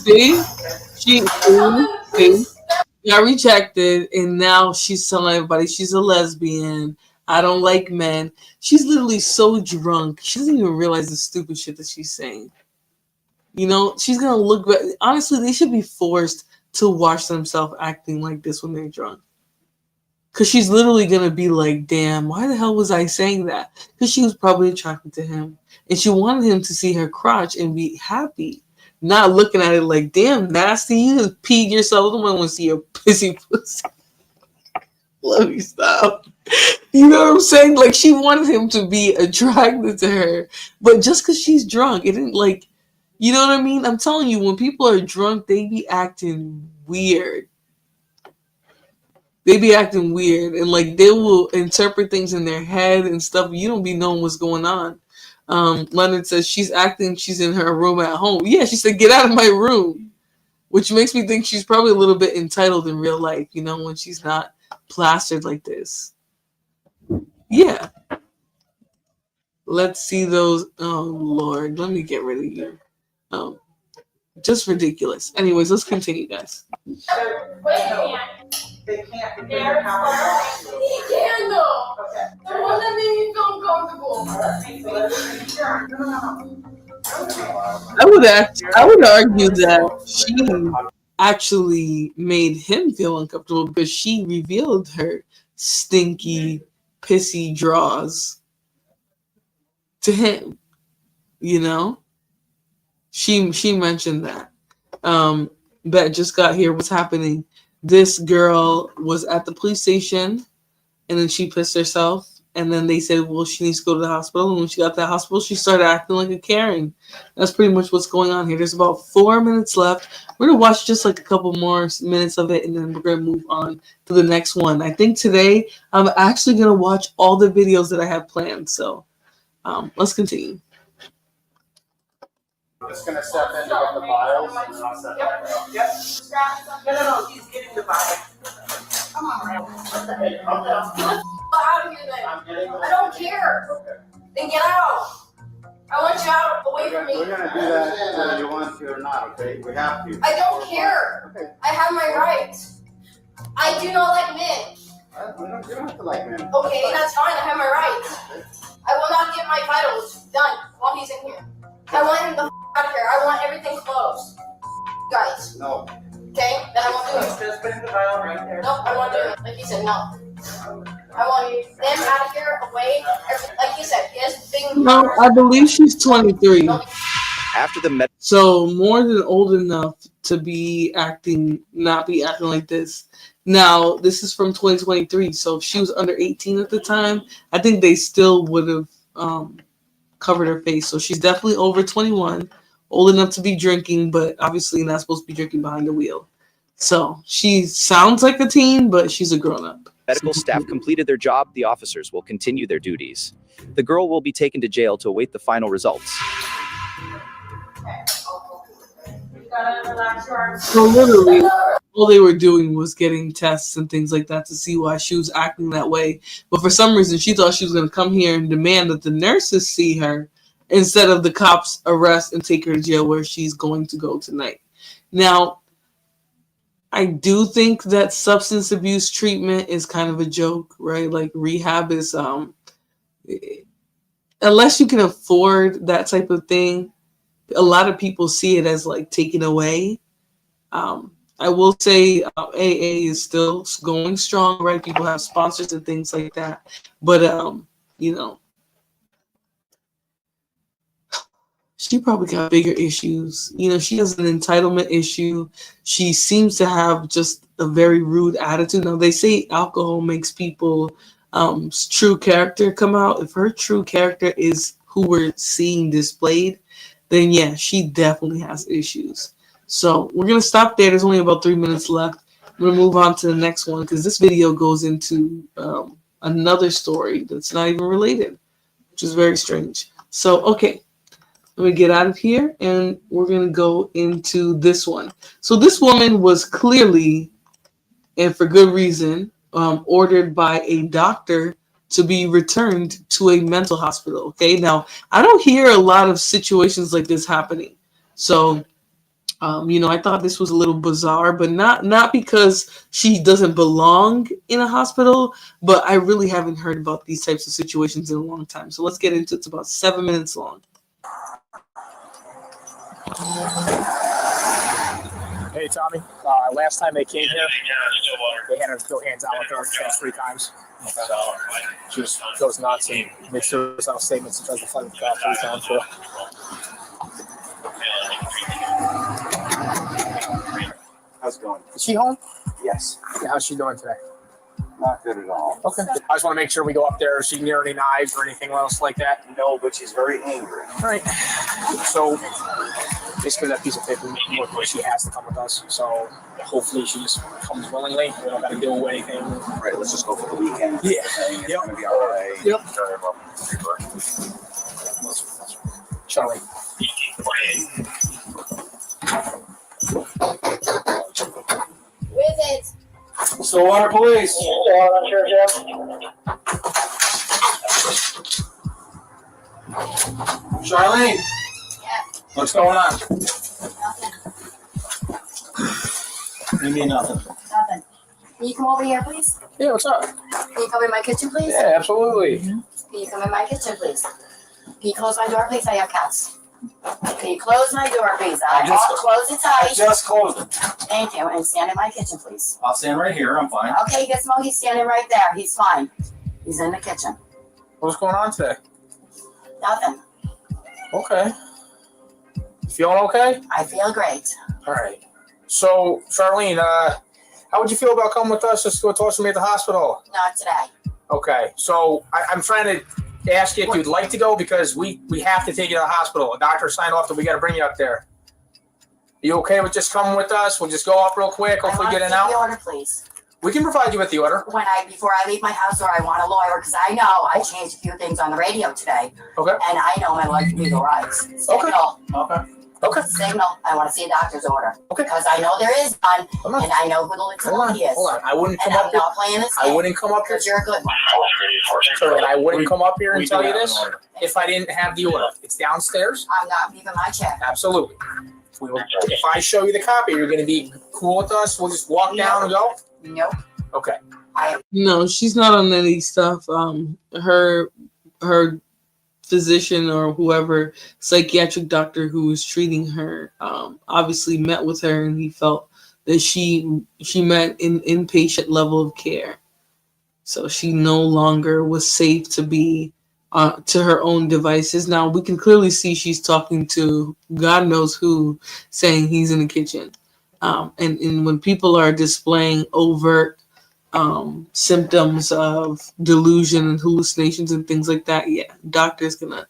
See? She got rejected, and now she's telling everybody she's a lesbian. I don't like men. She's literally so drunk. She doesn't even realize the stupid shit that she's saying. You know, she's going to look back. Honestly, they should be forced to watch themselves acting like this when they're drunk. Because she's literally going to be like, damn, why the hell was I saying that? Because she was probably attracted to him. And she wanted him to see her crotch and be happy. Not looking at it like, damn, nasty. You just peed yourself. No one wants to see your pissy pussy. Let me stop. You know what I'm saying? Like, she wanted him to be attracted to her. But just because she's drunk, it didn't like, you know what I mean? I'm telling you, when people are drunk, they be acting weird. They be acting weird. And like, they will interpret things in their head and stuff. You don't be knowing what's going on. Leonard says she's acting she's in her room at home. Yeah, she said, get out of my room. Which makes me think she's probably a little bit entitled in real life, you know, when she's not plastered like this. Yeah. Let's see those. Oh, Lord. Let me get rid of you. Just ridiculous. Anyways, let's continue, guys. They can't because they're powerful. He can though. The one that made me feel uncomfortable. I would argue that she actually made him feel uncomfortable because she revealed her stinky, pissy draws to him. You know? She mentioned that. Bet just got here. What's happening? This girl was at the police station and then she pissed herself And then they said, well, she needs to go to the hospital. And when she got to the hospital, she started acting like a Karen. That's pretty much what's going on here. There's about 4 minutes left. We're going to watch just like a couple more minutes of it, and then we're going to move on to the next one. I think today I'm actually going to watch all the videos that I have planned. So let's continue. Just going to step in to get the files. And then I'll step back out. Yep. No, he's getting the body. Come on, man. Okay. Out of here then. I don't care. Then get out. I want you out, away from me. We're going to do that whether you want to or not, okay? We have to. I don't care. Okay. I have my rights. I do not like men. You don't have to like men. Okay, that's fine. I have my rights. I will not get my vitals done while he's in here. I want him the out of here. I want everything closed. Guys. No. Okay? Then I won't do it. Just put the vial right there. Nope, I won't do it. Like you said, no. I want you them out of here, away. Like you said, he has big. No, I believe she's 23. After the So more than old enough to be not be acting like this. Now, this is from 2023. So if she was under 18 at the time, I think they still would have covered her face. So she's definitely over 21, old enough to be drinking, but obviously not supposed to be drinking behind the wheel. So she sounds like a teen, but she's a grown-up. medical staff completed their job, the officers will continue their duties. The girl will be taken to jail to await the final results. So literally, all they were doing was getting tests and things like that to see why she was acting that way. But for some reason, she thought she was going to come here and demand that the nurses see her instead of the cops arrest and take her to jail where she's going to go tonight. Now, I do think that substance abuse treatment is kind of a joke, right? Like rehab is, unless you can afford that type of thing, a lot of people see it as like taken away. I will say AA is still going strong, right? People have sponsors and things like that. But, you know, she probably got bigger issues. You know, she has an entitlement issue. She seems to have just a very rude attitude. Now, they say alcohol makes people true character come out. If her true character is who we're seeing displayed, then yeah, she definitely has issues. So we're going to stop there. There's only about 3 minutes left. I'm going to move on to the next one because this video goes into another story that's not even related, which is very strange. So, okay. Let me get out of here and we're going to go into this one. So this woman was clearly, and for good reason, ordered by a doctor to be returned to a mental hospital. Okay. Now, I don't hear a lot of situations like this happening. So, you know, I thought this was a little bizarre, but not because she doesn't belong in a hospital, but I really haven't heard about these types of situations in a long time. So let's get into it. It's about 7 minutes long. Hey, Tommy. Last time they came here, they had her go hands out with her 3 times. She just goes nuts and makes sure there's no statements and tries to fight with the cops 3 times. So. How's it going? Is she home? Yes. Yeah, how's she doing today? Not good at all. Okay. I just want to make sure we go up there. She can hear any knives or anything else like that. No, but she's very angry. All right. So basically that piece of paper where she has to come with us. So hopefully she just comes willingly. We don't got to do anything. Right, let's just go for the weekend. Yeah. It's going to be all right. Yep. Charlie. With it. Stillwater Police. Charlene. Yeah. What's going on? What do you mean nothing? Nothing. Can you come over here, please? Yeah, what's up? Can you come in my kitchen, please? Yeah, absolutely. Can you come in my kitchen, please? Can you close my door, please? I have cats. Can you close my door, please? I'll close it tight. I just closed it. Thank you. And stand in my kitchen, please. I'll stand right here. I'm fine. Okay, Gizmo, he's standing right there. He's fine. He's in the kitchen. What's going on today? Nothing. Okay. You feeling okay? I feel great. All right. So, Charlene, how would you feel about coming with us just to go talk to me at the hospital? Not today. Okay, so I'm trying to ask you if you'd like to go because we have to take you to the hospital. A doctor signed off that we got to bring you up there. You okay with just coming with us? We'll just go up real quick. Hopefully get in out. The order, please. We can provide you with the order. Before I leave my house, or I want a lawyer, because I know I changed a few things on the radio today. Okay. And I know my legal rights. Signal. Okay. Signal. I want to see a doctor's order. Okay. Because I know there is one, and I know who the lieutenant is. Hold on. I wouldn't come up here. I'm not playing this game. I wouldn't come up here. Because you're a good one. Sure, I wouldn't come up here and tell you this if I didn't have the order. It's downstairs. I'm not leaving my chair. Absolutely. If I show you the copy, you're going to be cool with us. We'll just walk down and go. Nope. Okay. No, she's not on any stuff. Her physician or whoever psychiatric doctor who was treating her obviously met with her, and he felt that she met an inpatient level of care, so she no longer was safe to be to her own devices. Now we can clearly see she's talking to God knows who, saying he's in the kitchen, and when people are displaying overt symptoms of delusion and hallucinations and things like that, yeah, doctor's gonna.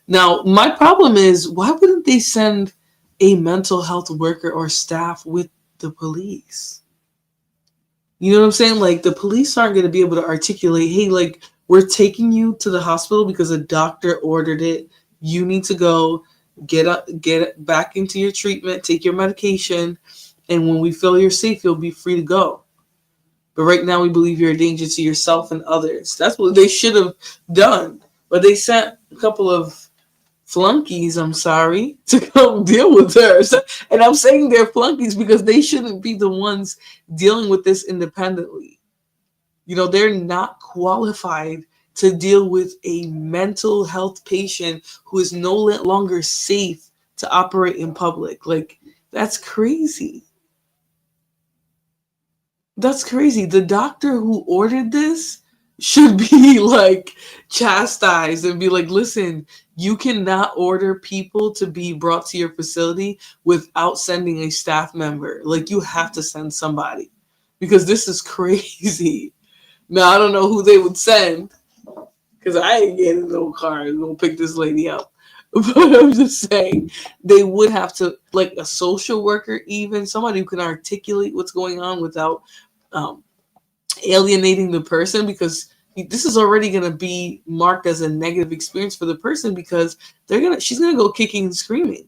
Now my problem is, why wouldn't they send a mental health worker or staff with the police? You know what I'm saying? Like, the police aren't going to be able to articulate, hey, like, we're taking you to the hospital because a doctor ordered it. You need to go get back into your treatment, take your medication, and when we feel you're safe, you'll be free to go. But right now, we believe you're a danger to yourself and others. That's what they should have done. But they sent a couple of flunkies, I'm sorry, to come deal with her. And I'm saying they're flunkies because they shouldn't be the ones dealing with this independently. You know, they're not qualified to deal with a mental health patient who is no longer safe to operate in public. Like, that's crazy. That's crazy. The doctor who ordered this should be like chastised and be like, listen, you cannot order people to be brought to your facility without sending a staff member. Like, you have to send somebody because this is crazy. Now, I don't know who they would send because I ain't getting no car and gonna pick this lady up. But I'm just saying they would have to, like, a social worker, even somebody who can articulate what's going on without alienating the person, because this is already going to be marked as a negative experience for the person because she's going to go kicking and screaming.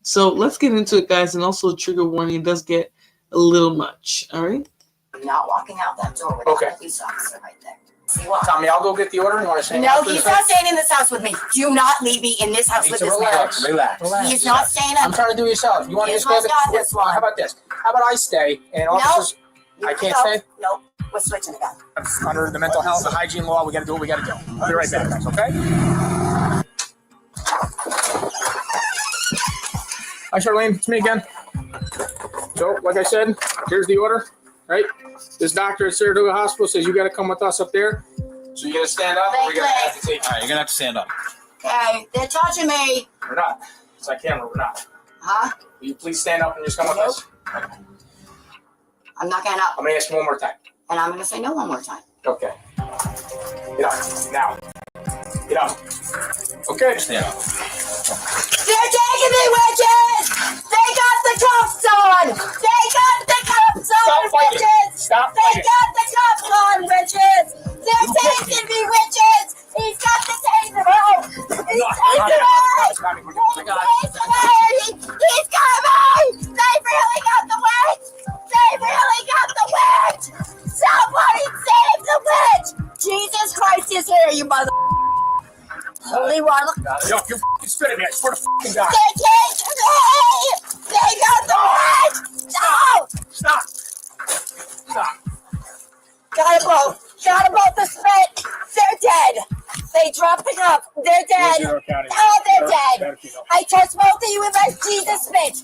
So let's get into it, guys. And also a trigger warning, it does get a little much. All right. I'm not walking out that door with a police officer right there. See what? Tommy, I'll go get the order. You want to say no, he's not staying in this house with me. Do not leave me in this house with this man. Relax. He's not staying I'm trying to do it yourself. You want to just go? How about this? How about I stay and officers? I can't stay? Nope. We're switching again. Under the mental health and hygiene law, we got to do what we got to do. I'll be right back, guys, okay? Hi, Charlene. It's me again. So, like I said, here's the order, right? This doctor at Saratoga Hospital says you got to come with us up there. So you're going to stand up? Or you're going to have to take. All right, you're going to have to stand up. Okay, they're touching me. We're not. It's on camera. We're not. Huh? Will you please stand up and just come with us? I'm not getting up. I'm going to ask you one more time. And I'm going to say no one more time. Okay. Get up. Now. Get up. Okay. Stand up. They're taking me, witches! They got the cuffs on! They got the cuffs on, witches! Stop they got the cuffs on, witches! They're taking me, witches! He's got the taser on! He's taking me! He's got me! They really got the witch! They really got the witch! Somebody save the witch! Jesus Christ is here, you mother... Holy one. Yo, you f***ing spit at me. I swear to f***ing God. They tasered me! They got the witch! No! Stop! Stop. Got them both the spit! They're dead! They dropped the cup! They're dead! Oh, they're dead! I touched both of you with my Jesus spit!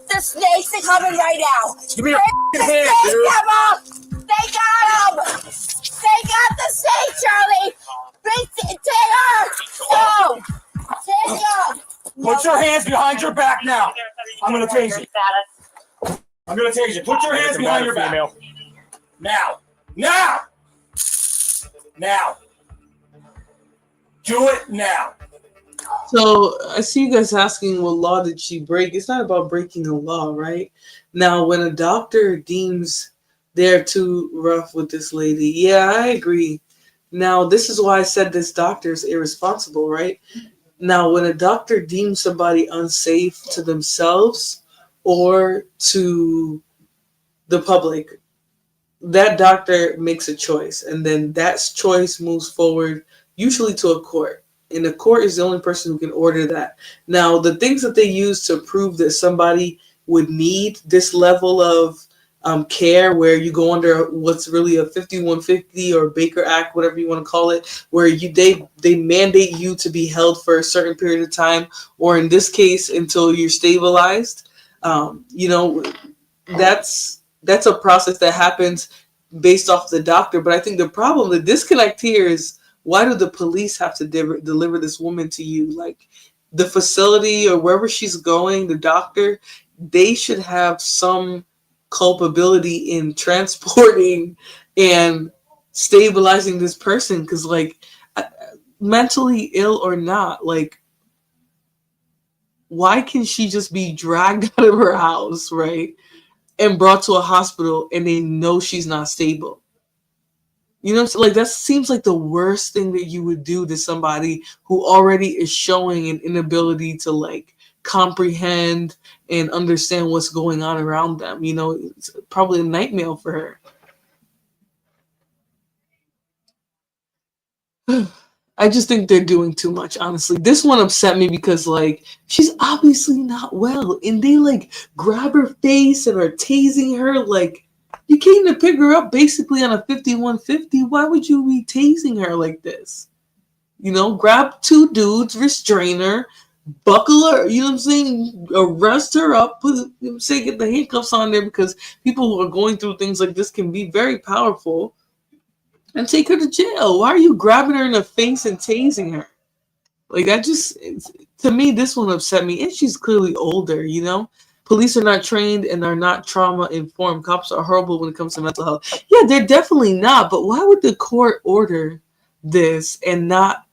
The snakes are coming right now! Give me your f***ing hand, dude! Come up! They got them! They got the snake, Charlie! Take her! No! Take her! Put your hands behind your back now! I'm gonna tase you. I'm gonna tase you. Put your hands behind your back. Now! Now! Now. Do it now. So I see you guys asking what law did she break. It's not about breaking a law, right? Now, when a doctor deems they're too rough with this lady, yeah, I agree. Now, this is why I said this doctor is irresponsible, right? Now, when a doctor deems somebody unsafe to themselves or to the public, that doctor makes a choice, and then that choice moves forward, usually to a court. And the court is the only person who can order that. Now, the things that they use to prove that somebody would need this level of care, where you go under what's really a 5150 or Baker Act, whatever you want to call it, where they mandate you to be held for a certain period of time, or in this case, until you're stabilized. That's a process that happens based off the doctor. But I think the disconnect here is, why do the police have to deliver this woman to you? Like, the facility or wherever she's going, the doctor, they should have some culpability in transporting and stabilizing this person. Because, like, mentally ill or not, like, why can she just be dragged out of her house, right, and brought to a hospital and they know she's not stable? You know, like, that seems like the worst thing that you would do to somebody who already is showing an inability to, like, comprehend and understand what's going on around them. You know, it's probably a nightmare for her. I just think they're doing too much, honestly. This one upset me because, like, she's obviously not well, and they, like, grab her face and are tasing her. Like, you came to pick her up basically on a 5150. Why would you be tasing her like this? You know, grab two dudes, restrain her, buckle her, you know what I'm saying? Arrest her up, get the handcuffs on there, because people who are going through things like this can be very powerful, and take her to jail. Why are you grabbing her in the face and tasing her? Like, that just, to me, this one upset me. And she's clearly older, you know? Police are not trained and are not trauma informed. Cops are horrible when it comes to mental health. Yeah, they're definitely not. But why would the court order this and not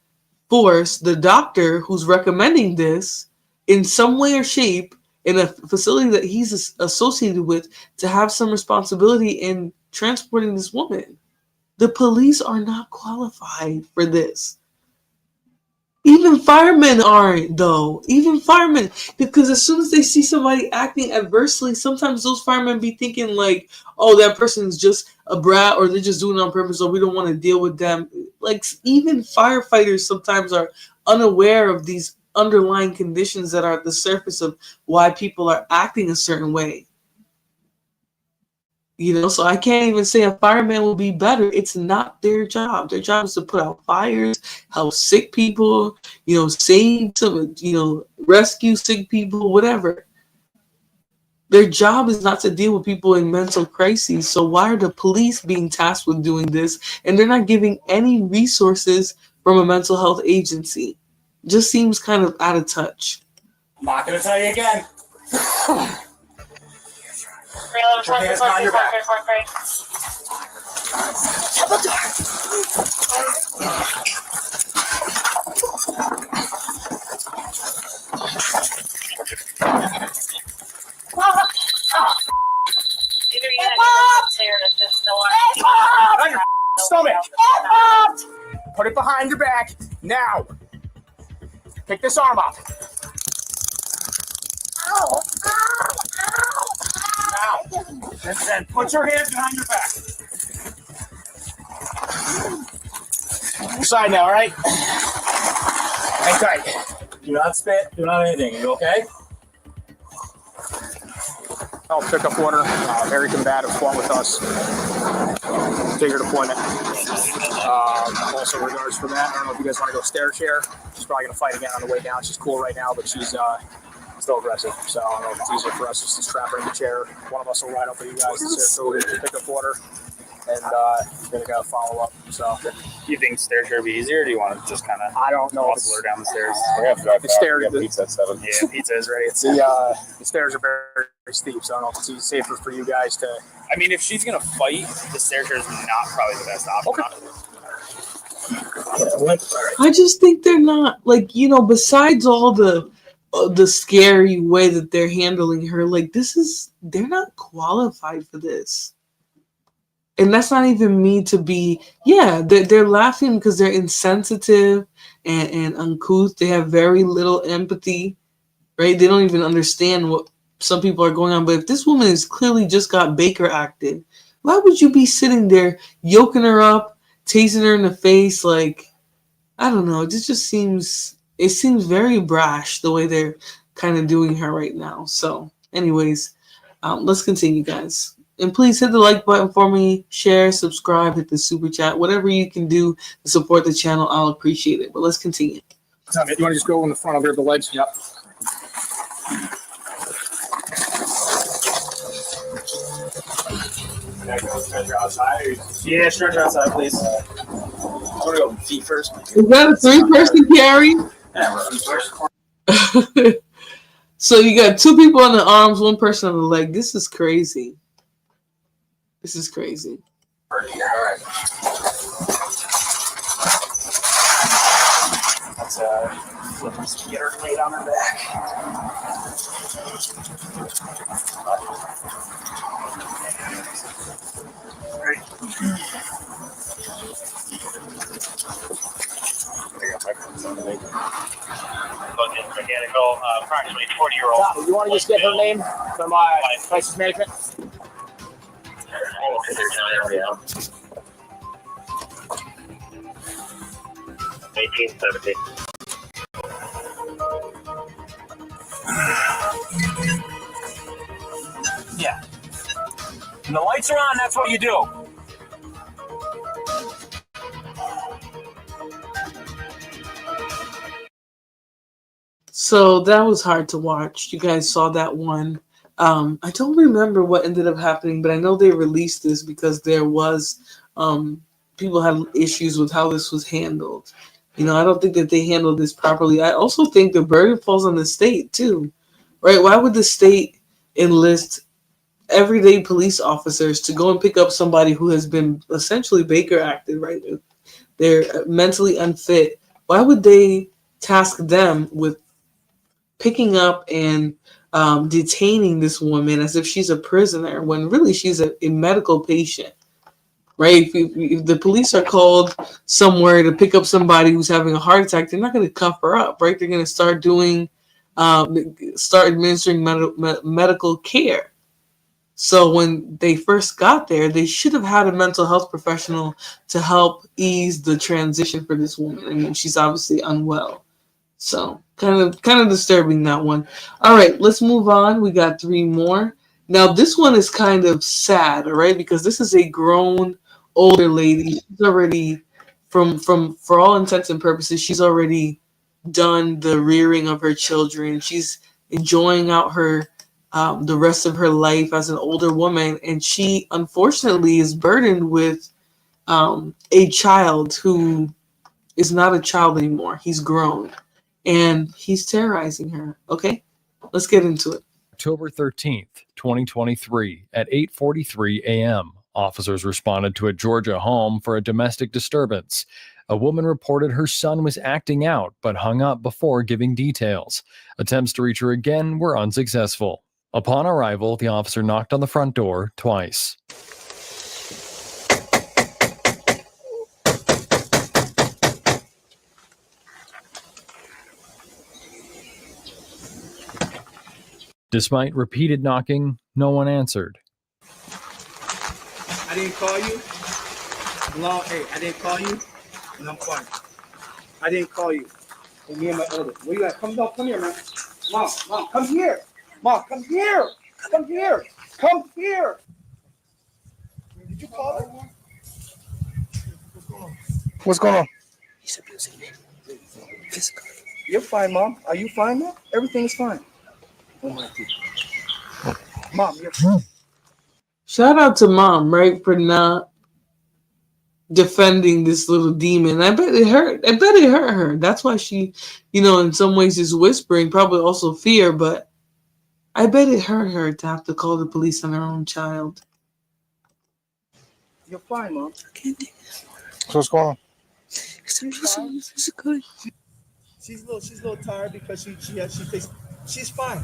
force the doctor who's recommending this in some way or shape in a facility that he's associated with to have some responsibility in transporting this woman? The police are not qualified for this. Even firemen aren't, though. Even firemen, because as soon as they see somebody acting adversely, sometimes those firemen be thinking like, oh, that person's just a brat, or they're just doing it on purpose, or we don't want to deal with them. Like, even firefighters sometimes are unaware of these underlying conditions that are at the surface of why people are acting a certain way. You know, so I can't even say a fireman will be better. It's not their job. Their job is to put out fires, help sick people, you know, save some, you know, rescue sick people, whatever. Their job is not to deal with people in mental crises. So why are the police being tasked with doing this? And they're not giving any resources from a mental health agency. Just seems kind of out of touch. I'm not going to tell you again. Put your hands behind your back. Shut the door. Either you have to upstairs if there's no one. On your stomach. Put it behind your back now. Pick this arm up. Ow! Now, and then put your hands behind your back. Side now, all right? Hang tight. Do not spit. Do not anything. You okay? I'll pick up water. Very combative, fought with us. Take her deployment. Also, regards for that, I don't know if you guys want to go stair chair. She's probably going to fight again on the way down. She's cool right now, but she's still aggressive. So I don't know if it's easier for us just to strap her in the chair. One of us will ride up with you guys so we can pick up water. And we're going to go follow up. So, do you think stair chair would be easier, or do you want to just kind of I don't know. muscle her down the stairs? The stairs, pizza at 7. Yeah, pizza is ready. The stairs are very, very steep, so I don't know if it's safer for you guys to. I mean, if she's going to fight, the stair chair is not probably the best option. Okay. I just think they're not like, you know, besides all the scary way that they're handling her, like they're not qualified for this. And that's not even me to be, yeah, they're laughing because they're insensitive and uncouth. They have very little empathy, right? They don't even understand what some people are going on. But if this woman is clearly just got Baker acted, why would you be sitting there yoking her up, tasing her in the face? Like, I don't know. It just seems very brash the way they're kind of doing her right now. So anyways, let's continue, guys. And please hit the like button for me, share, subscribe, hit the super chat, whatever you can do to support the channel. I'll appreciate it. But let's continue. Tommy, you want to just go in the front of there, the legs? Yep. Stretcher outside. Yeah, stretcher outside, please. I want to go feet first. Is that a 3-person carry? Yeah, we're first. So you got 2 people on the arms, 1 person on the leg. This is crazy. This is crazy. All right. Let's get her laid on her back. Ready? Mechanical, approximately 40-year-old. You want to just get her name from crisis management? 1870. Yeah. When the lights are on, that's what you do. So that was hard to watch. You guys saw that one. I don't remember what ended up happening, but I know they released this because there was people had issues with how this was handled. You know, I don't think that they handled this properly. I also think the burden falls on the state too, right? Why would the state enlist everyday police officers to go and pick up somebody who has been essentially Baker acted, right? They're mentally unfit. Why would they task them with picking up and detaining this woman as if she's a prisoner when really she's a medical patient, right? If the police are called somewhere to pick up somebody who's having a heart attack, they're not going to cuff her up, right? They're going to start administering medical care. So when they first got there, they should have had a mental health professional to help ease the transition for this woman. I mean, she's obviously unwell. So kind of disturbing, that one. All right, let's move on. We got 3 more. Now this one is kind of sad, all right, because this is a grown older lady. She's already, for all intents and purposes, she's already done the rearing of her children. She's enjoying out her the rest of her life as an older woman, and she unfortunately is burdened with a child who is not a child anymore. He's grown. And he's terrorizing her. Okay, let's get into it. October 13th, 2023 at 8:43 a.m. Officers responded to a Georgia home for a domestic disturbance. A woman reported her son was acting out, but hung up before giving details. Attempts to reach her again were unsuccessful. Upon arrival, the officer knocked on the front door twice. Despite repeated knocking, no one answered. I didn't call you. No, hey, I didn't call you. And I'm fine. I didn't call you. And me and my elder. Where you at? Come here, man. Mom, come here. Mom, come here. Come here. Come here. Did you call her? What's going on? He's abusing me. Physically. You're fine, Mom. Are you fine, Mom? Everything is fine. Mom, you're fine. Shout out to Mom, right, for not defending this little demon. I bet it hurt her. That's why she, in some ways is whispering, probably also fear, but I bet it hurt her to have to call the police on her own child. You're fine, Mom. I can't take this. So what's going on? She's good. She's a little tired because she thinks she's fine.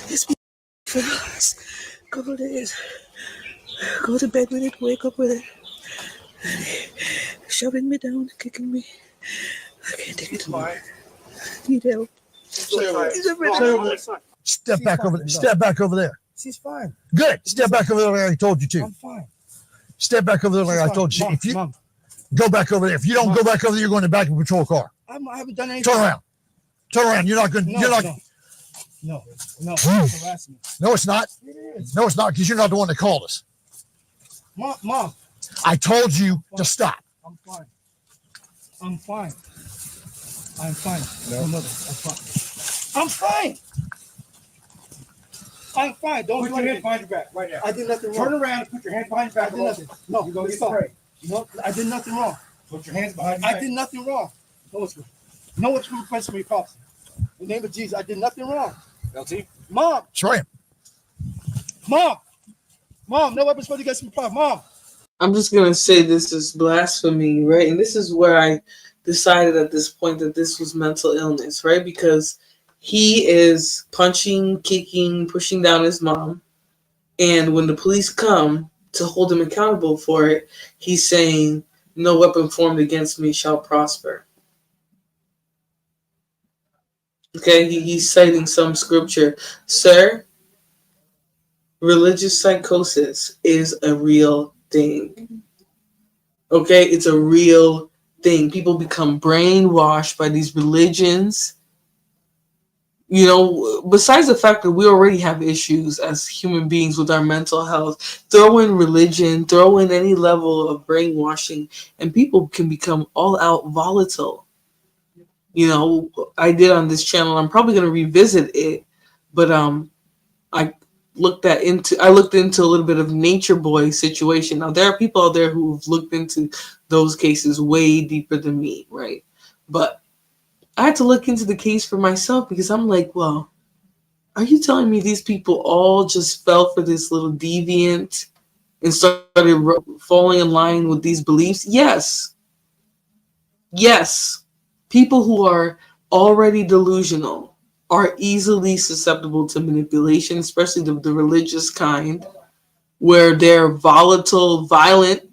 It's been for the last couple of days. Go to bed with it, wake up with it. Shoving me down, kicking me. I can't take it anymore. Need help. Step back over there. Step back over there. She's fine. Good. Step back over there like I told you to. I'm fine. Step back over there like I told you. If you go back over there, if you don't go back over there, you're going to back of a patrol car. I haven't done anything. Turn around. Turn around. You're not good. No, you're not. No. Harass me. No, it's not. No, it's not because you're not the one that called us. Mom. I told you to stop. I'm fine. I'm fine. I'm fine. No. Mother, I'm fine. I'm fine. Don't put your hands behind your back right now. I did nothing wrong. Turn around and put your hands behind your back. I did nothing. No, you're going to get sprayed. No, I did nothing wrong. Put your hands behind your back. I did nothing wrong. No one's going to request me, cops. In the name of Jesus, I did nothing wrong. LT? Mom. Show him. Mom, no weapons supposed to get some problem. Mom. I'm just going to say this is blasphemy, right? And this is where I decided at this point that this was mental illness, right? Because he is punching, kicking, pushing down his mom. And when the police come to hold him accountable for it, he's saying, no weapon formed against me shall prosper. Okay, he's citing some scripture. Sir, religious psychosis is a real thing. Okay, it's a real thing. People become brainwashed by these religions. You know, besides the fact that we already have issues as human beings with our mental health, throw in religion, throw in any level of brainwashing, and people can become all out volatile. You know, I did on this channel. I'm probably going to revisit it, but I looked into a little bit of Nature Boy situation. Now there are people out there who've looked into those cases way deeper than me, right? But I had to look into the case for myself because I'm like, well, are you telling me these people all just fell for this little deviant and started falling in line with these beliefs? Yes. People who are already delusional are easily susceptible to manipulation, especially the religious kind, where they're volatile, violent,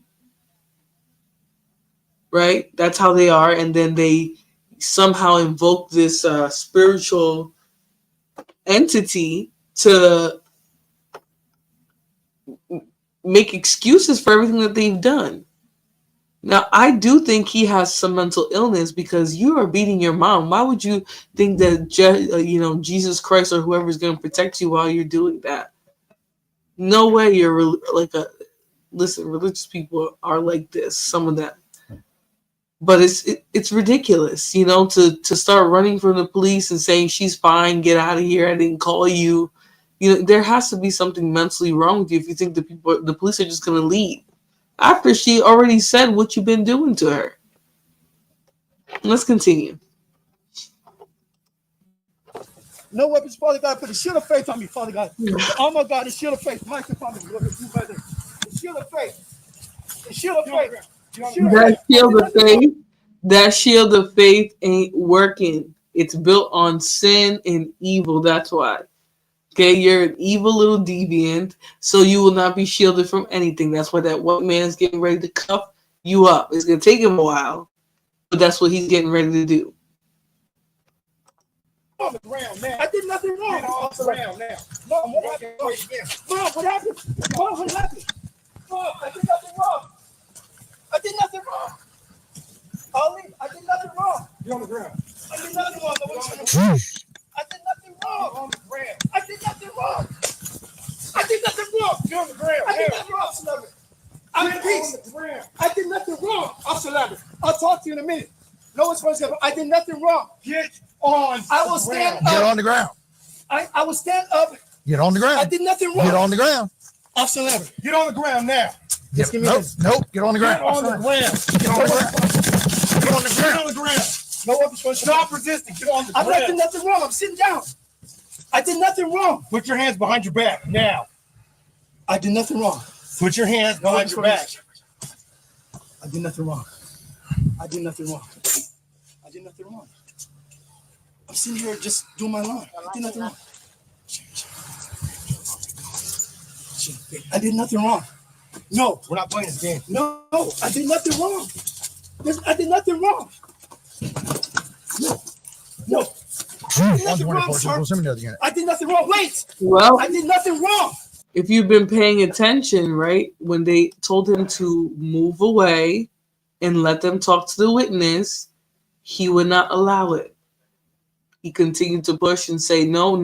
right? That's how they are. And then they somehow invoke this spiritual entity to make excuses for everything that they've done. Now, I do think he has some mental illness because you are beating your mom. Why would you think that, Jesus Christ or whoever is going to protect you while you're doing that? No way you're listen, religious people are like this, some of them. But it's ridiculous, to start running from the police and saying, she's fine, get out of here, I didn't call you. There has to be something mentally wrong with you if you think the police are just going to leave after she already said what you've been doing to her. Let's continue. No weapons, Father God, put the shield of faith on me, Father God. Oh my God, the shield of faith. The shield of faith. The shield of faith. That shield of faith ain't working. It's built on sin and evil. That's why. Okay, you're an evil little deviant, so you will not be shielded from anything. That's why that one man is getting ready to cuff you up. It's going to take him a while, but that's what he's getting ready to do. On the ground now. I did nothing wrong. Off the ground now. Mom, what happened? Mom, what happened? Mom, what happened? Mom, I did nothing wrong. I did nothing wrong. Ali, I did nothing wrong. You're on the ground. I did nothing wrong. I did nothing wrong. On the ground. I did nothing wrong. I did nothing wrong. You're on the ground. I did nothing wrong, Salabi. I'm in peace. I did nothing wrong. I'm Salabi. I'll talk to you in a minute. No one's supposed to. I did nothing wrong. Get on. I will stand up. Get on the ground. I will stand up. Get on the ground. I did nothing wrong. Get on the ground. I'm Salabi. Get on the ground now. Nope. Get on the ground. Get on the ground. Get on the ground. Get on the ground. No weapons for stop resisting. Get on the ground. I'm not doing nothing wrong. I'm sitting down. I did nothing wrong. Put your hands behind your back now. I did nothing wrong. Put your hands behind your back. I did nothing wrong. I did nothing wrong. I did nothing wrong. I'm sitting here just doing my line. I did nothing wrong. I did nothing wrong. No, we're not playing this game. No, I did nothing wrong. I did nothing wrong. No. I did nothing wrong, sir. I did nothing wrong. Wait. Well, I did nothing wrong. If you've been paying attention, right, when they told him to move away and let them talk to the witness, he would not allow it. He continued to push and say, no,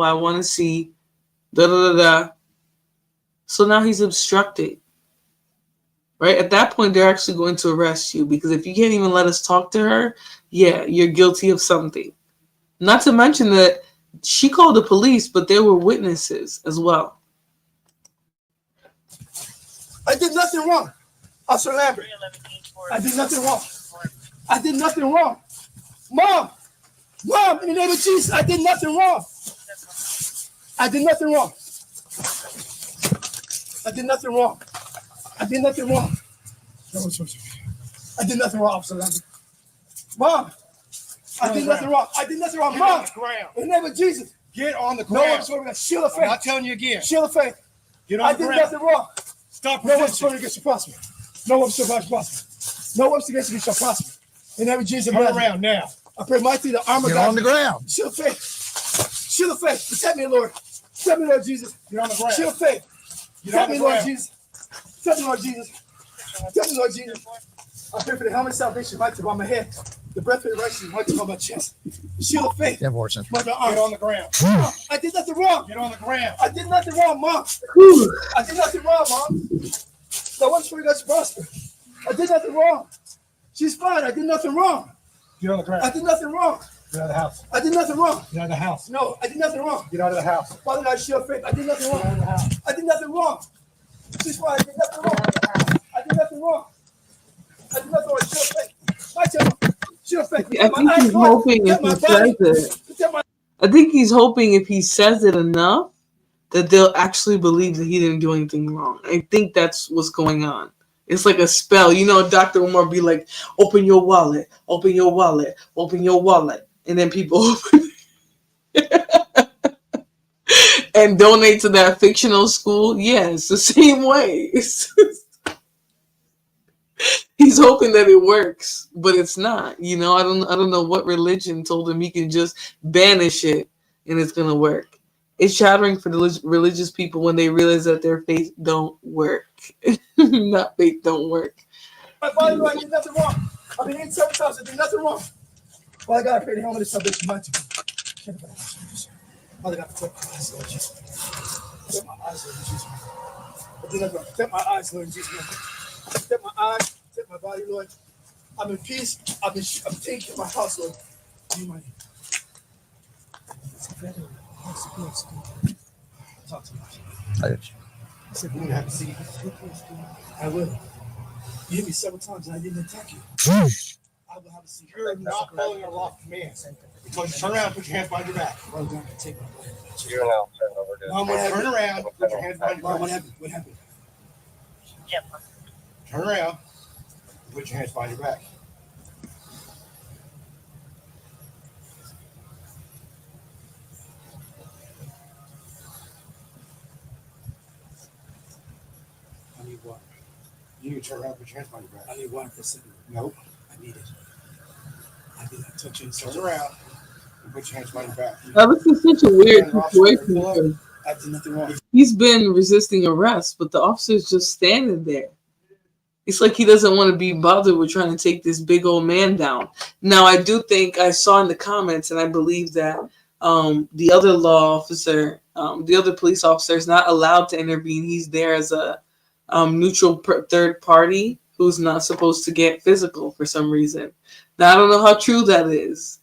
I want to see, da-da-da-da. So now he's obstructing, right? At that point, they're actually going to arrest you because if you can't even let us talk to her, yeah, you're guilty of something. Not to mention that she called the police, but there were witnesses as well. I did nothing wrong. Officer Lambert. I did nothing wrong. I did nothing wrong. Mom, in the name of Jesus, I did nothing wrong. I did nothing wrong. I did nothing wrong. I did nothing wrong. I did nothing wrong, Officer Lambert. Mom, I did nothing wrong. I did nothing wrong. Mom, in the name of Jesus. Get on the ground. No one's shield of faith. I'm not telling you again. Shield of faith. Get on the ground. I did nothing wrong. Stop no one's resisting. trying to get you prosper. No one's trying to prosper. No one's against you shall prosper. In every Jesus. Turn around now. I pray mighty the armor Get on the ground. Shield of faith. Shield of faith. Protect me, Lord. Protect me, Lord Jesus. Get on the ground. Shield of faith. Protect me, Lord Jesus. Protect me, Lord Jesus. Protect me, Lord Jesus. I pray for the helmet of salvation right above my head. The breath of the righteous right above my chest. The shield of faith. Get on the ground. I did nothing wrong. Get on the ground. I did nothing wrong, Mom. I did nothing wrong, Mom. No one's for you guys to prosper. I did nothing wrong. She's fine. I did nothing wrong. Get on the ground. I did nothing wrong. Get out of the house. I did nothing wrong. Get out of the house. No, I did nothing wrong. Get out of the house. Father God, shield of faith. I did nothing wrong. Get out of the house. I did nothing wrong. She's fine. I did nothing wrong. I did nothing wrong. I did nothing wrong. Shield of faith. My child. Shield of faith. I think he's hoping if he says it. I think he's hoping if he says it enough that they'll actually believe that he didn't do anything wrong. I think that's what's going on. It's like a spell. You know, Dr. Umar be like, open your wallet, open your wallet, open your wallet. And then people open and donate to that fictional school. Yeah, it's the same way. He's hoping that it works, but it's not. You know, I don't know what religion told him he can just banish it and it's gonna work. It's shattering for the religious people when they realize that their faith don't work. Not faith don't work. My Father, I did nothing wrong. I've been 87 times. I did nothing wrong. Father God, I pray the helmet of salvation mighty. Father God, protect my eyes, Lord Jesus. Protect my eyes, Lord Jesus. I did nothing wrong. Protect my eyes, Lord Jesus. Protect my eyes. Protect my body, Lord. I'm in peace. I'm taking care of my house, Lord. Be my talk to me. I said, we're going to have to see you. I will. You hit me several times and I didn't attack you. I will have a seat. You're not following our law of command. Because turn around, put your hands behind your back. Well, God, take my body. You're now turn over to Mom, what happened? Turn around, put your hands behind your Mom, back. what happened? What happened? Turn around, put your hands behind your back. I need water. You need to turn around, put your hands behind your back. I need water for a second. Nope. I need it. I need that touch you. Turn around and put your hands behind your back. Now, this is such a weird situation because I did nothing wrong. he's been resisting arrest, but the officer's just standing there. It's like he doesn't want to be bothered with trying to take this big old man down. Now, I do think I saw in the comments, and I believe that the other law officer, the other police officer is not allowed to intervene. He's there as a neutral third party who's not supposed to get physical for some reason. Now, I don't know how true that is,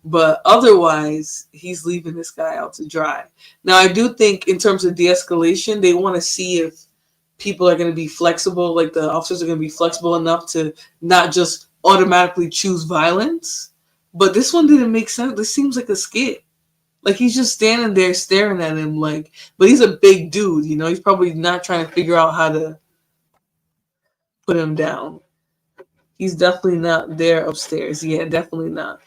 but otherwise, he's leaving this guy out to dry. Now, I do think in terms of de-escalation, they want to see if people are going to be flexible, like the officers are going to be flexible enough to not just automatically choose violence, But this one didn't make sense. This seems like a skit. Like he's just standing there staring at him like, but he's a big dude, you know, he's probably not trying to figure out how to put him down. He's definitely not there upstairs. Yeah, definitely not.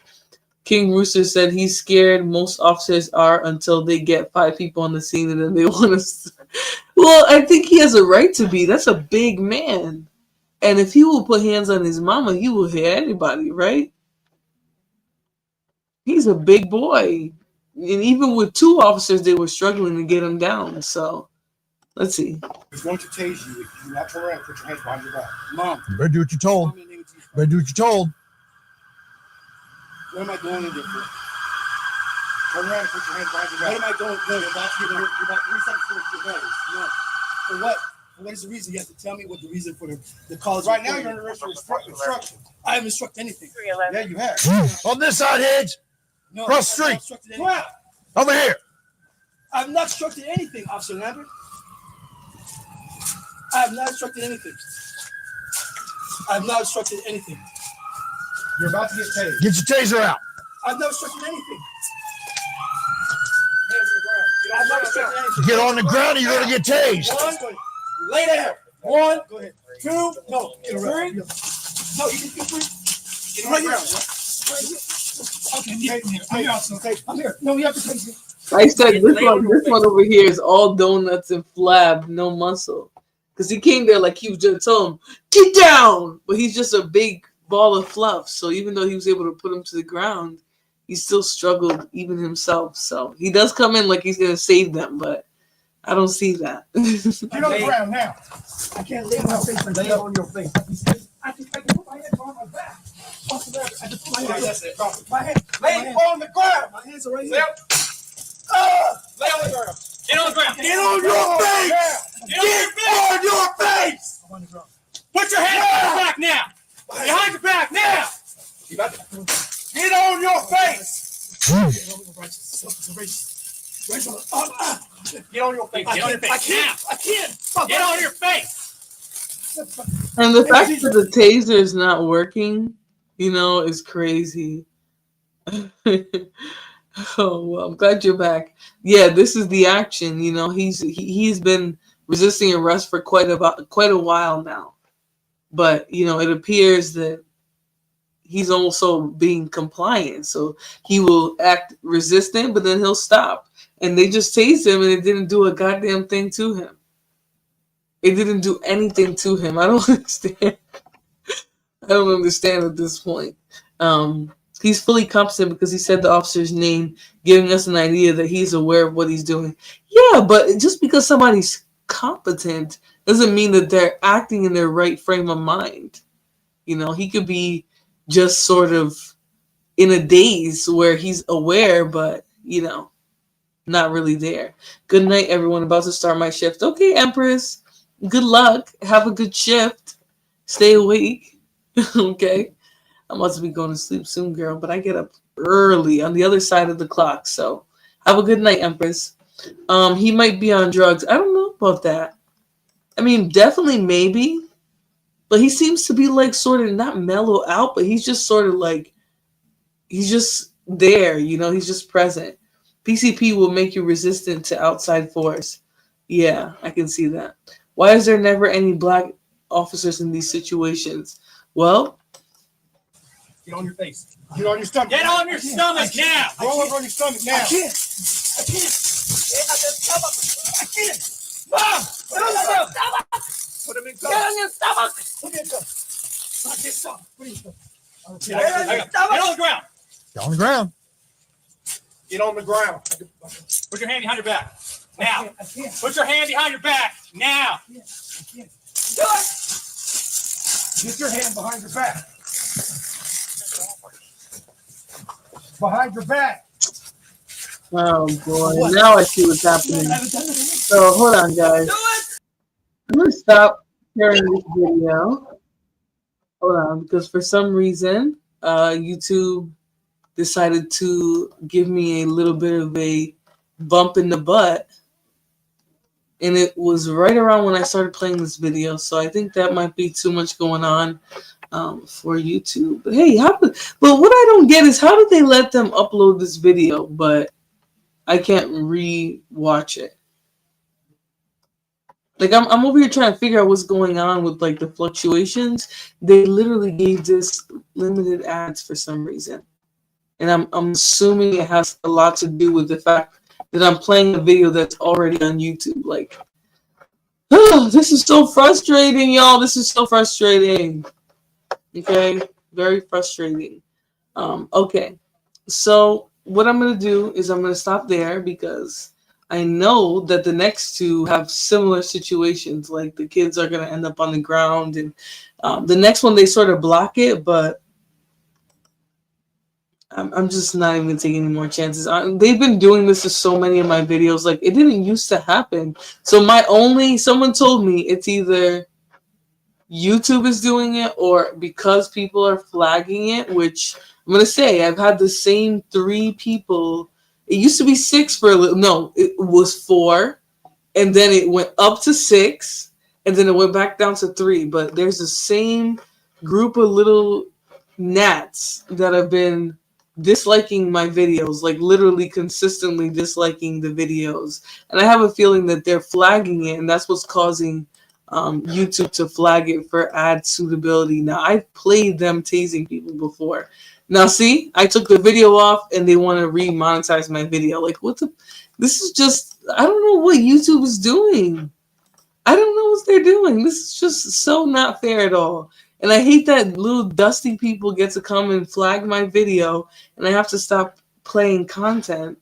King Rooster said he's scared. Most officers are until they get 5 people on the scene and then they want to. Well, I think he has a right to be. That's a big man. And if he will put hands on his mama, he will hit anybody, right? He's a big boy. And even with 2 officers, they were struggling to get him down. So, let's see. He's going to tase you. If you do not turn around, put your hands behind your back. Mom. You better do what you're told. Better do what you're told. What am I doing in there for? Turn around and put your hands behind your back. What am I doing? No, you're about 3 seconds for your bellies. No. For what? What is the reason? You have to tell me what the reason for the cause. Right now, you're under arrest for instruction. I haven't instructed anything. Yeah, you have. On this side, Hedge. No, Cross the street. Wow. Over here. I have not instructed anything, Officer Lambert. I have not instructed anything. I have not instructed anything. You're about to get tased. Get your taser out. I've not instructed anything. Hands on the ground. I've not instructed anything. Get on the ground or you're going to get tased. 1, lay down. 1, go ahead. 2, no. 3. No, you can 3. Get right here. Okay, I'm here. No, you have to take me. I said this one over here is all donuts and flab, no muscle. Because he came there like he was just telling him, get down! But he's just a big ball of fluff. So even though he was able to put him to the ground, he still struggled even himself. So he does come in like he's going to save them, but I don't see that. Get on the ground now. I can't lay on my face and lay on your face. I can put my hands on my back. I can put my hands on my hands. Lay on the ground. My hands are right here. Lay on the ground. Get on the ground. Get on your face. Get on your face. I'm on the ground. Put your hands on your back now. Behind your back now. Get on your face. Get on your face. Get on your face. I can't. Get on your face. And the fact that the taser is not working, you know, is crazy. Oh, well, I'm glad you're back. Yeah, this is the action. You know, he's been resisting arrest for quite a while now. But, you know, it appears that he's also being compliant. So he will act resistant, but then he'll stop. And they just tased him and it didn't do a goddamn thing to him. It didn't do anything to him. I don't understand. I don't understand at this point. He's fully competent because he said the officer's name, giving us an idea that he's aware of what he's doing. Yeah, but just because somebody's competent doesn't mean that they're acting in their right frame of mind. You know, he could be just sort of in a daze where he's aware, but, you know, not really there. Good night, everyone. About to start my shift. Okay, Empress. Good luck. Have a good shift. Stay awake. Okay. I'm about to be going to sleep soon, girl, but I get up early on the other side of the clock. So have a good night, Empress. He might be on drugs. I don't know about that. I mean, definitely maybe. But he seems to be like sort of not mellow out, but he's just sort of like, he's just there, you know, he's just present. PCP will make you resistant to outside force. Yeah, I can see that. Why is there never any black officers in these situations? Well, get on your face. Get on your stomach. Get on your stomach now. Roll over on your stomach now. I can't. I can't. Mom! Get on your stomach. Put him in cuffs. Get on your stomach. Put him in cuffs. Not your stomach. Put him in cuffs. Get on the ground. Get on the ground. Get on the ground. Put your hand behind your back. Now. I can't. Put your hand behind your back. Now. I can't. Do it. Get your hand behind your back. Behind your back. oh boy. Now I see what's happening. So hold on, guys. I'm going to stop sharing this video. Hold on, because for some reason, YouTube decided to give me a little bit of a bump in the butt. And it was right around when I started playing this video. So I think that might be too much going on. for YouTube. But hey, but what I don't get is how did they let them upload this video, but I can't re-watch it? Like I'm over here trying to figure out what's going on with like the fluctuations. They literally gave this limited ads for some reason. And I'm assuming it has a lot to do with the fact that I'm playing a video that's already on YouTube. Like, oh, this is so frustrating, y'all. This is so frustrating. Okay, very frustrating. Okay, so what I'm gonna do is I'm gonna stop there because I know that the next two have similar situations. Like the kids are gonna end up on the ground, and the next one they sort of block it, but I'm just not even taking any more chances. They've been doing this to so many of my videos. Like it didn't used to happen. So someone told me it's either YouTube is doing it or because people are flagging it, which I'm going to say I've had the same 3 people. It used to be 6 for a little. No, it was 4. And then it went up to 6. And then it went back down to 3. But there's the same group of little gnats that have been disliking my videos, like literally consistently disliking the videos, and I have a feeling that they're flagging it, and that's what's causing YouTube to flag it for ad suitability. Now I've played them tasing people before. Now see, I took the video off and they want to re-monetize my video. Like this is just, I don't know what YouTube is doing. I don't know what they're doing. This is just so not fair at all. And I hate that little dusty people get to come and flag my video and I have to stop playing content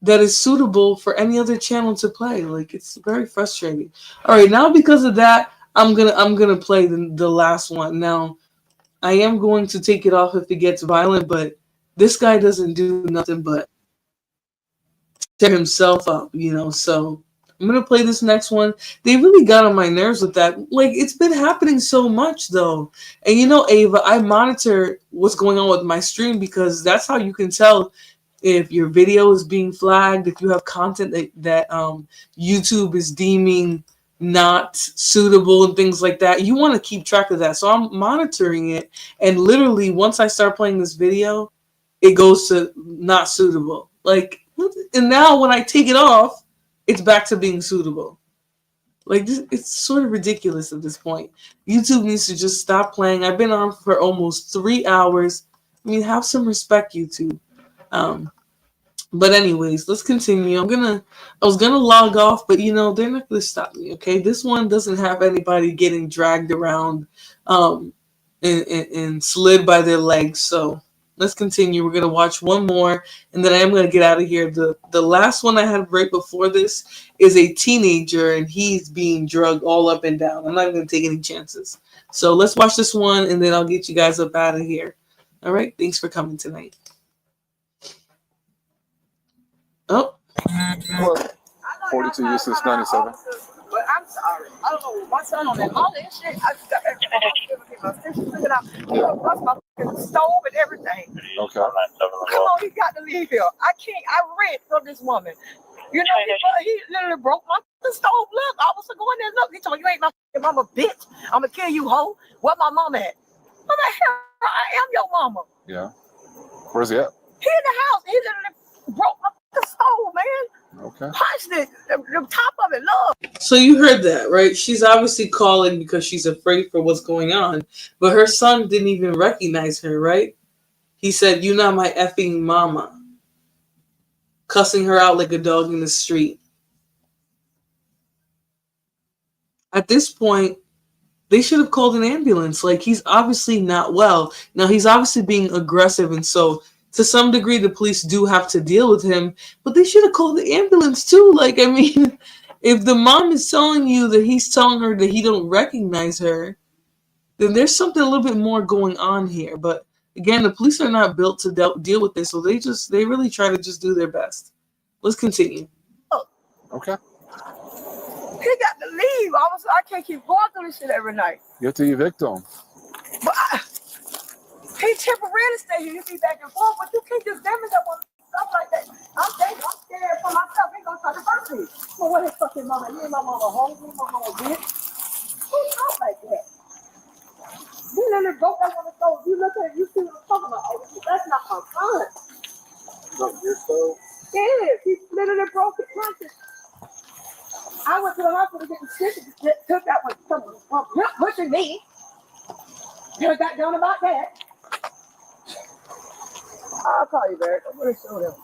that is suitable for any other channel to play. Like it's very frustrating. All right, now because of that, I'm gonna play the last one. Now, I am going to take it off if it gets violent, but this guy doesn't do nothing but tear himself up, so I'm going to play this next one. They really got on my nerves with that. Like, it's been happening so much, though. And Ava, I monitor what's going on with my stream because that's how you can tell if your video is being flagged, if you have content that YouTube is deeming not suitable and things like that. You want to keep track of that. So I'm monitoring it. And literally, once I start playing this video, it goes to not suitable. Like, and now when I take it off, it's back to being suitable. Like, it's sort of ridiculous at this point. YouTube needs to just stop playing. I've been on for almost 3 hours. I mean, have some respect, YouTube. But anyways, let's continue. I was gonna log off, but they're not gonna stop me. Okay, this one doesn't have anybody getting dragged around and slid by their legs. So let's continue. We're gonna watch one more, and then I am gonna get out of here. The last one I had right before this is a teenager, and he's being drugged all up and down. I'm not gonna take any chances. So let's watch this one, and then I'll get you guys up out of here. All right. Thanks for coming tonight. Oh. 42 years since 97. But I'm sorry. I don't know. My son on that all that shit. I just got my sister took it out. He bust my fucking stove and everything. Okay. Come on, he got to leave here. I can't. I rent from this woman. He literally broke my stove. Look, I was going there. Look, he told me, you ain't my mama, bitch. I'm gonna kill you, hoe. Where my mama at? What the hell? I am your mama. Yeah. Where's he at? He in the house. He literally broke my stove, man. Okay. Punched it. The top of it, look. So you heard that, right? She's obviously calling because she's afraid for what's going on. But her son didn't even recognize her, right? He said, "You're not my effing mama." Cussing her out like a dog in the street. At this point, they should have called an ambulance. Like, he's obviously not well. Now, he's obviously being aggressive, and so to some degree, the police do have to deal with him, but they should have called the ambulance too. Like, I mean, if the mom is telling you that he's telling her that he don't recognize her, then there's something a little bit more going on here. But again, the police are not built to deal with this, so they really try to just do their best. Let's continue. Okay. He got to leave. I can't keep going through this shit every night. You have to evict him. But he temporarily stay here. You be back and forth, but you can't just damage that one stuff like that. I'm scared for myself. He gonna try to hurt me. Well, what his fucking mama? You ain't my mama home. You ain't my mama bitch. Who talk like that? You literally broke that woman's stove. You look at it, you see what I'm talking about. Oh, that's not my son. Not your stove? Yeah, he literally broke it. Conscious. I went to the hospital getting stitches. Took that one from him pushing me. You got down about that. I'll call you back. I'm gonna show them.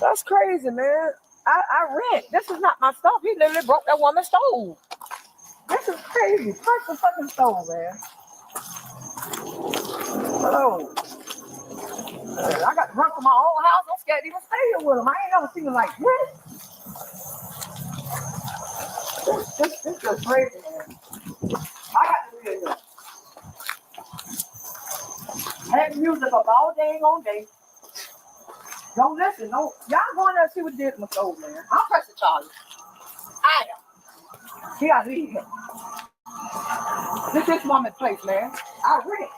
That's crazy, man. I rent. This is not my stuff. He literally broke that woman's stove. This is crazy. Punch the fucking stove, man. Oh. I got to run from my own house. I'm scared to even stay here with him. I ain't never seen him like this. This is just crazy, man. I got to be in here. I had music up all day on day. Don't listen. Don't. Y'all go in there and see what did in the stove, man. I'll press the charges. I am. He got to leave here. This is woman's place, man. I rent.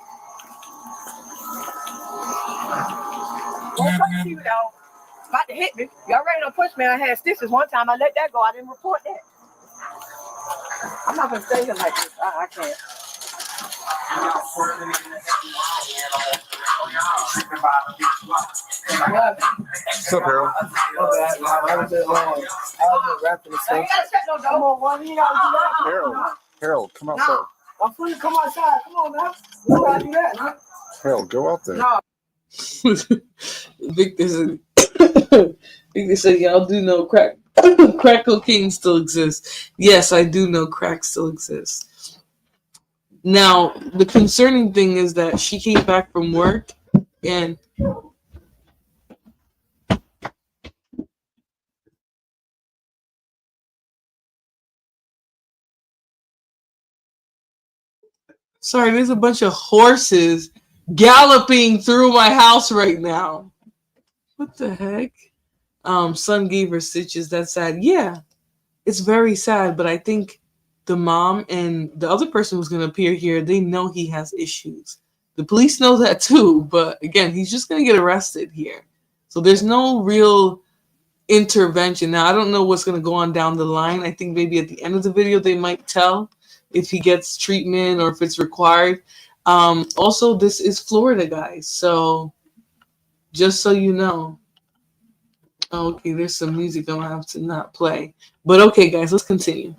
Don't touch you, though. About to hit me. Y'all ready to push me? I had stitches one time. I let that go. I didn't report that. I'm not going to stay here like this. I can't. What's up, Harold? I was just wrapping the stuff. Harold, come outside. No, I'm free. Come outside. Come on, man. You gotta do that, man. Harold, go out there. No. Victor said, y'all do know crack cocaine still exists. Yes, I do know crack still exists. Now, the concerning thing is that she came back from work and sorry, there's a bunch of horses galloping through my house right now. What the heck? Son gave her stitches. That's sad. Yeah, it's very sad, but I think the mom and the other person who's going to appear here, they know he has issues. The police know that too, but again, he's just going to get arrested here. So there's no real intervention. Now, I don't know what's going to go on down the line. I think maybe at the end of the video, they might tell if he gets treatment or if it's required. Also, this is Florida, guys. So just so you know. Okay, there's some music I'm going to have to not play. But okay, guys, let's continue.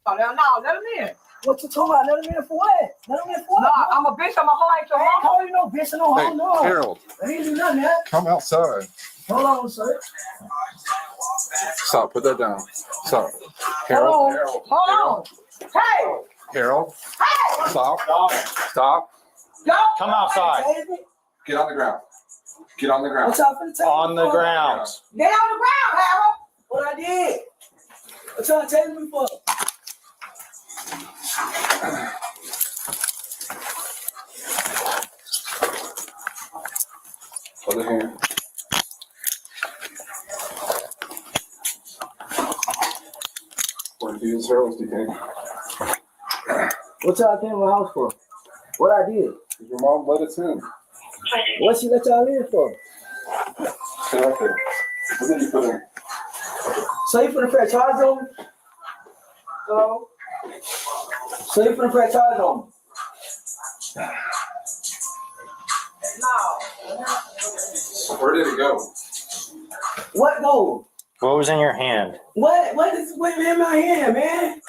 Oh, no, let him in. What you talking about? Let him in for what? Let him in for what? No, I'm a bitch. I'm a hoe. I ain't calling you no bitch. No hoe. No. Harold. I ain't do nothing, man. Come outside. Hold on, sir. Stop. Put that down. Stop. Harold. Hold on. Harold. Hold on. Hey. Harold. Hey. Stop. Stop. Come outside. Get on the ground. Get on the ground. What y'all finna tell On the ground. Get on the ground, Harold. What I did. What y'all telling me for? Other hand. What do you Harold, do you think? What y'all came to my house for? What I did? Your mom let us in. What she let y'all in for? Stay right there. What did you put in? So you finna press charge on me? Hello? So you finna press charge on me? No. Where did it go? What go? What was in your hand? What is in my hand, man?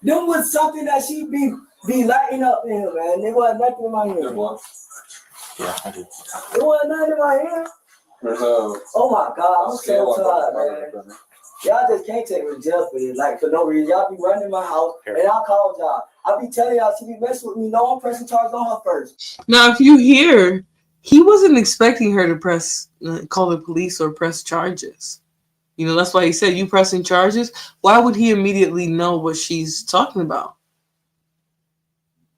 Them was something that she be lighting up in here, man. There wasn't nothing in my hand. Yeah, I did. There wasn't nothing in my hand. There's a. Oh my God, I'm so tired, man. Y'all just can't take me to jail for this, like for no reason. Y'all be running my house, and I'll call y'all. I be telling y'all she be messing with me. No, I'm pressing charges on her first. Now, if you hear, he wasn't expecting her to call the police or press charges. You know, that's why he said, you pressing charges? Why would he immediately know what she's talking about?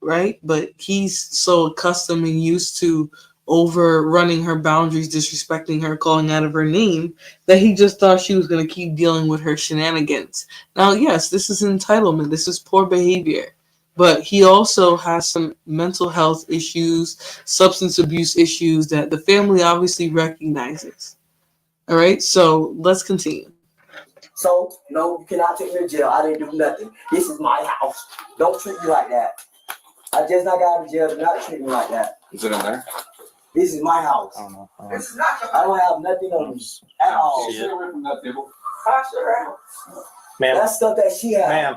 Right? But he's so accustomed and used to overrunning her boundaries, disrespecting her, calling out of her name, that he just thought she was going to keep dealing with her shenanigans. Now, yes, this is entitlement. This is poor behavior. But he also has some mental health issues, substance abuse issues that the family obviously recognizes. All right, so let's continue. So, no, you cannot take me to jail. I didn't do nothing. This is my house. Don't treat me like that. I just not got out of jail. Do not treat me like that. Is it in there? This is my house. I don't know. This is not your I don't have nothing on me at all. Stay away from that table. Ma'am, That's stuff that she has. ma'am,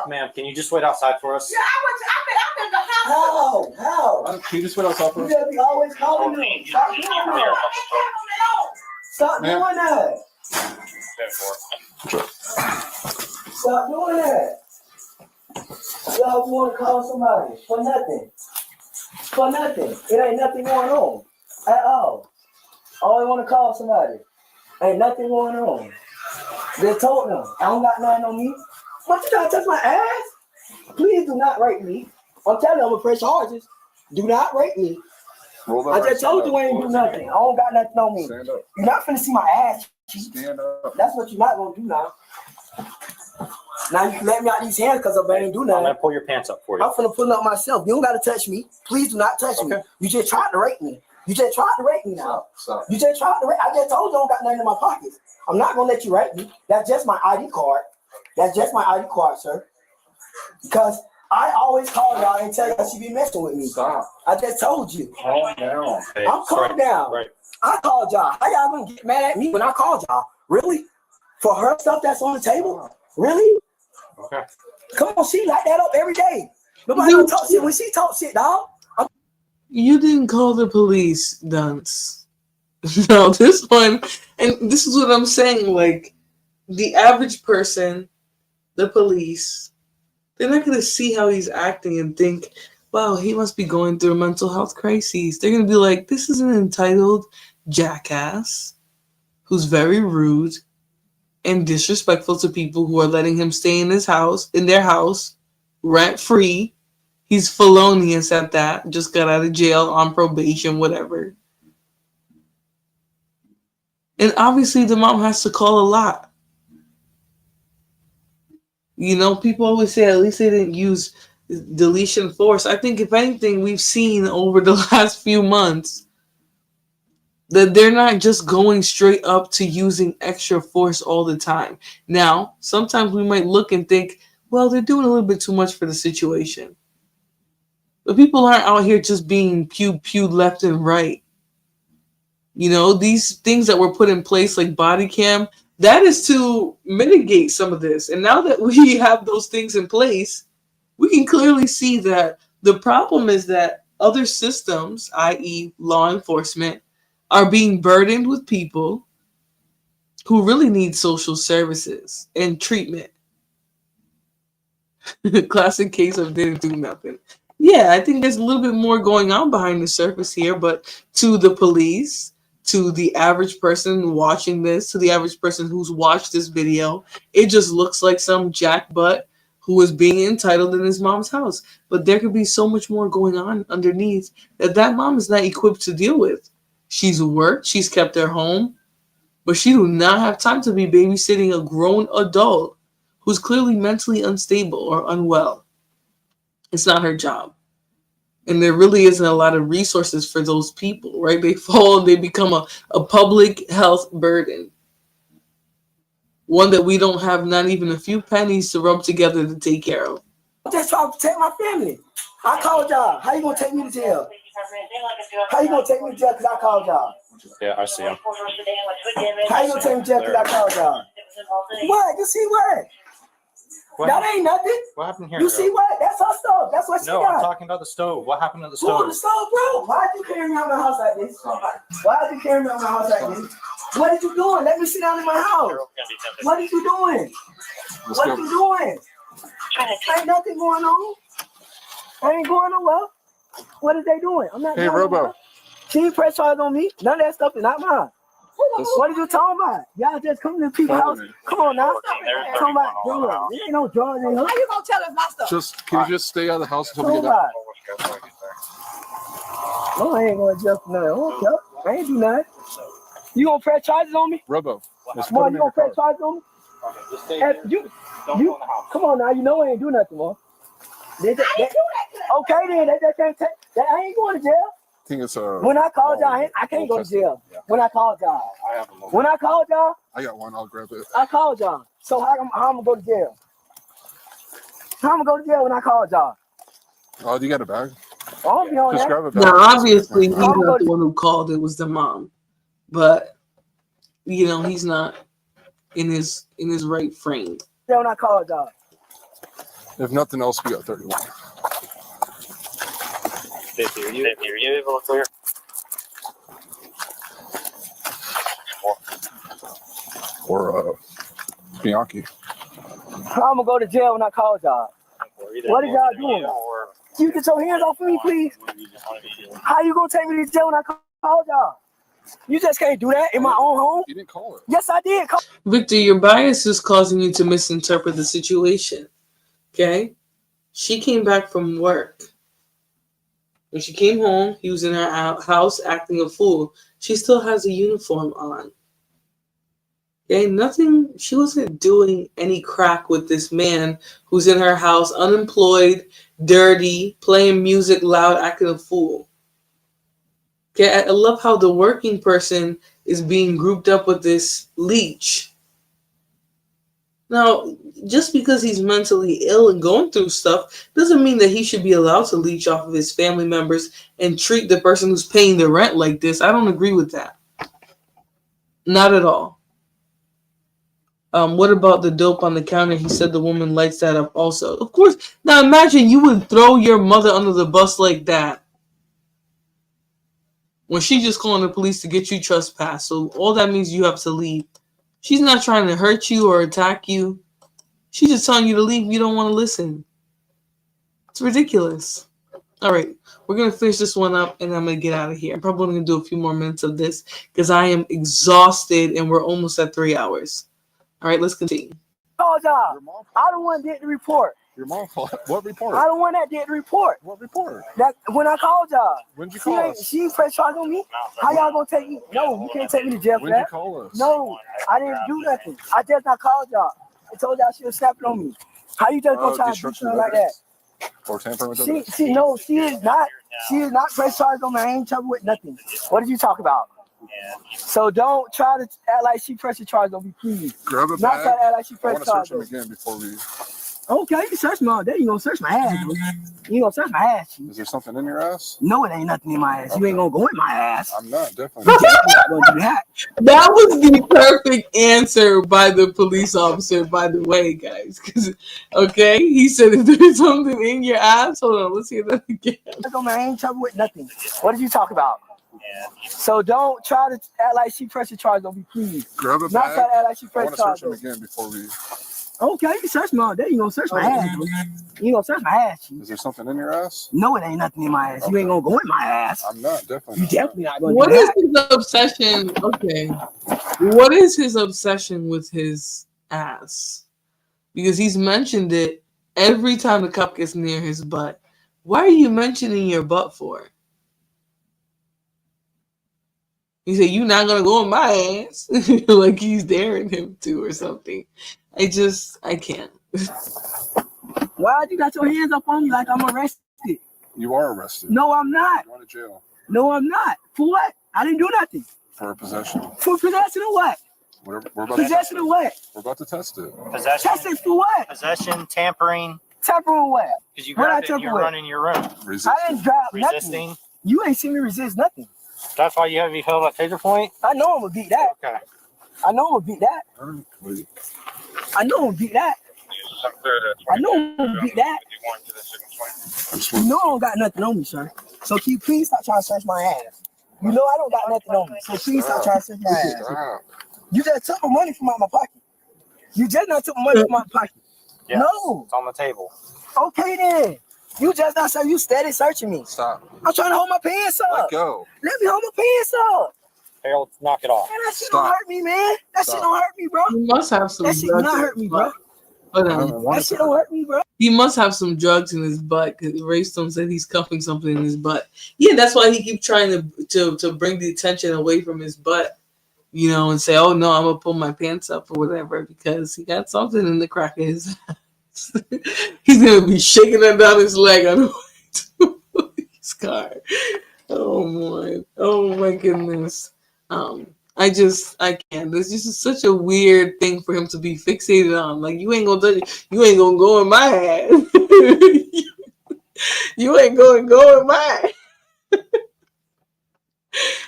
ma'am, can you just wait outside for us? Yeah, I've been to the hospital. How? Can you just wait outside for You us? gotta be always calling me. Stop doing that. Stop doing that. Stop doing that. Y'all want to call somebody for nothing. For nothing. It ain't nothing going on at all. Always want to call somebody. Ain't nothing going on. They told them, I don't got nothing on me. What you trying to touch my ass? Please do not rape me. I'm telling you, I'm gonna press charges. Do not rape me. I just told you I ain't do nothing. I don't got nothing on me. Stand up. You're not finna see my ass. Stand up. That's what you're not gonna do now. Now you can let me out these hands because I ain't do I'm nothing. gonna pull your pants up for you. I'm finna pull up myself. You don't gotta touch me. Please do not touch me. You just tried to rape me. You just tried to rape me now. Stop. You just tried to rape. I just told you I don't got nothing in my pockets. I'm not gonna let you rape me. That's just my ID card. That's just my ID card, sir. Because I always call y'all and tell y'all she be messing with me. Stop. I just told you. Calm down. I'm calm down. Right. I called y'all. How y'all gonna get mad at me when I called y'all? Really? For her stuff that's on the table? Really? Okay. Come on, she light that up every day. Nobody gonna talk shit when she talk shit, dog. You didn't call the police, Dunce. No, this one, and this is what I'm saying, like, the average person, the police, they're not going to see how he's acting and think, wow, he must be going through a mental health crisis. They're going to be like, this is an entitled jackass who's very rude and disrespectful to people who are letting him stay in his house, in their house, rent-free. He's felonious at that. Just got out of jail on probation, whatever. And obviously the mom has to call a lot. You know, people always say at least they didn't use deletion force. I think if anything, we've seen over the last few months that they're not just going straight up to using extra force all the time. Now, sometimes we might look and think, well, they're doing a little bit too much for the situation. But people aren't out here just being pewed left and right. You know, these things that were put in place like body cam, that is to mitigate some of this. And now that we have those things in place, we can clearly see that the problem is that other systems, i.e. law enforcement, are being burdened with people who really need social services and treatment. Classic case of didn't do nothing. Yeah, I think there's a little bit more going on behind the surface here, but to the police, to the average person watching this, to the average person who's watched this video, it just looks like some jackbutt who is being entitled in his mom's house. But there could be so much more going on underneath that mom is not equipped to deal with. She's worked, she's kept her home, but she do not have time to be babysitting a grown adult who's clearly mentally unstable or unwell. It's not her job. And there really isn't a lot of resources for those people, right? They become a public health burden. One that we don't have not even a few pennies to rub together to take care of. I'm just trying to protect my family. I called y'all. How you gonna take me to jail? How you gonna take me to jail because I called y'all? Yeah, I see him. How you gonna take me to jail because I called y'all? What? You see what? That ain't nothing. What happened here? You see what? That's her stuff. That's what she No, got. I'm talking about the stove. What happened to the Who stove? the stove, bro? Why'd you carry me out of my house like this? Why'd you carry me out of my house like this? What are you doing? Let me sit down in my house. What are you doing? What are you doing? Ain't nothing going on. I ain't going nowhere. What are they doing? I'm not Hey, going Robo. nowhere. She ain't press charge on me. None of that stuff is not mine. What are you talking about? Y'all just come to people's house. Come on now. Talking about drugs. There ain't no drugs in here. How you gonna tell us my stuff? Can you just stay out of the house until we get Talking out? about. No, I ain't gonna jump nothing. I don't care. I ain't do nothing. You gonna press charges on me? Robo. More, you gonna press charges on me? You come on now. You know I ain't do nothing, more. Okay, then they just can't take. I ain't going to jail. I think it's When I called y'all, I can't go to jail. When I called y'all. When I called y'all, I got one. I'll grab it. I called y'all. So how I'm gonna go to jail? How I'm gonna go to jail when I called y'all? Oh, do you got a bag? I'll be on Just that. grab a bag. Now, obviously, he's I'm gonna not the one who called. It was the mom, but he's not in his right frame. Then when I call it, dog. If nothing else, we got 31. 50. Are you able to clear? Or Bianchi. I'm gonna go to jail when I call y'all. What are y'all doing? You get your hands off of me, please. How you gonna take me to jail when I call y'all? You just can't do that in my own home. You didn't call it. Yes, I did. Victor, your bias is causing you to misinterpret the situation. Okay? She came back from work. When she came home, he was in her house acting a fool. She still has a uniform on. Okay? She wasn't doing any crack with this man who's in her house, unemployed, dirty, playing music loud, acting a fool. Okay? I love how the working person is being grouped up with this leech. Now, just because he's mentally ill and going through stuff doesn't mean that he should be allowed to leech off of his family members and treat the person who's paying the rent like this. I don't agree with that. Not at all. What about the dope on the counter? He said the woman lights that up also. Of course. Now imagine you would throw your mother under the bus like that when she just calling the police to get you trespassed. So all that means you have to leave. She's not trying to hurt you or attack you. She's just telling you to leave. You don't want to listen. It's ridiculous. All right. We're going to finish this one up and I'm going to get out of here. I'm probably going to do a few more minutes of this because I am exhausted and we're almost at 3 hours. All right. Let's continue. Call y'all. I the one did the report. Your mom called. What report? I the one that did the report. What report? That when I called y'all. When'd you call us? She pressed charge on me. How y'all gonna take me? No, you can't take me to jail for When'd you that. call us? No, I didn't do nothing. I just not called y'all. I told y'all she was snapping on me. How you just gonna try to do something like that? Or tampering with evidence? She is not. She is not press charge on me. I ain't trouble with nothing. What did you talk about? So don't try to act like she pressed charge on me, please. Grab a Not bag. try to act like she I pressed want to charge search him on me. again before we. Okay, you can search me all day. You gonna search my ass. You gonna search my ass. Is there something in your ass? No, it ain't nothing in my ass. You ain't gonna go in my ass. I'm not, definitely. You definitely not gonna do that. That was the perfect answer by the police officer, by the way, guys. Okay, he said if there's something in your ass, hold on, let's hear that again. I ain't trouble with nothing. What did you talk about? So don't try to act like she pressed charge on me, please. Grab a Not bag. try to act like she I pressed want to charge search him on me. again before we. Okay, you can search me all day. You gonna search my ass. You gonna search my ass. Is there something in your ass? No, it ain't nothing in my ass. You ain't gonna go in my ass. I'm not, definitely. You definitely not gonna What do is that. his obsession? Okay. What is his obsession with his ass? Because he's mentioned it every time the cup gets near his butt. Why are you mentioning your butt for? He said, "You're not gonna go in my ass," like he's daring him to or something. I can't. Why you got your hands up on me like I'm arrested? You are arrested. No, I'm not. You're going to jail No, I'm not. For what? I didn't do nothing. for possession. For possession of what? We're about Possession of what? We're about to test it. Possession. Test it for what? Possession, tampering. Tampering what? Because you What I grabbed it and tamper you're with? running your room. I didn't grab Resisting. nothing. You ain't seen me resist nothing. That's why you have you held that taser point? I know I'm gonna beat that. Okay. I know I'm gonna beat that. Wait. I know I'm gonna beat that. I know I'm gonna beat that. You know I don't got nothing on me, sir. So can you please stop trying to search my ass? You know I don't got nothing on me. So please stop trying to search my ass. Stop. You just took my money from out my pocket. You just not took my money from my pocket. Yeah. No. It's on the table. Okay then. You just not so you steady searching me. Stop. I'm trying to hold my pants up. Let go. Let me hold my pants up. Harold, knock it off. Man, that shit Stop. don't hurt me, man. That shit don't hurt me, bro. He must have some That shit drugs not in hurt his me, bro. butt. Hold on. That shit don't hurt me, bro. He must have some drugs in his butt because Raystone said he's cuffing something in his butt. Yeah, that's why he keeps trying to bring the attention away from his butt, you know, and say, "Oh no, I'm gonna pull my pants up or whatever," because he got something in the crack of his ass. He's gonna be shaking it down his leg on the way to the police car. Oh my goodness. I can't. This is such a weird thing for him to be fixated on. Like, you ain't gonna touch it. You ain't gonna go in my ass. You ain't going to go in mine.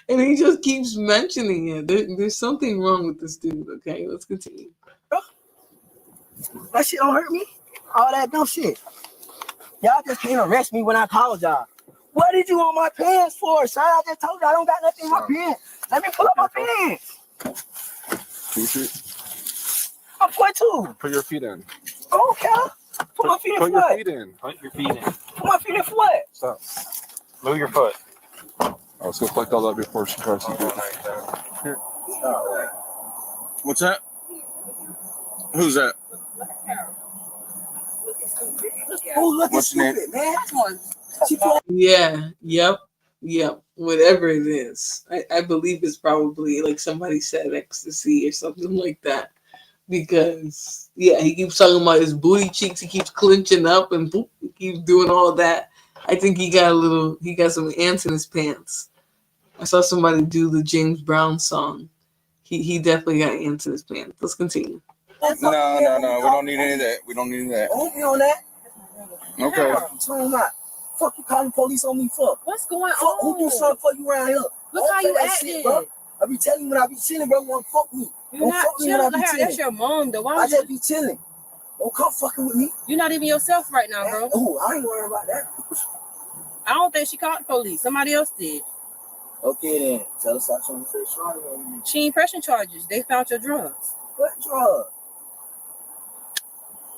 And he just keeps mentioning it. There's something wrong with this dude. Okay, let's continue. That shit don't hurt me. All that dumb shit. Y'all just can't arrest me when I called y'all. What did you want my pants for, son? I just told you I don't got nothing in my pants. Let me pull up my pants. I'm 42. Put your feet in. Okay. Put my feet in for what? Put your feet in. Put my feet in for what? Stop. Move your foot. Let's go collect all that before she tries to do it. Here. What's that? Who's that? Who's looking What's your name? stupid, man? Yeah, yep. Whatever it is. I believe it's probably, like somebody said, ecstasy or something like that. Because, yeah, he keeps talking about his booty cheeks. He keeps clenching up and boop, he keeps doing all that. I think he got some ants in his pants. I saw somebody do the James Brown song. He definitely got ants in his pants. Let's continue. No. We don't need any of that. We don't need that. Don't be on that. Okay. Fuck you calling police on me for? What's going Fuck, on? who do something for you around here? Look how you that acting. shit, bro. I be telling you when I be chilling, bro. Don't fuck me. You're Don't not fuck me when I chilling. be chilling. That's your mom, though. Why I just be chilling. Don't come fucking with me. You're not even yourself right now, bro. Oh, I ain't worried about that. I don't think she called the police. Somebody else did. Okay then. Tell us stop trying to face charges on me. She ain't pressing charges. They found your drugs. What drug?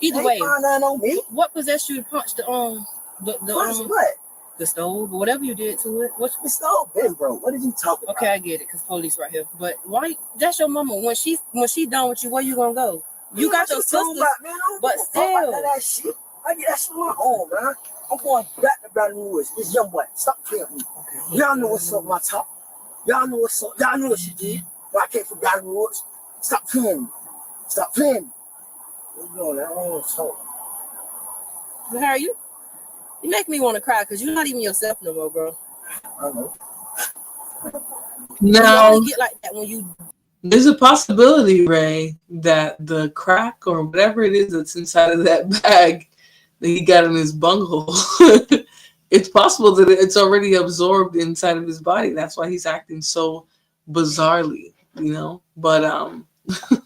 Either way, found nothing on me. What possessed you to punch the punch what? The stove or whatever you did to it? What's the stove been, bro? What did you talk about? Okay, I get it, cause police right here. But why? That's your mama. When she done with you, where you gonna go? You got your sister, but still. That shit. I get that shit on my own, man. I'm going back to Baton Rouge. This young boy, stop playing with me. Okay. Y'all know what's up, my top. Y'all know what's up. Y'all know what she did. When I came from Baton Rouge. Stop playing with me. Stop playing with me. What you doing? I don't want to talk. How are you? You make me want to cry because you're not even yourself no more, bro. I know. Now, you only get like that when you. There's a possibility, Ray, that the crack or whatever it is that's inside of that bag that he got in his bunghole, it's possible that it's already absorbed inside of his body. That's why he's acting so bizarrely, you know. But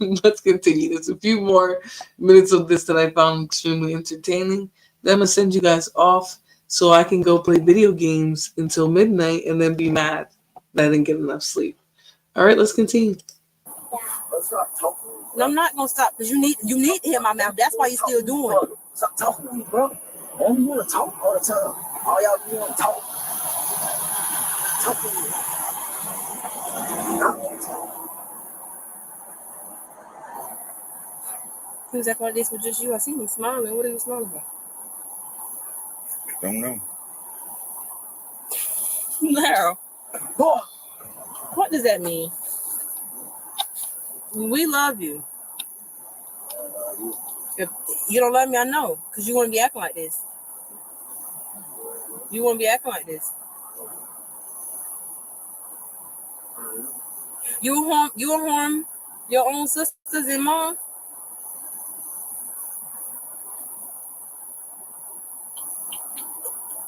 let's continue. There's a few more minutes of this that I found extremely entertaining. Then I'm gonna send you guys off so I can go play video games until midnight and then be mad that I didn't get enough sleep. All right, let's continue. No, I'm not gonna stop because you need to hear my mouth. That's why you're still doing it. Stop talking to me, bro. I don't want to talk all the time. All y'all do want to talk. Talk to me. Who's that like this with just you? I see him smiling. What are you smiling about? Don't know. Larry. What does that mean? We love you. If you don't love me, I know, because you want to be acting like this. You want to be acting like this. You harm your own sisters and mom.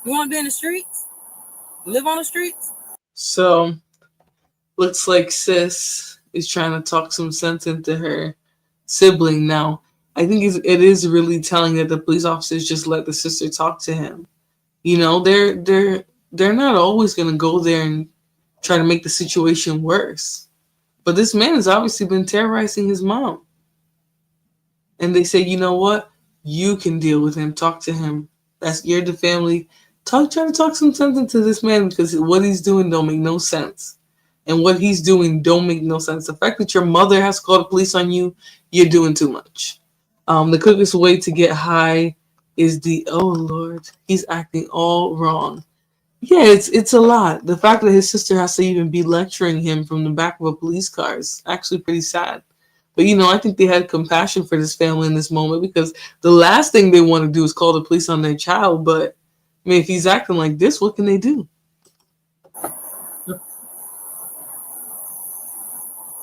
You want to be in the streets? Live on the streets? So, looks like sis is trying to talk some sense into her sibling now. I think it is really telling that the police officers just let the sister talk to him. You know, they're not always going to go there and try to make the situation worse. But this man has obviously been terrorizing his mom. And they say, you know what? You can deal with him. Talk to him. You're the family. Try to talk some sense into this man because what he's doing don't make no sense. And what he's doing don't make no sense. The fact that your mother has called the police on you, you're doing too much. The quickest way to get high is oh Lord, he's acting all wrong. Yeah, it's a lot. The fact that his sister has to even be lecturing him from the back of a police car is actually pretty sad. But, you know, I think they had compassion for this family in this moment because the last thing they want to do is call the police on their child. But, I mean, if he's acting like this, what can they do?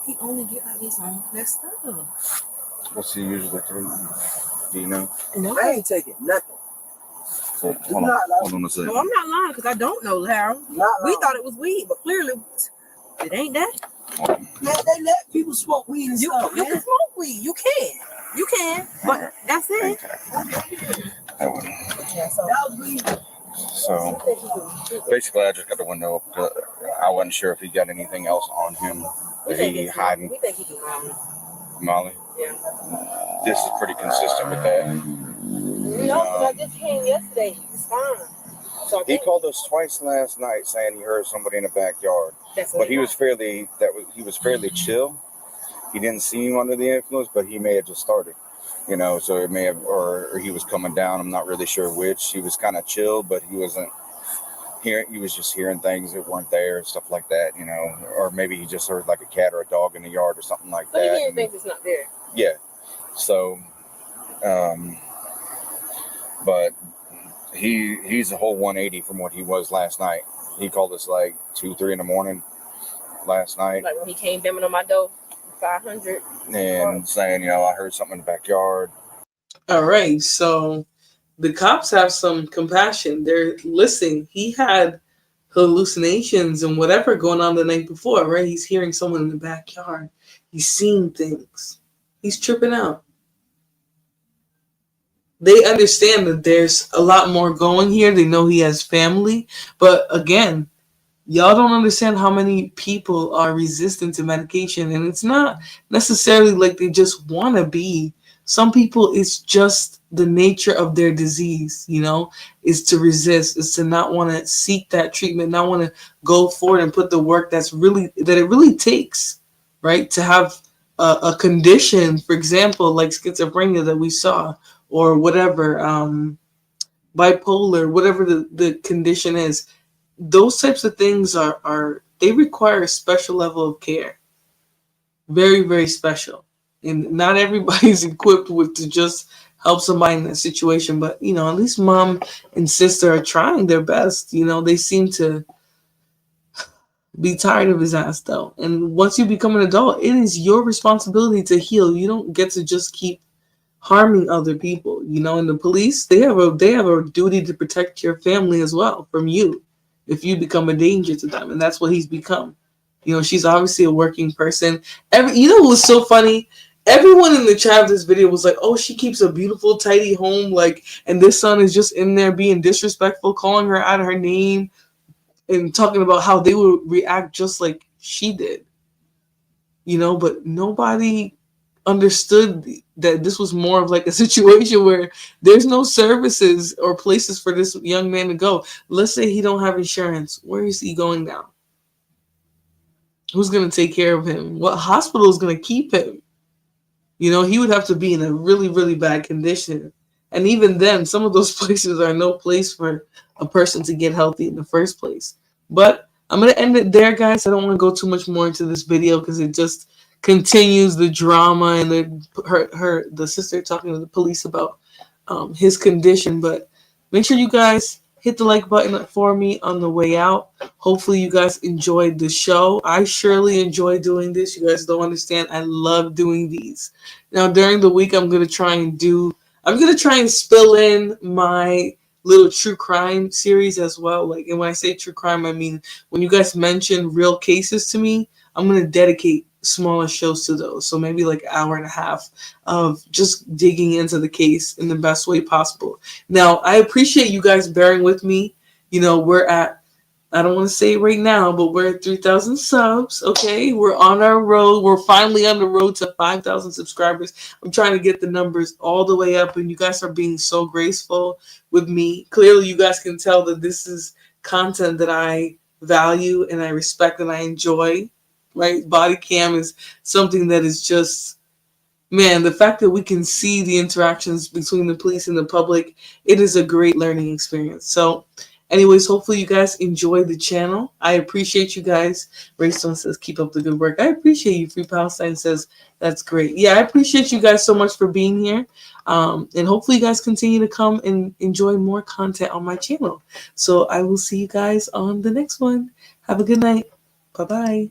He only get like this on that stuff. What's he usually take? Do you know? No, I ain't taking nothing. Hold It's on. not like- Hold on a second. No, I'm not lying because I don't know, Harold. We thought it was weed, but clearly it ain't that. Man, they let people smoke weed and stuff, You man. can smoke weed. You can, but that's it. Yeah, so That was weed. So basically, I just got the window up. I wasn't sure if he got anything else on him. Is he hiding we think he can Molly? Yeah. This is pretty consistent with that. No, because I just came yesterday. He's fine. So I He think called us twice last night saying he heard somebody in the backyard. that's But he was fairly chill. He didn't seem under the influence, but he may have just started. You know, so it may have, or he was coming down. I'm not really sure which. He was kind of chill, but he wasn't hearing. He was just hearing things that weren't there, stuff like that. You know, or maybe he just heard like a cat or a dog in the yard or something like But he that. didn't think it's not there. Yeah. So, but he's a whole 180 from what he was last night. He called us like 2-3 in the morning last night. Like when he came banging on my door, 500. And saying, you know, I heard something in the backyard. All right, so the cops have some compassion. They're listening. He had hallucinations and whatever going on the night before, right? He's hearing someone in the backyard. He's seeing things. He's tripping out. They understand that there's a lot more going here. They know he has family. But again, y'all don't understand how many people are resistant to medication. And it's not necessarily like they just want to be. Some people, it's just the nature of their disease, you know, is to resist, is to not want to seek that treatment, not want to go forward and put the work that it really takes, right? To have a condition, for example, like schizophrenia that we saw, or whatever, bipolar, whatever the condition is. Those types of things they require a special level of care. Very, very special. And not everybody's equipped to just help somebody in that situation. But, you know, at least mom and sister are trying their best. You know, they seem to be tired of his ass, though. And once you become an adult, it is your responsibility to heal. You don't get to just keep harming other people. You know, and the police, they have a duty to protect your family as well from you if you become a danger to them. And that's what he's become. You know, she's obviously a working person. You know what was so funny? Everyone in the chat of this video was like, oh, she keeps a beautiful, tidy home. Like, and this son is just in there being disrespectful, calling her out of her name and talking about how they would react just like she did. You know, but nobody understood that this was more of like a situation where there's no services or places for this young man to go. Let's say he don't have insurance. Where is he going now? Who's going to take care of him? What hospital is going to keep him? You know, he would have to be in a really, really bad condition. And even then, some of those places are no place for a person to get healthy in the first place. But I'm going to end it there, guys. I don't want to go too much more into this video because it just continues the drama and the sister talking to the police about his condition. But make sure you guys hit the like button for me on the way out. Hopefully you guys enjoyed the show. I surely enjoy doing this. You guys don't understand. I love doing these. Now during the week, I'm going to try and spill in my little true crime series as well. Like, and when I say true crime, I mean, when you guys mention real cases to me, I'm going to dedicate smaller shows to those. So maybe like an hour and a half of just digging into the case in the best way possible. Now, I appreciate you guys bearing with me. You know, we're at, I don't want to say it right now, but we're at 3,000 subs. Okay. We're on our road. We're finally on the road to 5,000 subscribers. I'm trying to get the numbers all the way up, and you guys are being so graceful with me. Clearly, you guys can tell that this is content that I value and I respect and I enjoy. Right? Body cam is something that is just, man, the fact that we can see the interactions between the police and the public, it is a great learning experience. So anyways, hopefully you guys enjoy the channel. I appreciate you guys. Raystone says, keep up the good work. I appreciate you. Free Palestine says, that's great. Yeah, I appreciate you guys so much for being here. And hopefully you guys continue to come and enjoy more content on my channel. So I will see you guys on the next one. Have a good night. Bye-bye.